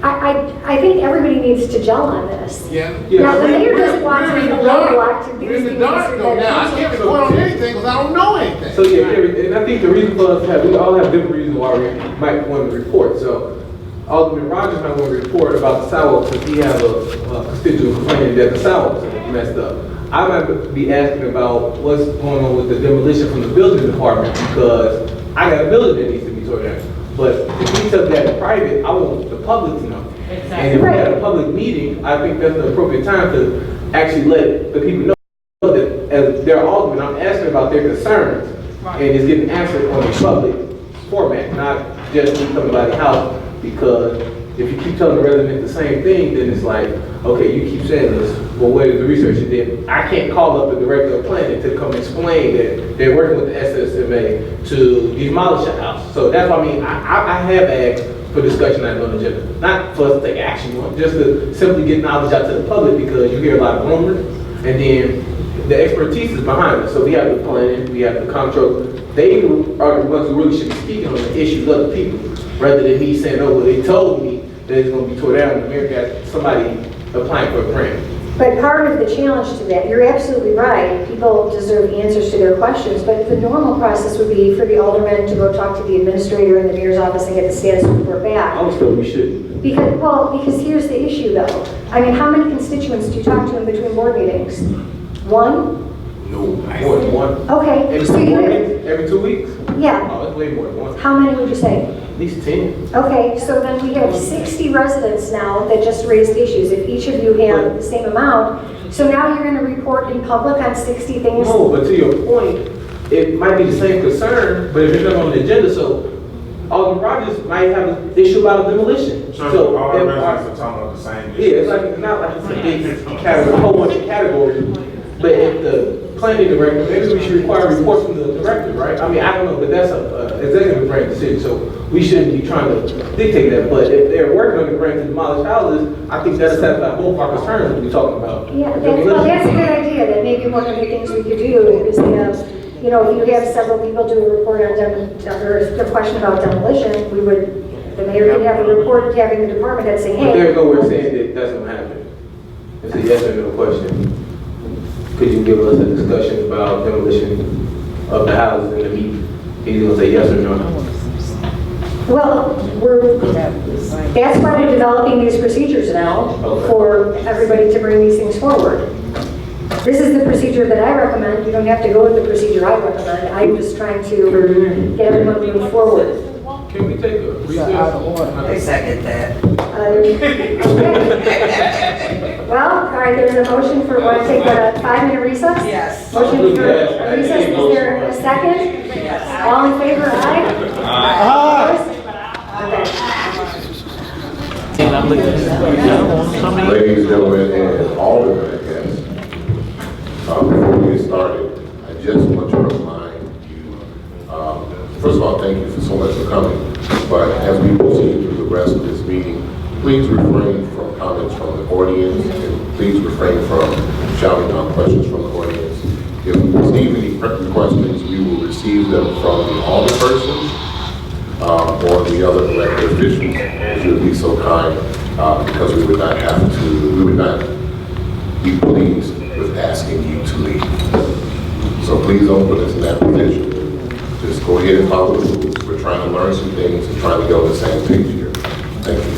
I think everybody needs to gel on this. Yeah. Now, the mayor doesn't want to be the roadblock to We're in the dark though now. I can't report on anything because I don't know anything. So yeah, and I think the reason for us we all have different reasons why we might want to report. So Alderman Rogers might want to report about the sidewalks if he has a constituent complaining that the sidewalks are messed up. I might be asking about what's going on with the demolition from the building department because I got a building that needs to be torn down. But if we took that in private, I want the public to know. Exactly. And if we had a public meeting, I think that's the appropriate time to actually let the people know that as their alderman, I'm asking about their concerns. And it's getting answered on a public format, not just me coming by the house. Because if you keep telling the resident the same thing, then it's like, okay, you keep saying this, well, where is the research? And then I can't call up the director of planning to come explain that they're working with the SSMA to demolish a house. So that's what I mean. I have asked for discussion items on the agenda, not for us to take action on, just to simply get knowledge out to the public because you hear a lot of rumors, and then the expertise is behind us. So we have the planning, we have the comptroller. They are the ones who really should be speaking on the issues of the people, rather than me saying, oh, well, they told me that it's going to be tore down, and the mayor got somebody applying for a grant. But part of the challenge to that, you're absolutely right, people deserve answers to their questions, but the normal process would be for the alderman to go talk to the administrator in the mayor's office and get the status report back. I was told we shouldn't. Because here's the issue though. I mean, how many constituents do you talk to in between board meetings? One? No, more than one. Okay. Every So 2 you- weeks? Every 2 weeks? Yeah. Oh, it's way more than one. How many would you say? At least 10. Okay, so then we have 60 residents now that just raised issues. If each of you have the same amount, so now you're going to report in public on 60 things? No, but to your point, it might be the same concern, but if it's not on the agenda, so Alderman Rogers might have an issue about a demolition. So all the if residents are talking about the same issue. Yeah, it's like, it's not like it's a big category, a whole bunch of categories. But if the planning director, maybe we should require a report from the director, right? I mean, I don't know, but that's a executive branch decision, so we shouldn't be trying to dictate that. But if they're working on the grant to demolish houses, I think that'll satisfy both our concerns that we're talking about. Yeah, that's a good idea. That maybe one of the things we could do is have, if you have several people do a report on or a question about demolition, the mayor could have a report having the department head say, But there's hey. nowhere saying that that's gonna happen. It's a yes or no question. Could you give us a discussion about demolition of the houses in the meeting? He's gonna say yes or no. Well, that's why we're developing these procedures now for everybody to bring these things forward. This is the procedure that I recommend. You don't have to go with the procedure I recommend. I'm just trying to get everyone moving forward. Can we take a recess? I second that. Okay. Well, all right, there's a motion for, want to take a 5-minute recess? Yes. Motion for a recess, is there a second? Yes. All in favor, aye? Aye. Ladies and gentlemen, and aldermen, I guess, before we get started, I just want to remind you, first of all, thank you for so much for coming, but as we proceed through the rest of this meeting, please refrain from comments from the audience, and please refrain from shouting down questions from the audience. If we receive any questions, we will receive them from the alderpersons, or the other elected officials, if you would be so kind, because we would not be pleased with asking you to leave. So please don't put us in that position. Just go ahead and follow the rules. We're trying to learn some things and trying to go on the same page here. Thank you.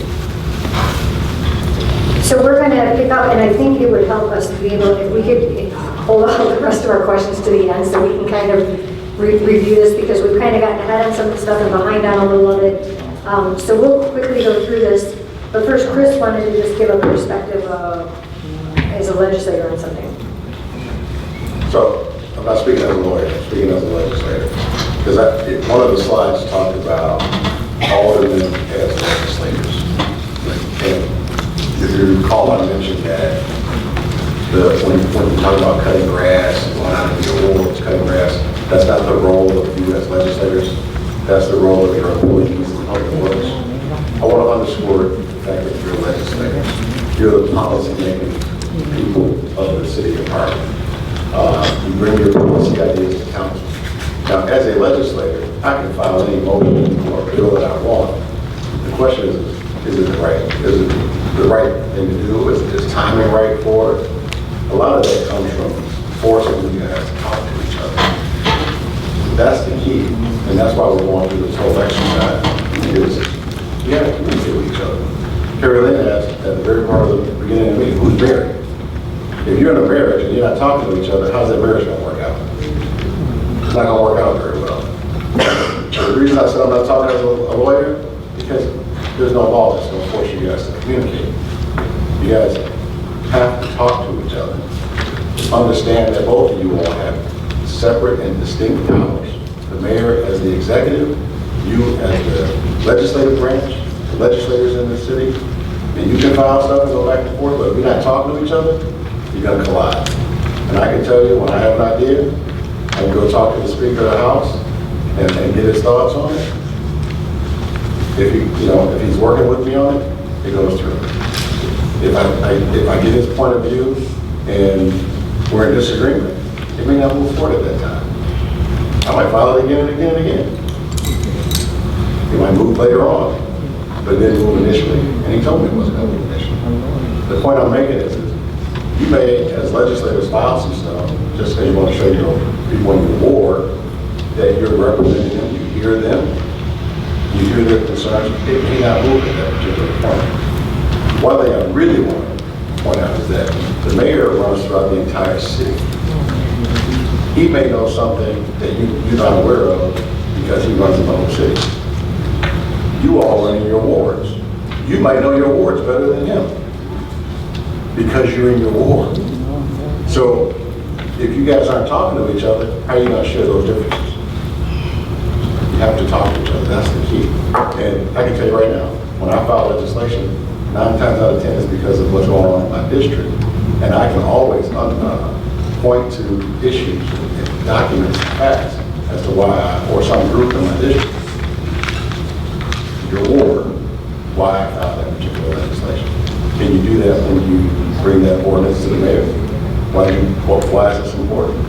So we're going to pick up, and I think it would help us to be able, if we could hold all the rest of our questions to the end so we can kind of review this, because we've kind of gotten ahead on some of the stuff and behind on a little of it. So we'll quickly go through this. But first, Chris wanted to just give a perspective as a legislator on something. So, I'm not speaking as a lawyer, I'm speaking as a legislator. Because one of the slides talked about aldermen as legislators. you recall, I mentioned that when you talk about cutting grass, going out of your awards, cutting grass, that's not the role of you as legislators. That's the role of your employees in public works. I want to underscore the fact that you're legislators. You're the policy-making people of the city of Harvey. You bring your policy ideas to council. Now, as a legislator, I can file any motion or bill that I want. The question is it the right? Is it the right thing to do? Is timing right for it? A lot of that comes from forcing you guys to talk to each other. That's the key, and that's why we're going through this whole exercise. Because you have to communicate with each other. Carrie Lynn asked at the very part of the beginning of the meeting, who's married? If you're in a marriage and you're not talking to each other, how's that marriage going to work out? It's not going to work out very well. So the reason I said I'm not talking as a lawyer, because there's no law that's going to force you guys to communicate. You guys have to talk to each other. Understand that both of you all have separate and distinct powers. The mayor as the executive, you as the legislative branch, the legislators in the city. And you can file stuff and go back and forth, but if you're not talking to each other, you're going to collide. And I can tell you, when I have an idea, I can go talk to the Speaker of the House and get his thoughts on it. If he's working with me on it, it goes through. If I get his point of view and we're in disagreement, it may not move forward at that time. I might file it again and again and again. It might move later on, but it didn't move initially, and he told me it wasn't going to move initially. The point I'm making is you may, as legislators, file some stuff just because you want to show your people in your ward that you're representing them, you hear them, you hear their concerns, it may not move at that particular point. One thing I really want to point out is that the mayor runs throughout the entire city. He may know something that you're not aware of because he runs the whole city. You all run in your wards. You might know your wards better than him because you're in your ward. So if you guys aren't talking to each other, how are you going to share those differences? You have to talk to each other. That's the key. And I can tell you right now, when I file legislation, 9 times out of 10 is because of what's going on in my district. And I can always point to issues, documents, facts as to why or some group in my district, your ward, why I filed that particular legislation. Can you do that when you bring that ordinance to the mayor? Why is this important?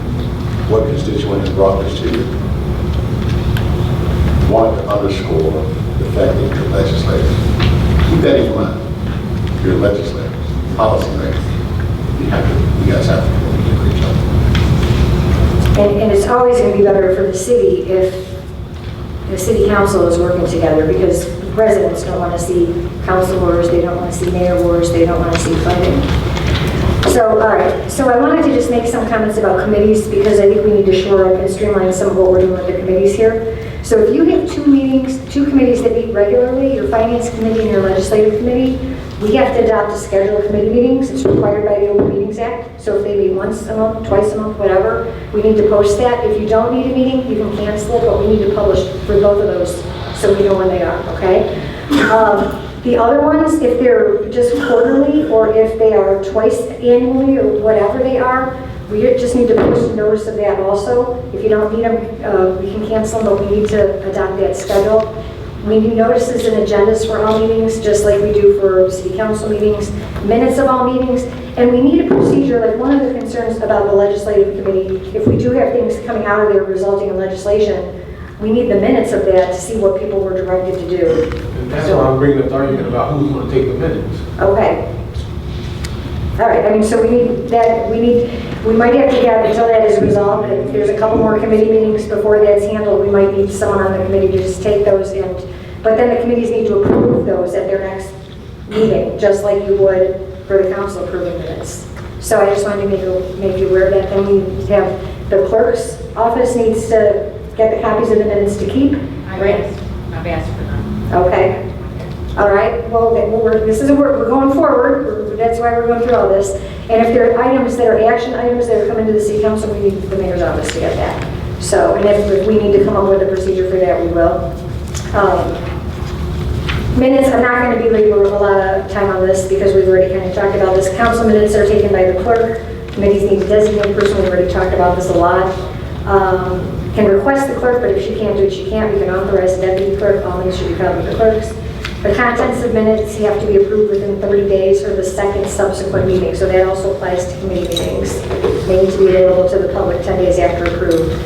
What constituent has brought this to you? I wanted to underscore the fact that you're legislators. Keep that in mind. You're legislators, policymakers. You guys have to communicate with each other. And it's always going to be better for the city if the city council is working together, because residents don't want to see council wars, they don't want to see mayor wars, they don't want to see fighting. So, all right, so I wanted to just make some comments about committees, because I think we need to shore up and streamline some of what we're doing with the committees here. So if you have two committees that meet regularly, your finance committee and your legislative committee, we have to adopt a schedule of committee meetings. It's required by the Open Meetings Act. So if they meet once a month, twice a month, whatever, we need to post that. If you don't need a meeting, you can cancel it, but we need to publish for both of those so we know when they are, okay? The other ones, if they're just quarterly or if they are twice annually or whatever they are, we just need to post a notice of that also. If you don't need them, we can cancel them, but we need to adopt that schedule. We need notices and agendas for all meetings, just like we do for city council meetings, minutes of all meetings, and we need a procedure. Like, one of the concerns about the legislative committee, if we do have things coming out of there resulting in legislation, we need the minutes of that to see what people were directed to do. And that's why I'm bringing up the argument about who's going to take the minutes. Okay. All right, I mean, so we need that, we might have to have, until that is resolved, if there's a couple more committee meetings before that's handled, we might need someone on the committee to just take those but then the committees need to approve those at their next meeting, just like you would for the council approving minutes. So I just wanted to make you aware of that. Then we have the clerk's office needs to get the copies of the minutes to keep. I've asked for them. Okay. All right. Well, we're going forward. That's why we're going through all this. And if there are items that are action items that are coming to the city council, we need the mayor's office to get that. So, and if we need to come up with a procedure for that, we will. Minutes, I'm not going to belabor a lot of time on this because we've already kind of council minutes are taken by the clerk. Committees need to designate a person. We've already talked about this a lot. Can request the clerk, but if she can't do it, she can't. We can authorize the deputy clerk. All minutes should be filed with the clerks. The contents of minutes have to be approved within 30 days or the second subsequent meeting. So that also applies to committee meetings. They need to be available to the public 10 days after approved.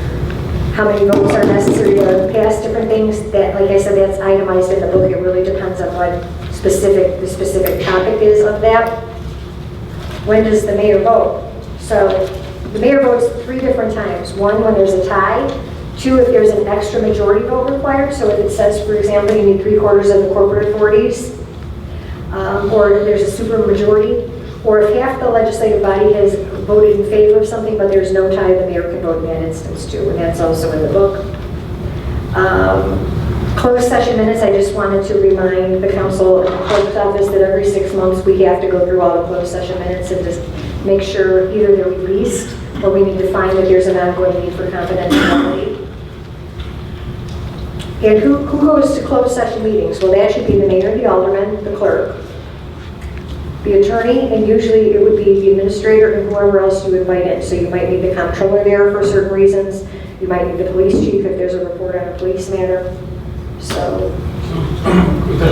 How many votes are necessary to pass different things? That, like I said, that's itemized in the book. It really depends on what the specific topic is of that. When does the mayor vote? So the mayor votes 3 different times. 1, when there's a tie. 2, if there's an extra majority vote required. So if it says, for example, you need 3/4 of the corporate authorities, or if there's a super majority, or if half the legislative body has voted in favor of something, but there's no tie, the mayor can vote in that instance too, and that's also in the book. Closed session minutes, I just wanted to remind the council and the clerk's office that every 6 months we have to go through all the closed session minutes and just make sure either they're released or we need to find that there's an ongoing need for confidentiality. And who goes to closed session meetings? Well, that should be the mayor, the alderman, the clerk, the attorney, and usually it would be the administrator and whoever else you invite in. So you might need the comptroller there for certain reasons. You might need the police chief if there's a report on a police matter. So.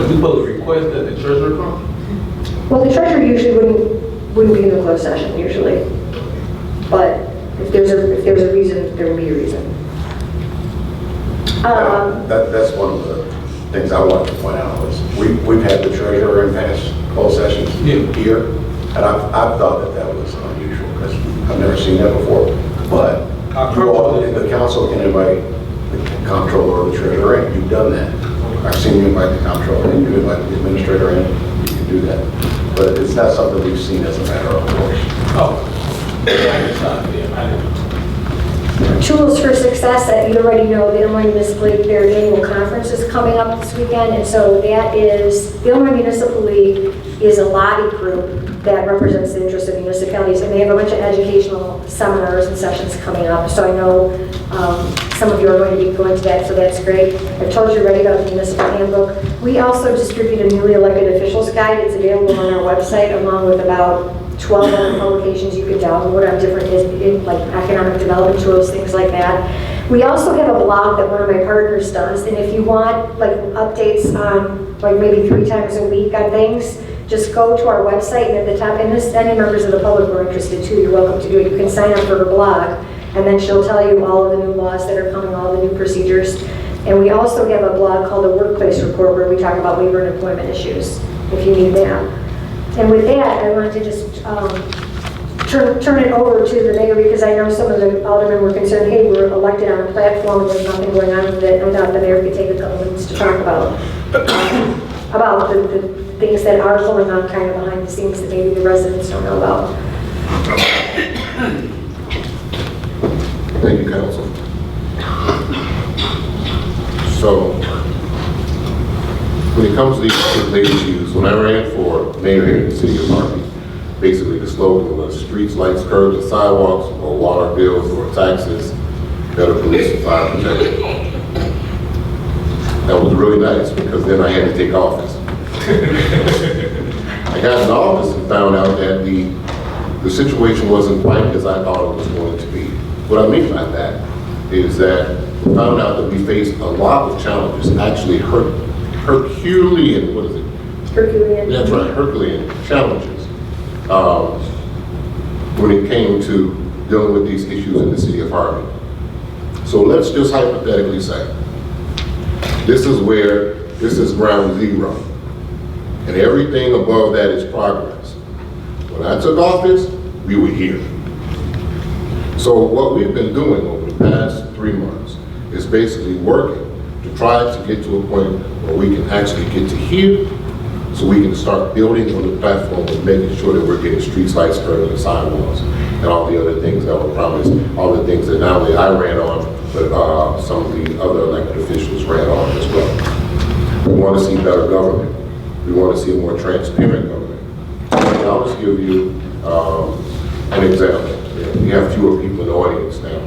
We both request that the treasurer come? Well, the treasurer usually wouldn't be in the closed session usually. But if there's a reason, there will be a reason. That's one of the things I wanted to point out was we've had the treasurer in past closed sessions here, and I've thought that was unusual because I've never seen that before. But you all, the council can invite the comptroller or the treasurer in. You've done that. I've seen you invite the comptroller in, you invite the administrator in. You can do that, but it's not something we've seen as a matter of course. Oh. Tools for Success, you already know the Illinois Municipal League, their annual conference is coming up this weekend, and so that is, the Illinois Municipal League is a lobby group that represents the interests of municipalities, and they have a bunch of educational seminars and sessions coming up, so I know some of you are going to be going to that, so that's great. I've told you already about the municipal handbook. We also distribute a newly elected officials guide. It's available on our website, along with about 12 other publications you can download on different, like economic development tools, things like that. We also have a blog that one of my partners does, and if you want like updates on like maybe 3 times a week on things, just go to our website, and at the top, and any members of the public who are interested too, you're welcome to do it. You can sign up for her blog, and then she'll tell you all of the new laws that are coming, all the new procedures. And we also have a blog called the Workplace Report where we talk about labor and employment issues, if you need that. And with that, I want to just turn it over to the mayor because I know some of the aldermen were concerned, hey, we're elected on a platform and there's nothing going on with it. I thought the mayor could take a couple minutes to talk about the things that are going on kind of behind the scenes that maybe the residents don't know about. Thank you, Council. So, when it comes to these labor issues, when I ran for mayor here in the city of Harvey, basically the slogan was streets, lights, curbs, and sidewalks, or water bills, or taxes, better police and fire protection. That was really nice because then I had to take office. I got in office and found out that the situation wasn't quite as I thought it was going to be. What I mean by that is that we found out that we faced a lot of challenges, actually Herculean, what is it? Herculean. That's right, Herculean challenges when it came to dealing with these issues in the city of Harvey. So let's just hypothetically say, this is ground zero, and everything above that is progress. When I took office, we were here. So what we've been doing over the past 3 months is basically working to try to get to a point where we can actually get to here, so we can start building on the platform and making sure that we're getting streets, lights, curbs, and sidewalks, and all the other things that were promised, all the things that not only I ran on, but some of the other elected officials ran on as well. We want to see better government. We want to see a more transparent government. And I'll just give you an example. We have fewer people in the audience now.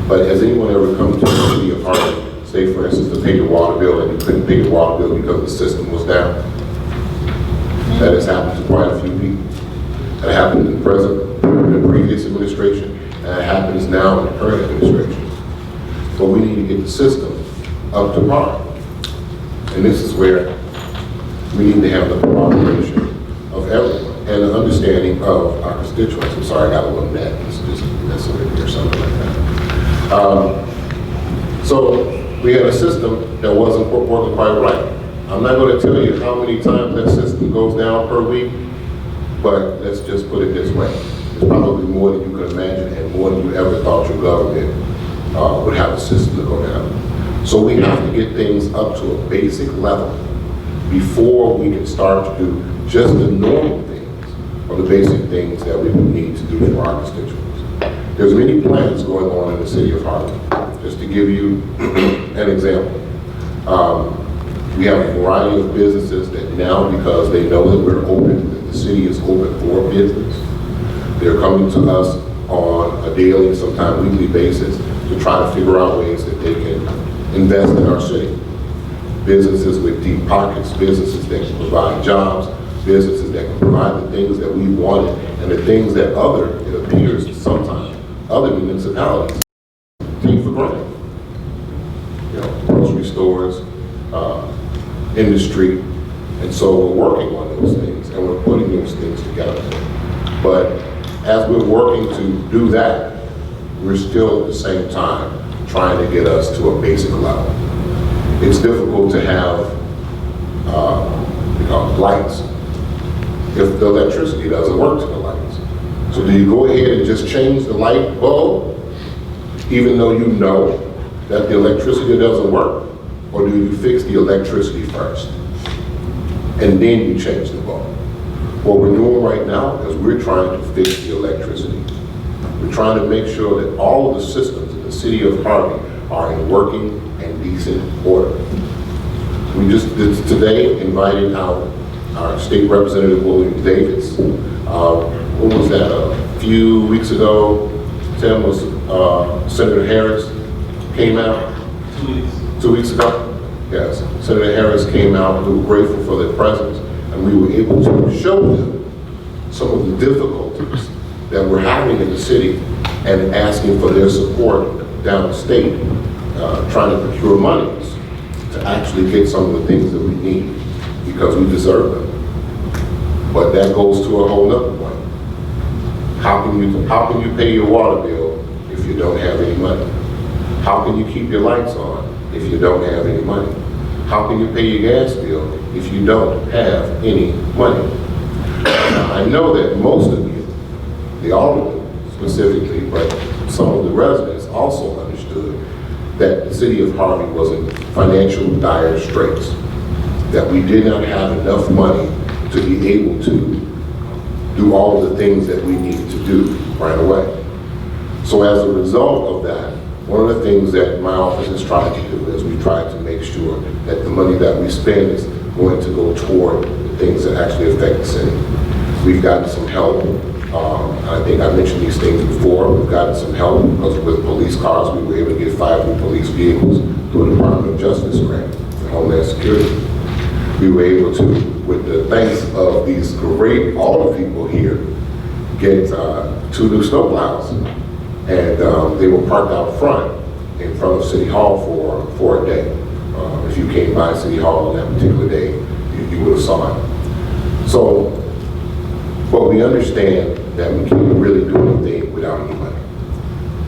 But has anyone ever come to the city of Harvey, say for instance, to pay your water bill and you couldn't pay your water bill because the system was down? That has happened to quite a few people. the previous administration, and it happens now in the current administration. But we need to get the system up to par. And this is where we need to have the cooperation of everyone and an understanding of our constituents. I'm sorry, I got a little mad. It's just messing or something like that. So we had a system that wasn't working quite right. I'm not going to tell you how many times that system goes down per week, but let's just put it this way. It's probably more than you could imagine and more than you ever thought your government would have a system to go down. So we have to get things up to a basic level before we can start to do just the normal things or the basic things that we would need to do for our constituents. There's many plans going on in the city of Harlem. Just to give you an example, we have a variety of businesses that now, because they know that we're open, that the city is open for business, they're coming to us on a daily, sometimes weekly basis to try to figure out ways that they can invest in our city. Businesses with deep pockets, businesses that can provide jobs, businesses that can provide the things that we wanted and the things that it appears sometimes, other municipalities take for granted. You know, grocery stores, industry, and so we're working on those things and we're putting those things together. But as we're working to do that, we're still at the same time trying to get us to a basic level. It's difficult to have lights if the electricity doesn't work to the lights. So do you go ahead and just change the light bulb even though you know that the electricity doesn't work? Or do you fix the electricity first and then you change the bulb? What we're doing right now is we're trying to fix the electricity. We're trying to make sure that all of the systems in the city of Harvey are in working and decent order. We just today invited our state representative, William Davis. What was that, a few weeks ago? Tim, was Senator Harris came out? 2 weeks. 2 weeks ago? Yes. Senator Harris came out. We were grateful for their presence, and we were able to show them some of the difficulties that we're having in the city and asking for their support downstate, trying to procure monies to actually get some of the things that we need because we deserve them. But that goes to a whole nother point. How can you pay your water bill if you don't have any money? How can you keep your lights on if you don't have any money? How can you pay your gas bill if you don't have any money? I know that most of you, the aldermen specifically, but some of the residents also understood that the city of Harvey was in financial dire straits, that we did not have enough money to be able to do all of the things that we needed to do right away. So as a result of that, one of the things that my office has tried to do is we tried to make sure that the money that we spend is going to go toward the things that actually affect the city. We've gotten some help. I think I mentioned these things before. We've gotten some help because with police cars, we were able to get 5 new police vehicles through the Department of Justice grant for Homeland Security. We were able to, with the thanks of these great alder people here, get 2 new snowplows. And they were parked out front, in front of City Hall for a day. If you came by City Hall on that particular day, you would have saw it. So, but we understand that we can't really do anything without any money.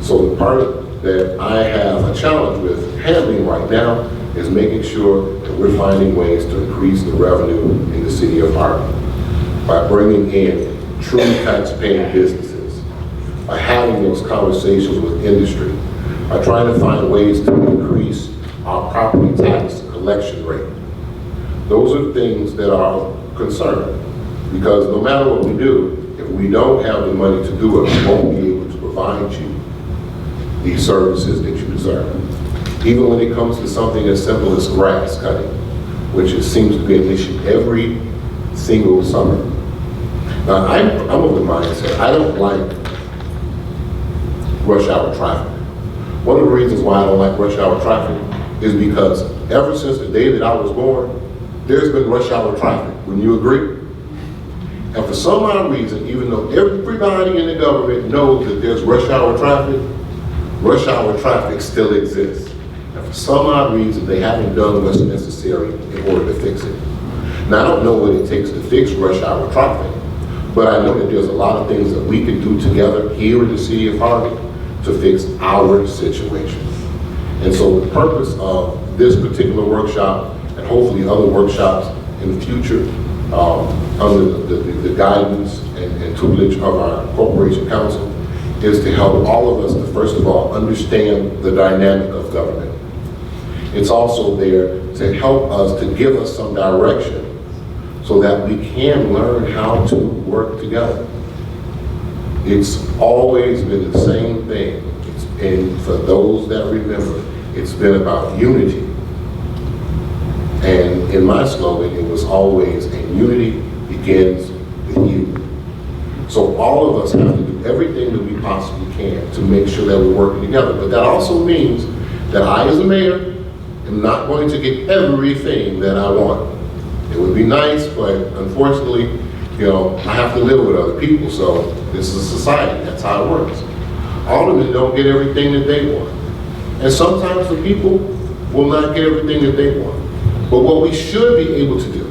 So the part that I have a challenge with handling right now is making sure that we're finding ways to increase the revenue in the city of Harvey by bringing in true tax-paying businesses, by having those conversations with industry, by trying to find ways to increase our property tax collection rate. Those are things that are concerning, because no matter what we do, if we don't have the money to do it, we won't be able to provide you these services that you deserve. Even when it comes to something as simple as grass cutting, which seems to be an issue every single summer. Now, I'm of the mindset, I don't like rush hour traffic. One of the reasons why I don't like rush hour traffic is because ever since the day that I was born, there's been rush hour traffic. Wouldn't you agree? And for some odd reason, even though everybody in the government knows that there's rush hour traffic still exists. And for some odd reason, they haven't done what's necessary in order to fix it. Now, I don't know what it takes to fix rush hour traffic, but I know that there's a lot of things that we can do together here in the city of Harvey to fix our situation. And so the purpose of this particular workshop, and hopefully other workshops in the future, under the guidance and tutelage of our corporation council, is to help all of us to first of all understand the dynamic of government. It's also there to help us, to give us some direction so that we can learn how to work together. It's always been the same thing. And for those that remember, it's been about unity. And in my slogan, it was always, and unity begins with you. So all of us have to do everything that we possibly can to make sure that we're working together. But that also means that I, as a mayor, am not going to get everything that I want. It would be nice, but unfortunately, I have to live with other people, so this is a society, that's how it works. All of them don't get everything that they want. And sometimes the people will not get everything that they want. But what we should be able to do,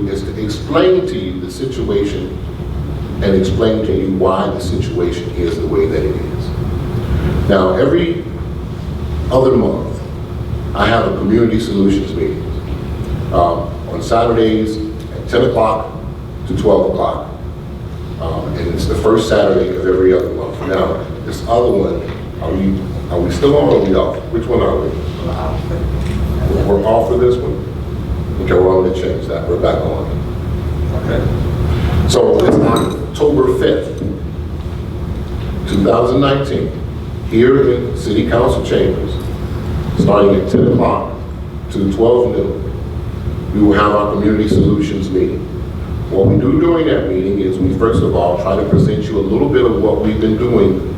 is to explain to you the situation and explain to you why the situation is the way that it is. Now, every other month, I have a community solutions meeting on Saturdays at 10 o'clock to 12 o'clock. And it's the first Saturday of every other month. Now, this other one, are we still on or are we off? Which one are we? We're off for this one? Okay, we're going to change that. We're back on. Okay. So it's October 5th, 2019, here in City Council Chambers, starting at 10 o'clock to 12 noon, we will have our community solutions meeting. What we do during that meeting is we first of all try to present you a little bit of what we've been doing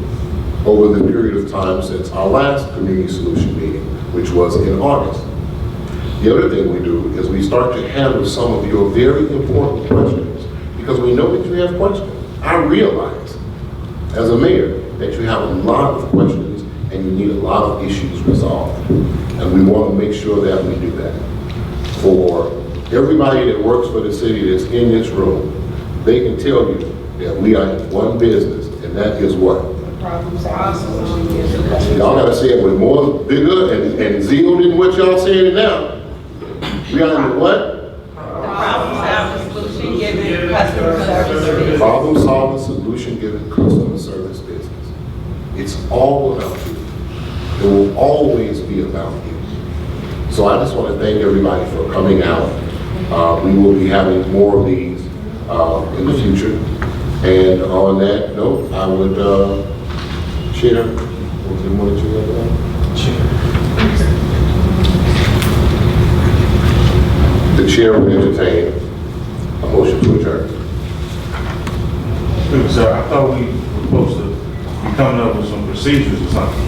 over the period of time since our last community solution meeting, which was in August. The other thing we do is we start to handle some of your very important questions because we know that you have questions. I realize as a mayor that you have a lot of questions and you need a lot of issues resolved. And we want to make sure that we do that. For everybody that works for the city that's in this room, they can tell you that we are in one business, and that is what? Y'all gotta say it with more vigor and zeal than what y'all saying now. We are in the what? Problem-solving, solution-giving customer service business. It's all about you. It will always be about you. So I just want to thank everybody for coming out. We will be having more of these in the future. And on that note, I would share. Was there more that you had? The chair will entertain a motion to adjourn. Sir, I thought we were supposed to be coming up with some procedures or something.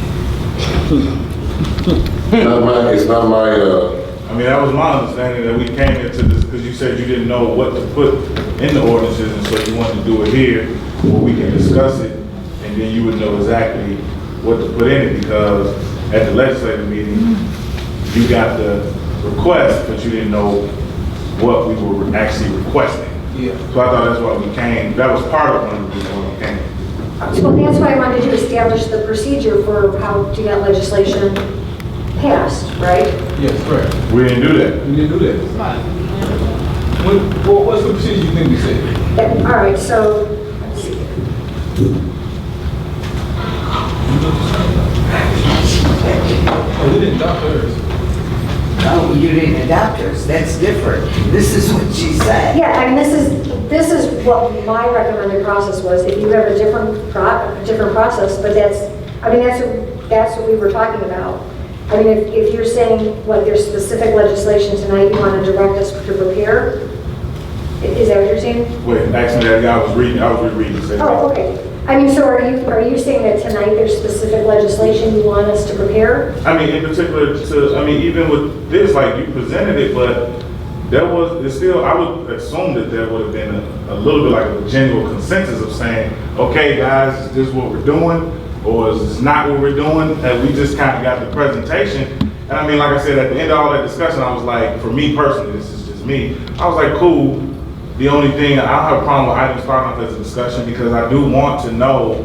It's not my, I mean, that was my understanding that we came into this because you said you didn't know what to put in the ordinances, and so you wanted to do it here where we can discuss it, and then you would know exactly what to put in it, because at the legislative meeting, you got the request, but you didn't know what we were actually requesting. Yeah. So I thought that's why we came. That was part of one of the reasons why we came. Well, that's why I wanted to establish the procedure for how to get legislation passed, right? Yes, correct. We didn't do that. We didn't do that. What's the procedure you think we said? All right, so, let's see. Oh, we didn't adopt hers. No, you didn't adopt hers, that's different. This is what she said. Yeah, I mean, this is what my recommended process was. If you have a different process, but that's what we were talking about. I mean, if you're saying, what, there's specific legislation tonight you want to direct us to prepare, is that what you're saying? Wait, actually, I was rereading the same. Oh, okay. I mean, so are you saying that tonight there's specific legislation you want us to prepare? I mean, in particular, even with this, like, you presented it, but it's still, I would assume that there would have been a little bit like a general consensus of saying, okay, guys, is this what we're doing? Or is this not what we're doing? And we just kind of got the presentation. And I mean, like I said, at the end of all that discussion, I was like, for me personally, this is just me, I was like, cool. The only thing, I don't have a problem with items starting off as a discussion because I do want to know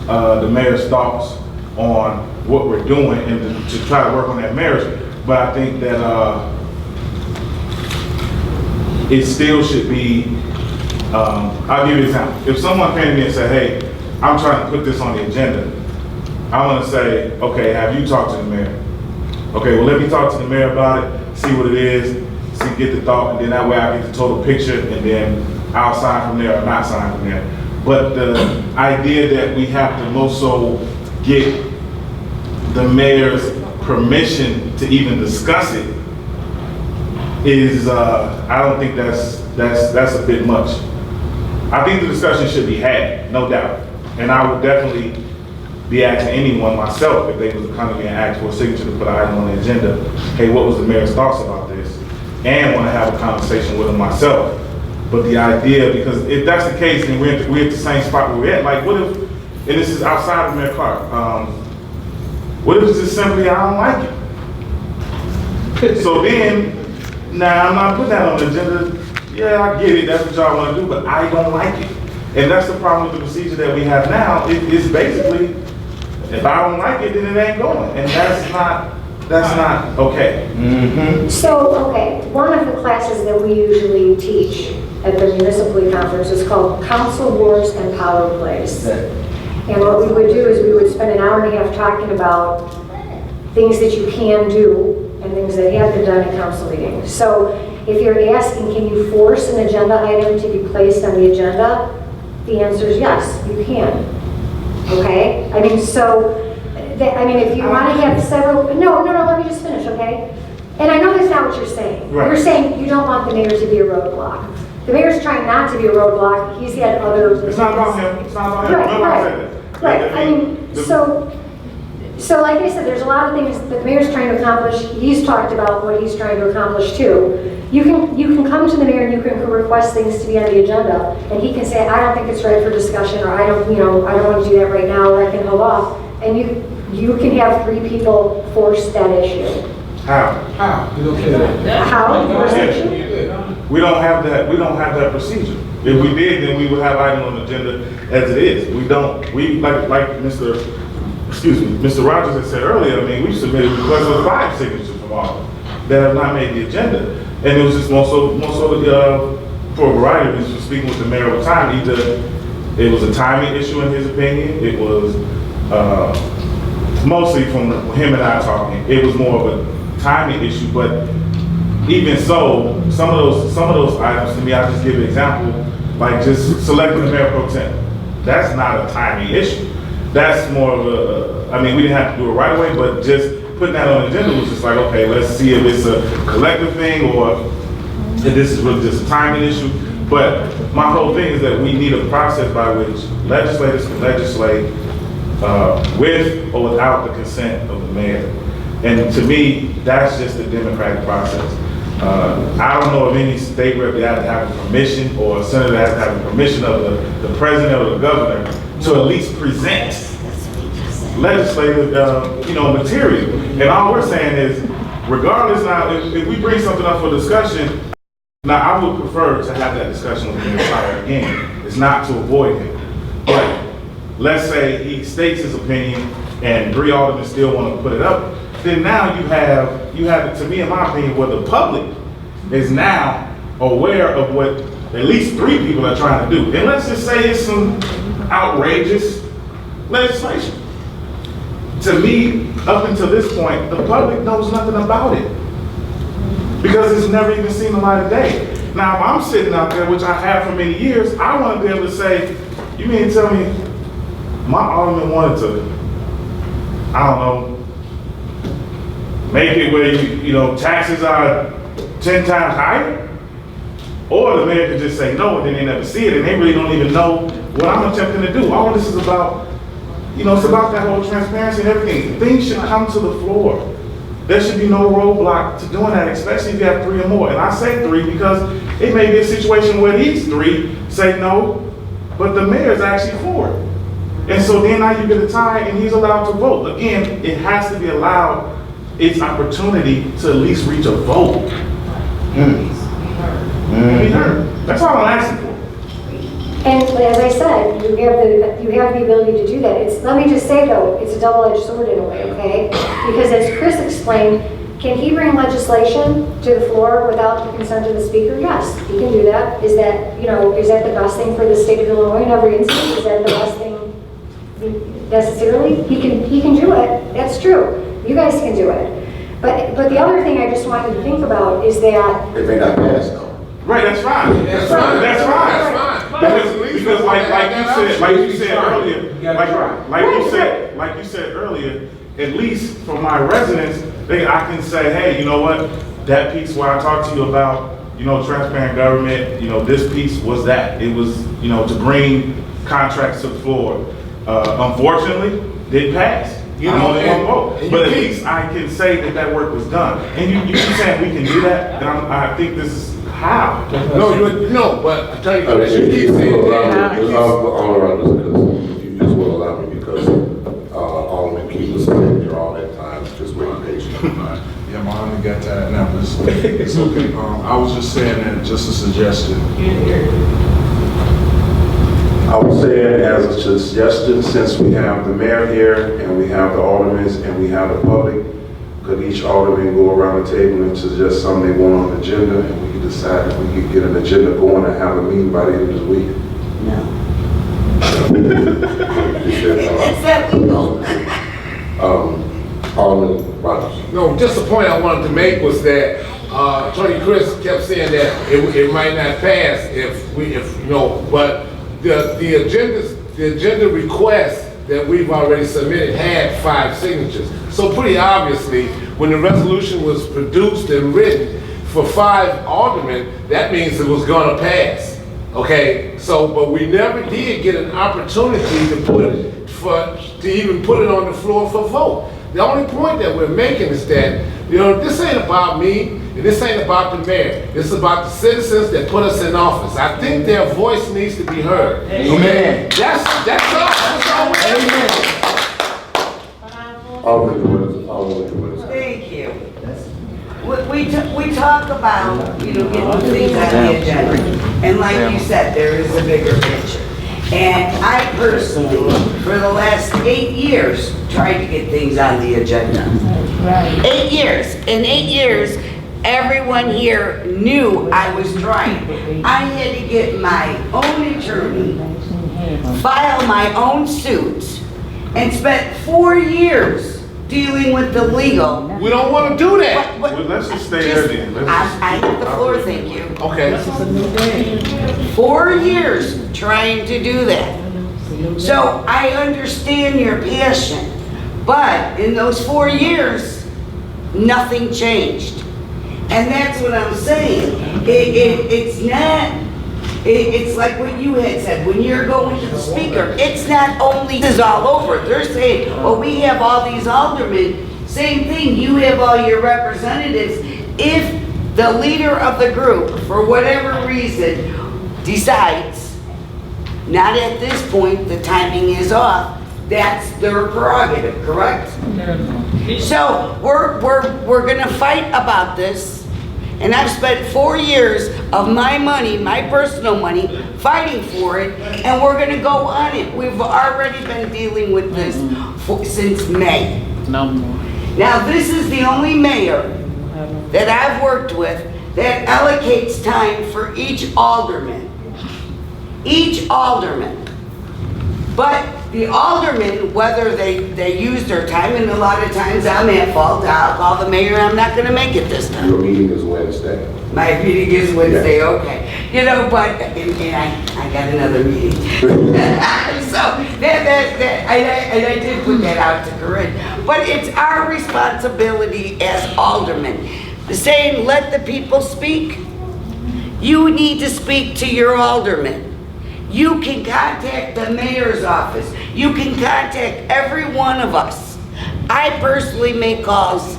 the mayor's thoughts on what we're doing and to try to work on that marriage. But I think that it still should be, I'll give you an example. If someone came to me and said, hey, I'm trying to put this on the agenda, I want to say, okay, have you talked to the mayor? Okay, well, let me talk to the mayor about it, see what it is, get the thought, and then that way I get the total picture, and then I'll sign from there or not sign from there. But the idea that we have to most so get the mayor's permission to even discuss it is, I don't think that's a bit much. I think the discussion should be had, no doubt. And I would definitely be asking anyone, myself, if they was to come to me and ask for a signature to put an item on the agenda, hey, what was the mayor's thoughts about this? And want to have a conversation with them myself. But the idea, because if that's the case, then we're at the same spot where we're at. Like, what if, and this is outside of Mayor Clark, what if it's just simply, I don't like it? So then, now I'm not putting that on the agenda. Yeah, I get it, that's what y'all want to do, but I don't like it. And that's the problem with the procedure that we have now. It's basically, if I don't like it, then it ain't going. And that's not okay. So, okay, one of the classes that we usually teach at the municipal conference is called Council Wars and Power Plays. And what we would do is we would spend an hour and a half talking about things that you can do and things that have been done in council meetings. So if you're asking, can you force an agenda item to be placed on the agenda? The answer is yes, you can. Okay? I mean, if you want to have several, no, let me just finish, okay? And I know that's not what you're saying. Right. You're saying you don't want the mayor to be a roadblock. The mayor's trying not to be a roadblock. He's had other. It's not about him. It's not about him. Remember I said that. Right. I mean, so like I said, there's a lot of things that the mayor's trying to accomplish. He's talked about what he's trying to accomplish too. You can come to the mayor and you can request things to be on the agenda, and he can say, I don't think it's right for discussion, or I don't want to do that right now, or I can hold off. And you can have 3 people force that issue. How? You okay with that? How? Force the issue? We don't have that procedure. If we did, then we would have items on the agenda as it is. We don't. We like Mr. Rogers had said earlier. I mean, we submitted requests for 5 signatures from all that have not made the agenda, and it was just more so for a variety of reasons. Speaking with the mayor at the time, either it was a timing issue in his opinion. It was mostly from him and I talking. It was more of a timing issue, but even so, some of those items, to me, I'll just give an example, like just selecting the mayor pro tem. That's not a timing issue. That's more of a, I mean, we didn't have to do it right away, but just putting that on the agenda was just like, okay, let's see if it's a collective thing or if this is really just a timing issue. But my whole thing is that we need a process by which legislators can legislate with or without the consent of the mayor. And to me, that's just the democratic process. I don't know of any state rep that has to have a permission or a senator that has to have a permission of the president or the governor to at least present legislative, material. And all we're saying is, regardless now, if we bring something up for discussion, now I would prefer to have that discussion with the mayor again. It's not to avoid him. But let's say he states his opinion and 3 aldermen still want to put it up, then now you have, to me, in my opinion, where the public is now aware of what at least 3 people are trying to do. And let's just say it's some outrageous legislation. To me, up until this point, the public knows nothing about it because it's never even seen the light of day. Now, if I'm sitting out there, which I have for many years, I want to be able to say, you mean to tell me my alderman wanted to, I don't know, make it where taxes are 10 times higher? Or the mayor could just say no and then they never see it and they really don't even know what I'm attempting to do. All this is about, it's about that whole transparency and everything. Things should come to the floor. there should be no roadblock to doing that, especially if you have 3 or more. And I say 3 because it may be a situation where these 3 say no, but the mayor is actually for it. And so then now you get a tie and he's allowed to vote. Again, it has to be allowed its opportunity to at least reach a vote. Be heard. That's all I'm asking for. And as I said, you have the ability to do that. Let me just say though, it's a double-edged sword in a way, okay? Because as Chris explained, can he bring legislation to the floor without the consent of the speaker? Yes, he can do that. Is that the best thing for the state of Illinois in every instance? Is that the best thing necessarily? He can do it. That's true. You guys can do it. But the other thing I just want you to think about is that It may not pass though. Right, that's fine. That's fine. That's fine. Because like you said earlier, at least for my residents, I can say, hey, you know what? That piece where I talked to you about, transparent government, this piece was that. It was, to bring contracts to the floor. Unfortunately, it passed. I'm only one vote. But at least I can say that work was done. And you keep saying we can do that, and I think this is how. No, but I tell you, you keep saying If you just will allow me, because Alderman Keith was saying here all that time, just waiting patiently. Yeah, Mohammed got that now. It's okay. I was just saying that, just a suggestion. I was saying as a suggestion, since we have the mayor here and we have the aldermen and we have the public, could each alderman go around the table and suggest something they want on the agenda, and we could decide if we could get an agenda going and have a meeting by the end of the week? Is that legal? Alderman Rogers. No, just the point I wanted to make was that Attorney Chris kept saying that it might not pass but the agenda request that we've already submitted had 5 signatures. So pretty obviously, when the resolution was produced and written for 5 aldermen, that means it was gonna pass. Okay, so, but we never did get an opportunity to even put it on the floor for vote. The only point that we're making is that, this ain't about me, and this ain't about the mayor. This is about the citizens that put us in office. I think their voice needs to be heard. Amen. That's all. That's all we're Alderman. Thank you. We talk about, getting things on the agenda. And like you said, there is a bigger picture. And I personally, for the last 8 years, tried to get things on the agenda. 8 years. In 8 years, everyone here knew I was trying. I had to get my own attorney, file my own suit, and spent 4 years dealing with the legal. We don't want to do that. Well, let's just stay there then. I have the floor, thank you. Okay. 4 years trying to do that. So I understand your passion, but in those 4 years, nothing changed. And that's what I'm saying. It's like what you had said, when you're going to the speaker, it's not only this is all over. They're saying, well, we have all these aldermen. Same thing, you have all your representatives. If the leader of the group, for whatever reason, decides, not at this point, the timing is off, that's their prerogative, correct? So we're gonna fight about this. And I've spent 4 years of my money, my personal money, fighting for it, and we're gonna go on it. We've already been dealing with this since May. No more. Now, this is the only mayor that I've worked with that allocates time for each alderman. Each alderman. But the aldermen, whether they use their time, and a lot of times I'm at fault, I'll call the mayor, I'm not gonna make it this time. Your meeting is Wednesday. My meeting is Wednesday, okay. But, and I got another meeting. So, and I did put that out to Corinne. But it's our responsibility as aldermen. The saying, let the people speak. You need to speak to your aldermen. You can contact the mayor's office. You can contact every one of us. I personally make calls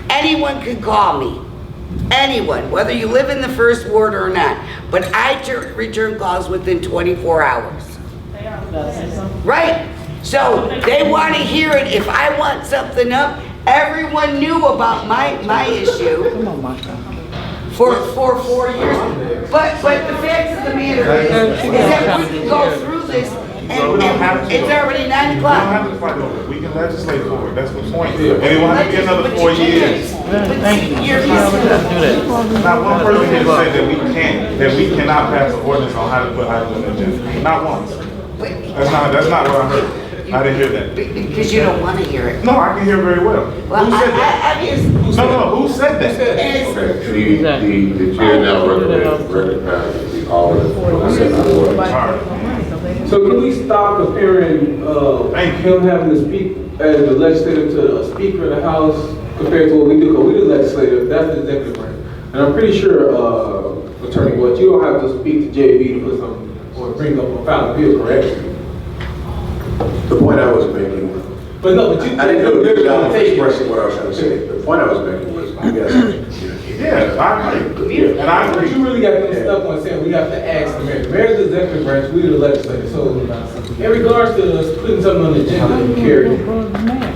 anyone can call me. Anyone, whether you live in the first ward or not. But I return calls within 24 hours. Right? So they want to hear it. If I want something up, everyone knew about my issue for 4 years. But the fact of the matter is that we can go through this and it's already 9 We don't o'clock. have to fight over it. We can legislate for it. That's the point. And it will have to be another 4 years. Not one person here said that we cannot pass an ordinance on how to put items on the agenda. Not once. That's not what I heard. I didn't hear that. Because you don't want to hear it. No, I can hear very well. Well, Who said that? Who said that? Okay, the chair now recognizes the alderman. So can we stop comparing, him having to speak as the legislator to a speaker of the house compared to what we do? Because we do legislative, that's the executive branch. And I'm pretty sure, Attorney Woods, you don't have to speak to JB to put something, or bring up a file bill, correct? The point I was making, But no, but you. I didn't do a good job of expressing what I was trying to say. The point I was making was, I guess, Yeah, I agree. And I But agree. you really got them stuck on saying we have to ask the mayor. The mayor's the executive branch, we the legislature. So in regards to us putting something on the agenda and carry,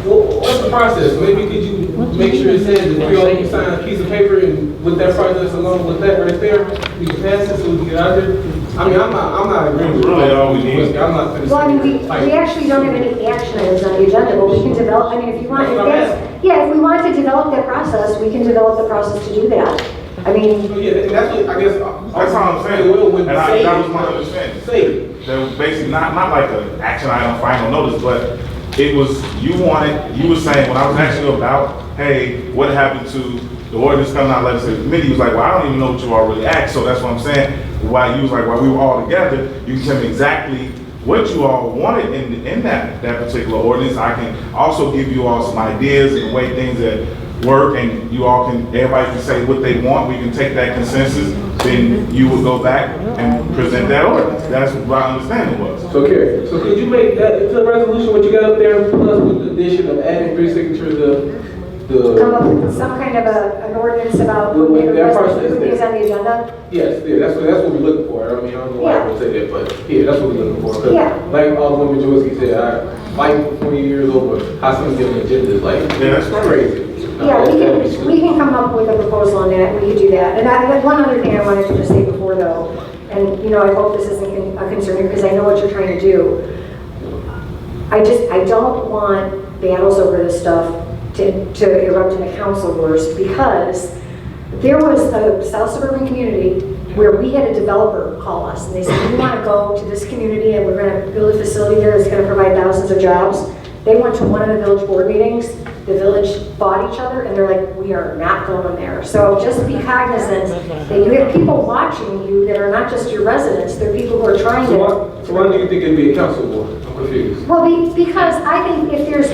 well, what's the process? Maybe could you make sure it says that we all can sign a piece of paper and with that process along with that right there, we can pass it so we can get out there? I mean, I'm not agreeing with Really all we need. I'm not gonna Well, I mean, say. we actually don't have any action items on the agenda, but we can develop, I mean, if you want, That's what I'm asking. yeah, if we want to develop that process, we can develop the process to do that. I mean, So yeah, that's what, I guess. That's all I'm saying. Well, when And say that was it, my understanding. say it. That was basically not like an action item, final notice, but it was, you were saying, when I was asking you about, hey, what happened to the ordinance coming out legislative committee, you was like, well, I don't even know what you already asked, so that's what I'm saying. While you was like, while we were all together, you can tell me exactly what you all wanted in that particular ordinance. I can also give you all some ideas and way things that work, and you all can, everybody can say what they want, we can take that consensus, then you would go back and present that ordinance. That's what my understanding was. So Carrie, so could you make that into a resolution, what you got up there, plus with the addition of adding 3 signatures come up with some kind of an ordinance about Well, putting that process things there. on the agenda? yes, yeah, that's what we're looking for. I mean, I don't know why I would say that, but yeah, that's what we're looking for. 'Cause Yeah. like Alderman Jaworski said, I fight for 20 years over how someone get an agenda, like, Yeah, that's crazy. Yeah, we can come up with a proposal on that, we could do that. And one other thing I wanted to just say before though, and you know, I hope this isn't a concern because I know what you're trying to do. I don't want battles over this stuff to erupt in a council wars, because there was a South Suburban community where we had a developer call us and they said, we want to go to this community and we're going to build a facility there that's going to provide thousands of jobs. They went to one of the village board meetings, the village fought each other, and they're like, we are not going there. So just be cognizant that you have people watching you that are not just your residents, they're people who are trying So to. why do you think it'd be a council war? I'm confused. Well, because I think if there's,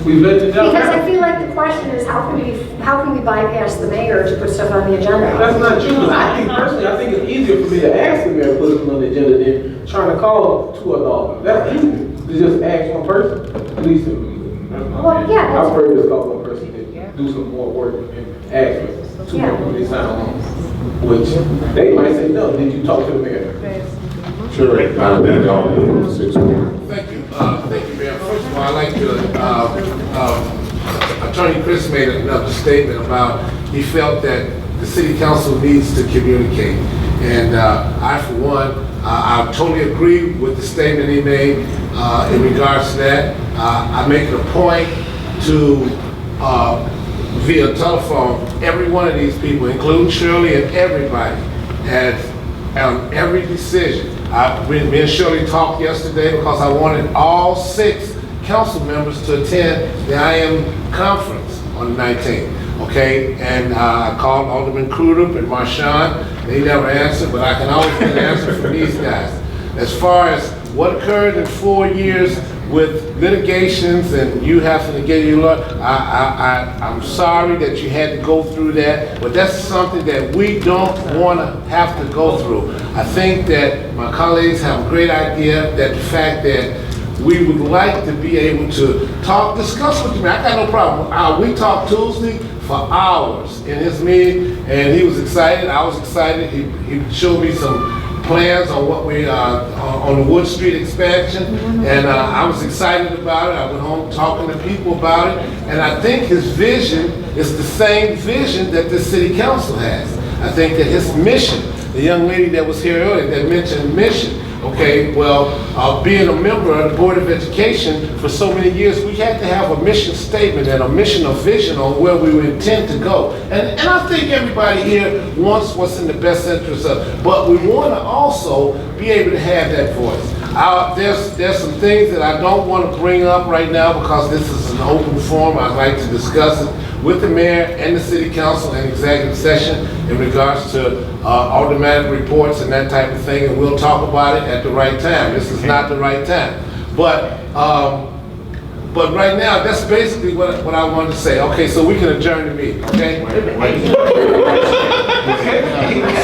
We vetted it out. because I feel like the question is, how can we bypass the mayor to put stuff on the agenda? That's not true. I think personally, I think it's easier for me to ask the mayor to put something on the agenda than trying to call 2 other aldermen. That's easier, to just ask one person, at least. Well, yeah, I've heard this call one person to do some more work and ask for 2 more when they sign on. Which, they might say, no, did you talk to the mayor? Sure, I've been on 6 months. Thank you, Mayor. First of all, I'd like to, Attorney Chris made another statement about, he felt that the city council needs to communicate. And I, for one, I totally agree with the statement he made in regards to that. I make it a point to, via telephone, every one of these people, including Shirley and everybody, on every decision. Me and Shirley talked yesterday because I wanted all 6 council members to attend the IM conference on the 19th, okay? And I called Alderman Crudup and Marshawn. They never answered, but I can always get an answer from these guys. As far as what occurred in 4 years with litigations and you having to get your lawyer, I'm sorry that you had to go through that, but that's something that we don't want to have to go through. I think that my colleagues have a great idea that the fact that we would like to be able to discuss with you. I got no problem. We talked Tuesday for hours in his meeting, and he was excited. I was excited. He showed me some plans on what we on the Wood Street expansion, and I was excited about it. I went home talking to people about it, and I think his vision is the same vision that the city council has. I think that his mission, the young lady that was here earlier that mentioned mission, okay, well, being a member of the Board of Education for so many years, we had to have a mission statement and a mission or vision on where we intend to go. And I think everybody here wants what's in the best interest of, but we want to also be able to have that voice. There's some things that I don't want to bring up right now because this is an open forum. I'd like to discuss it with the mayor and the city council in executive session in regards to automatic reports and that type of thing, and we'll talk about it at the right time. This is not the right time. But right now, that's basically what I wanted to say. Okay, so we can adjourn the meeting, okay?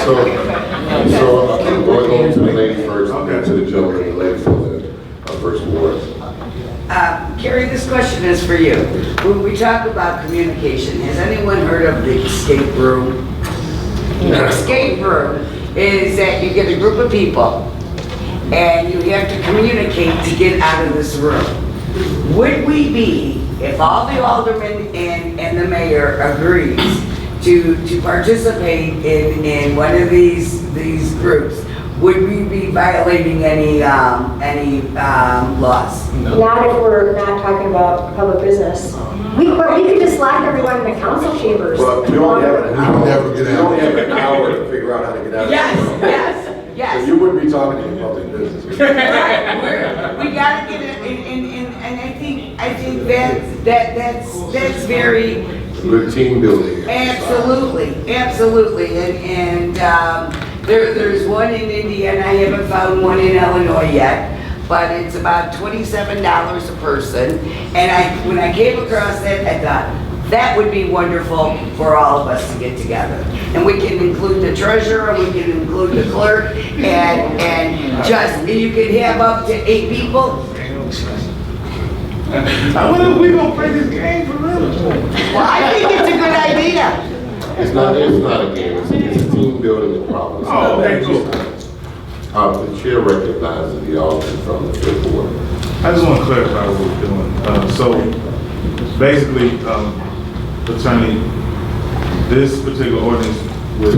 So we're going to the lady first, okay, to the gentleman, the lady from the first ward. Carrie, this question is for you. When we talk about communication, has anyone heard of the escape room? The escape room is that you get a group of people and you have to communicate to get out of this room. Would we be, if all the aldermen and the mayor agrees to participate in one of these groups, would we be violating any laws? Not if we're not talking about public business. We could just lock everyone in the council chambers. Well, we only have an hour. never get out. We only have an hour to figure out how to get out. Yes. So you wouldn't be talking to the public business. We gotta get it, and I think that's very. Good team building. Absolutely, and there's one in Indiana, I haven't found one in Illinois yet, but it's about $27 a person, and when I came across that, I thought, that would be wonderful for all of us to get together. And we can include the treasurer, we can include the clerk, and you can have up to 8 people. When are we gonna play this game for real? Well, I think it's a good idea. It's not a game, it's a team building problem. Oh, okay, cool. The chair recognizes the alderman from the fifth ward. I just want to clarify what we're doing. So basically, attorney, this particular ordinance would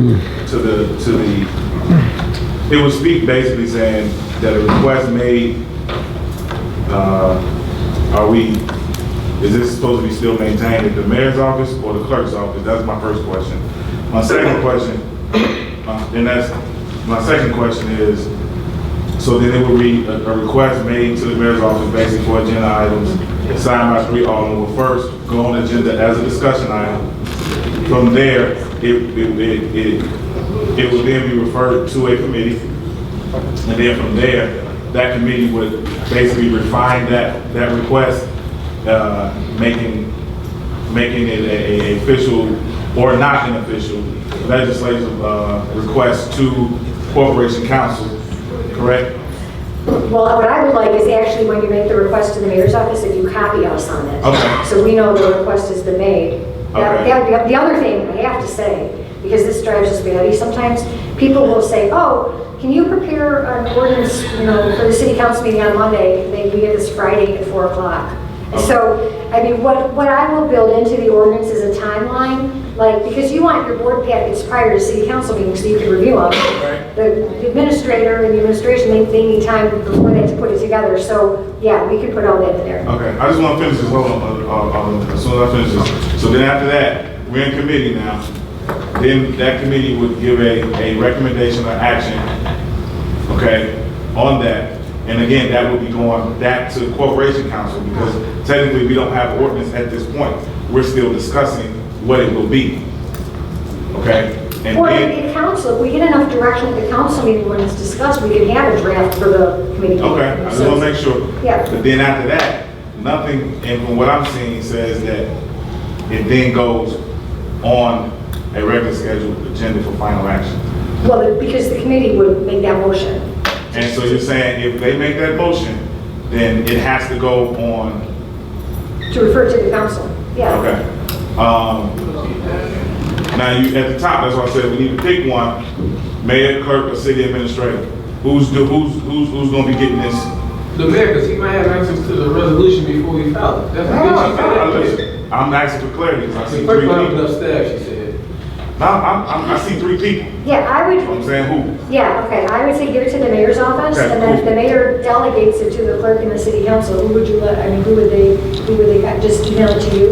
it would speak basically saying that a request made, is this supposed to be still maintained at the mayor's office or the clerk's office? That's my first question. My second question, my second question is, so then it would read a request made to the mayor's office basically for agenda items signed by 3 aldermen will first go on the agenda as a discussion item. From there, it would then be referred to a committee. And then from there, that committee would basically refine that request, making it a official or not an official legislative request to Corporation Council, correct? Well, what I would like is actually when you make the request to the mayor's office, if you copy us on it. Okay. So we know the request has been made. Okay. The other thing I have to say, because this drives us batty, sometimes people will say, oh, can you prepare an ordinance, for the city council meeting on Monday? We get this Friday at 4 o'clock. Okay. So, I mean, what I will build into the ordinance is a timeline, because you want your board packets prior to city council meetings so you can review them. Right. The administrator and the administration, they need time before they have to put it together. So, yeah, we can put all that in there. Okay, I just want to finish this. Hold on, as soon as I finish this. So then after that, we're in committee now. Then that committee would give a recommendation or action, okay, on that. And again, that would be going back to Corporation Council because technically we don't have ordinance at this point. We're still discussing what it will be, okay? And Or then, maybe council, if we get enough direction at the council meeting when it's discussed, we can have a draft for the committee. okay, I just want to make sure. Yeah. But then after that, nothing, and from what I'm seeing, says that it then goes on a regular scheduled agenda for final action. Well, because the committee would make that motion. And so you're saying if they make that motion, then it has to go on, To refer to the council, yeah. okay. Now you, at the top, that's why I said we need to pick one, mayor, clerk, or city administrator. Who's gonna be getting this? The mayor, because he might have access to the resolution before he filed it. That's what she said. Listen, I'm asking for clarity, because I see The three clerk don't have people. enough staff, she said. No, I see three people. Yeah, I You know what I'm would, saying, who? yeah, okay, I would say give it to the mayor's office, Okay, and then if cool. the mayor delegates it to the clerk and the city council, who would you let, I mean, who would they, just email it to you?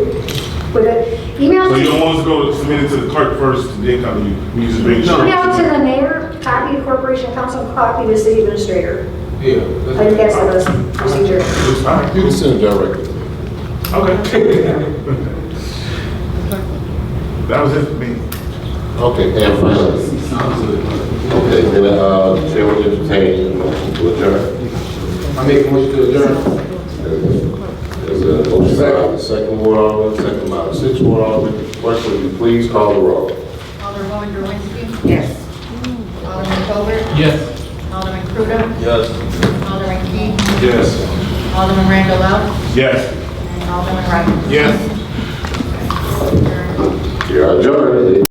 Would it, email So it you don't to, want us to go submit it to the clerk first, and then come to you? We use a big No. email it to the mayor, copy the corporation council, copy the city administrator. Yeah. I think that's the best procedure. All right, You can send it directly. okay. That was it for me. Okay, and finally. Okay, then, Chair will entertain a motion to adjourn. I make a motion to adjourn. There's a motion by the second ward alderman, second by the sixth ward alderman. Clerk, will you please call the roll? Alderwoman Drewinski? Yes. Alderman Colbert? Yes. Alderman Crudup? Yes. Alderman Key? Yes. Alderman Randall Louch? Yes. And Alderman Rodriguez? Yes. You are adjourned.